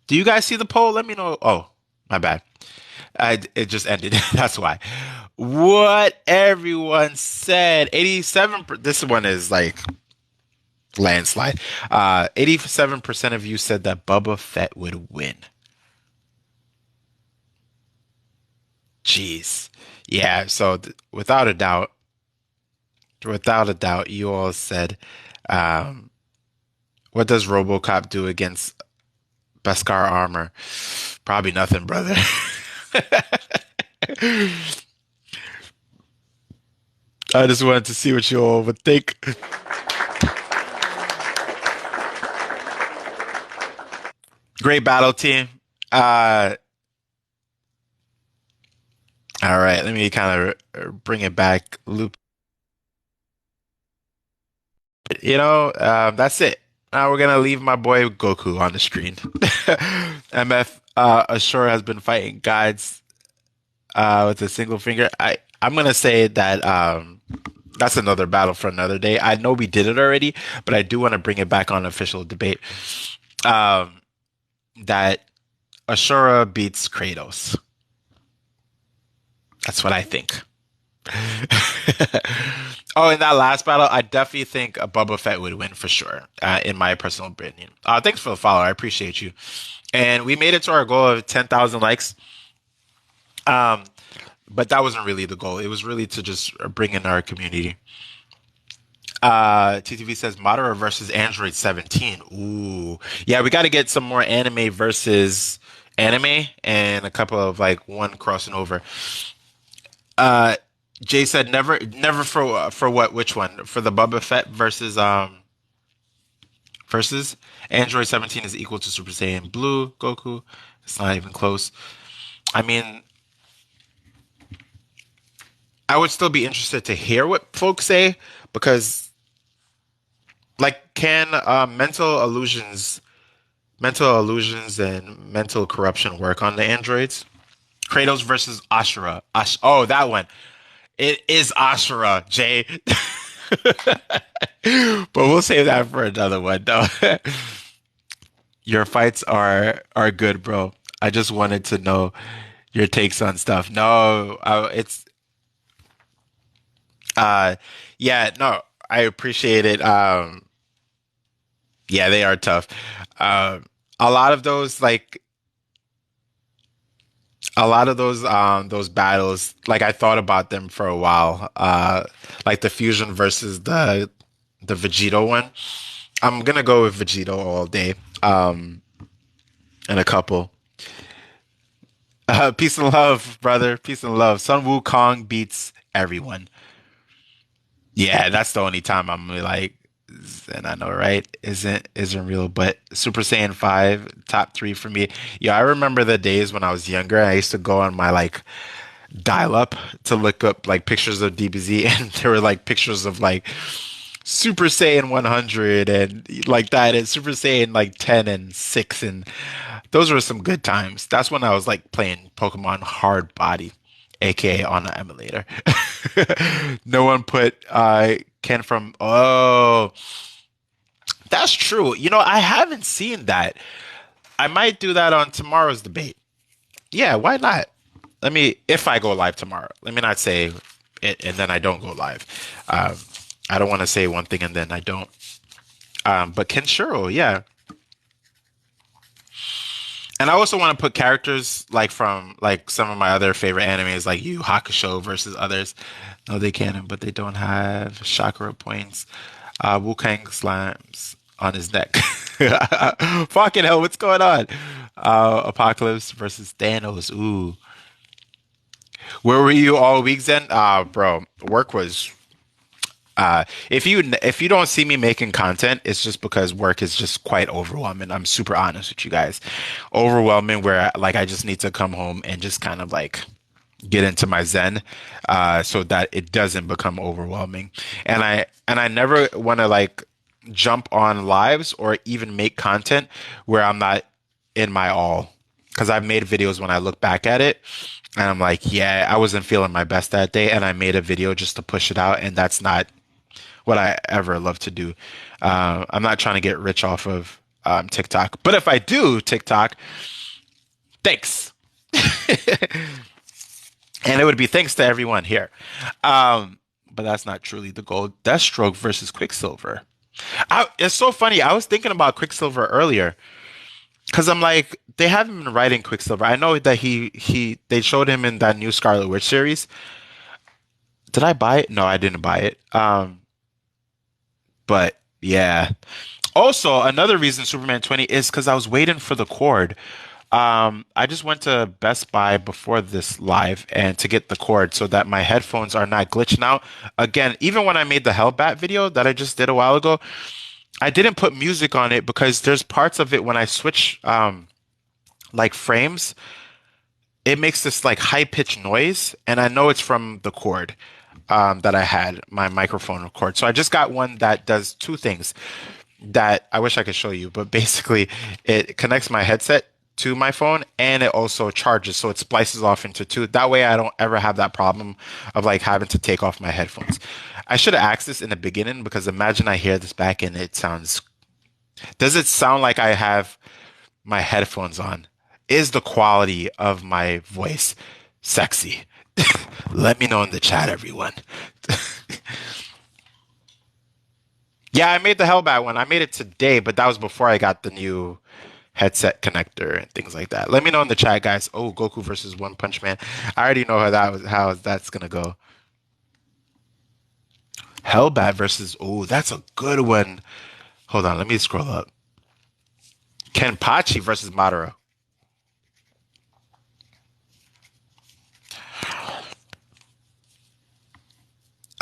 Do you guys see the poll? Let me know. Oh, my bad. It just ended. That's why. What everyone said. 87. This one is like landslide. 87% of you said that Boba Fett would win. Jeez. Yeah, so without a doubt, you all said, what does RoboCop do against Beskar armor? Probably nothing, brother. I just wanted to see what you all would think. Great battle, team. All right, let me kind of bring it back. Loop. That's it. Now we're gonna leave my boy Goku on the screen. MF Ashura has been fighting guides with a single finger. I'm gonna say that that's another battle for another day. I know we did it already, but I do want to bring it back on official debate. That Ashura beats Kratos. That's what I think. Oh, in that last battle, I definitely think Boba Fett would win for sure, in my personal opinion. Thanks for the follow. I appreciate you. And we made it to our goal of 10,000 likes. but that wasn't really the goal. It was really to just bring in our community. TTV says Madara versus Android 17. Ooh. Yeah, we got to get some more anime versus anime and a couple of like one crossing over. Uh Jay said never for what which one? For the Boba Fett versus Android 17 is equal to Super Saiyan Blue Goku. It's not even close. I mean, I would still be interested to hear what folks say because like can mental illusions and mental corruption work on the androids? Kratos versus Ashura. Oh, that one. It is Ashura, Jay. But we'll save that for another one, though. Your fights are good, bro. I just wanted to know your takes on stuff. No, it's uh, yeah, no, I appreciate it. Yeah, they are tough. Um, a lot of those, like those battles, like I thought about them for a while. Like the fusion versus the Vegito one. I'm gonna go with Vegito all day. And a couple. Peace and love, brother. Peace and love. Sun Wukong beats everyone. Yeah, that's the only time I'm really like, and I know, right? Isn't real, but Super Saiyan 5, top three for me. Yeah, I remember the days when I was younger. I used to go on my like dial up to look up like pictures of DBZ, and there were like pictures of like Super Saiyan 100 and like that, and Super Saiyan like 10 and 6, and those were some good times. That's when I was like playing Pokemon Hard Body, aka on the emulator. No one put Ken from. Oh, that's true. You know, I haven't seen that. I might do that on tomorrow's debate. Yeah, why not? Let me, if I go live tomorrow, let me not say it and then I don't go live. Um, I don't want to say one thing and then I don't. But Kenshiro, yeah. And I also want to put characters like from like some of my other favorite animes, like Yu Hakusho versus others. No, they can, but they don't have chakra points. Wu Kang slams on his neck. Fucking hell, what's going on? Apocalypse versus Thanos. Ooh, where were you all week, Zen? Bro, work was. If you don't see me making content, it's just because work is just quite overwhelming. I'm super honest with you guys, overwhelming. Where like I just need to come home and just kind of like get into my zen, so that it doesn't become overwhelming. And I never want to like jump on lives or even make content where I'm not in my all. Because I've made videos when I look back at it and I'm like, yeah, I wasn't feeling my best that day, and I made a video just to push it out, and that's not what I ever love to do. I'm not trying to get rich off of TikTok, but if I do TikTok, thanks. And it would be thanks to everyone here. But that's not truly the goal. Deathstroke versus Quicksilver. It's so funny. I was thinking about Quicksilver earlier because I'm like, they haven't been writing Quicksilver. I know that they showed him in that new Scarlet Witch series. Did I buy it? No, I didn't buy it. But yeah. Also, another reason Superman 20 is because I was waiting for the cord. I just went to Best Buy before this live and to get the cord so that my headphones are not glitching out. Again, even when I made the Hellbat video that I just did a while ago, I didn't put music on it because there's parts of it when I switch like frames, it makes this like high pitched noise, and I know it's from the cord that I had, my microphone cord. So I just got one that does two things that I wish I could show you, but basically it connects my headset to my phone and it also charges, so it splices off into two. That way I don't ever have that problem of like having to take off my headphones. I should have asked this in the beginning because imagine I hear this back and it sounds, does it sound like I have my headphones on? Is the quality of my voice sexy? Let me know in the chat, everyone. Yeah, I made the Hellbat one. I made it today, but that was before I got the new headset connector and things like that. Let me know in the chat, guys. Oh, Goku versus One Punch Man. I already know how that's gonna go. Hellbat versus, oh, that's a good one. Hold on, let me scroll up. Kenpachi versus Madara.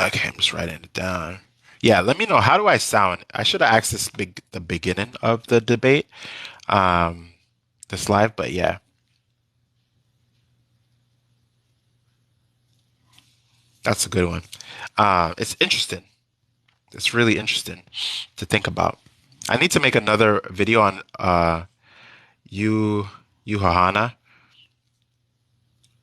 Okay, I'm just writing it down. Yeah, let me know. How do I sound? I should have asked the beginning of the debate, um, this live, but yeah, that's a good one. It's interesting. It's really interesting to think about. I need to make another video on Yu Unohana.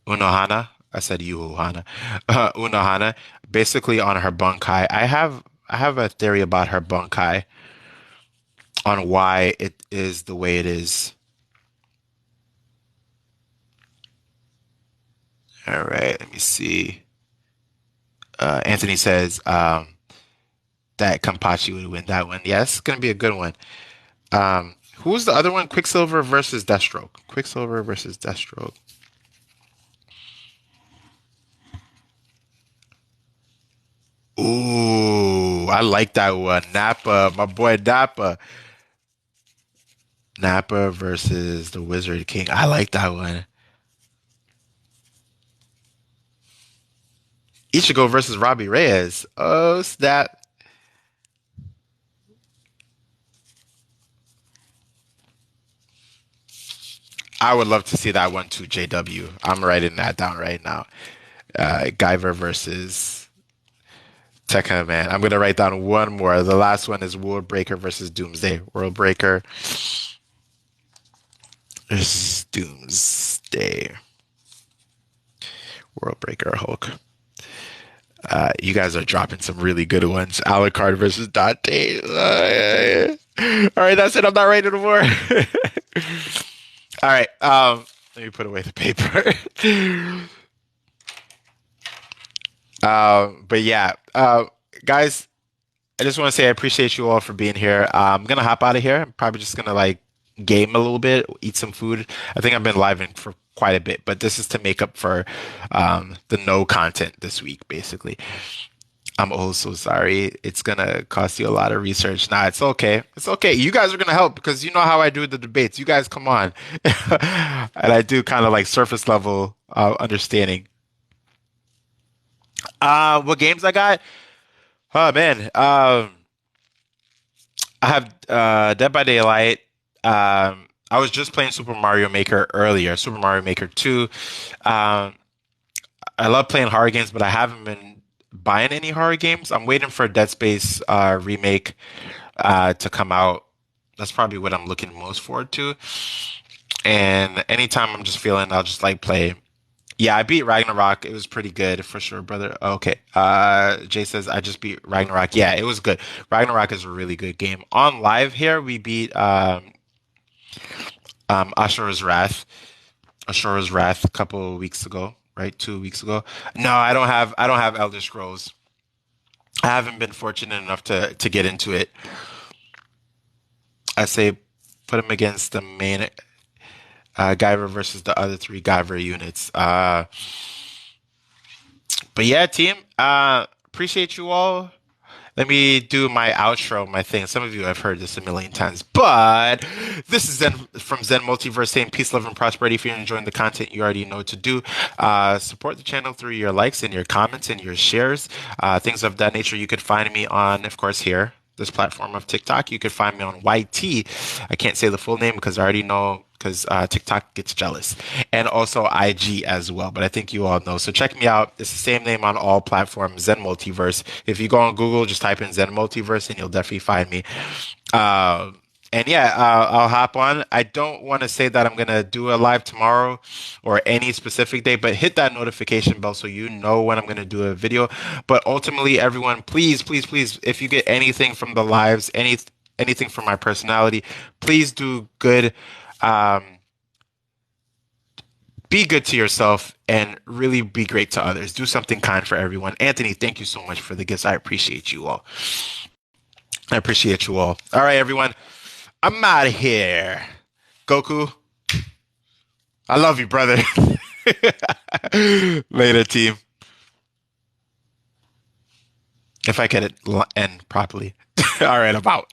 Unohana. I said Yu Unohana. Unohana. Basically on her bunkai. I have a theory about her bunkai on why it is the way it is. All right, let me see. Anthony says that Kampachi would win that one. Yeah, it's gonna be a good one. Who's the other one? Quicksilver versus Deathstroke. Quicksilver versus Deathstroke. Ooh, I like that one. Nappa, my boy Nappa. Nappa versus the Wizard King. I like that one. Ichigo versus Robbie Reyes. Oh, snap. I would love to see that one too, JW. I'm writing that down right now. Guyver versus Tekka Man. I'm gonna write down one more. The last one is World Breaker versus Doomsday. World Breaker versus Doomsday. World Breaker Hulk. You guys are dropping some really good ones. Alucard versus Dante. All right, that's it. I'm not writing anymore. All right. Let me put away the paper. But yeah, guys, I just want to say I appreciate you all for being here. I'm gonna hop out of here. I'm probably just gonna like game a little bit, eat some food. I think I've been living for quite a bit, but this is to make up for the no content this week, basically. I'm oh so sorry. It's gonna cost you a lot of research. Nah, it's okay. It's okay. You guys are gonna help because you know how I do the debates. You guys come on. And I do kind of like surface level understanding. What games I got? Oh man. I have Dead by Daylight. I was just playing Super Mario Maker earlier, Super Mario Maker 2. Um, I love playing horror games, but I haven't been buying any horror games. I'm waiting for Dead Space remake to come out. That's probably what I'm looking most forward to. And anytime I'm just feeling, I'll just like play. Yeah, I beat Ragnarok. It was pretty good for sure, brother. Okay. Jay says I just beat Ragnarok. Yeah, it was good. Ragnarok is a really good game. On live here, we beat Ashura's Wrath. Ashura's Wrath a couple of weeks ago, right? 2 weeks ago. No, I don't have Elder Scrolls. I haven't been fortunate enough to get into it. I say put him against the main Guyver versus the other three Guyver units. But yeah, team, appreciate you all. Let me do my outro, my thing. Some of you have heard this a million times, but this is Zen from Zen Multiverse saying peace, love, and prosperity. If you're enjoying the content, you already know what to do. Support the channel through your likes and your comments and your shares, things of that nature. You could find me on, of course, here, this platform of TikTok. You could find me on YT. I can't say the full name because I already know because TikTok gets jealous, and also IG as well. But I think you all know. So check me out. It's the same name on all platforms, Zen Multiverse. If you go on Google, just type in Zen Multiverse, and you'll definitely find me. And yeah, I'll hop on. I don't want to say that I'm gonna do a live tomorrow or any specific day, but hit that notification bell so you know when I'm gonna do a video. But ultimately, everyone, please, please, please, if you get anything from the lives, anything from my personality, please do good. Be good to yourself and really be great to others. Do something kind for everyone. Anthony, thank you so much for the gifts. I appreciate you all. I appreciate you all. All right, everyone. I'm out of here. Goku, I love you, brother. Later, team. If I get it end properly. All right, I'm out.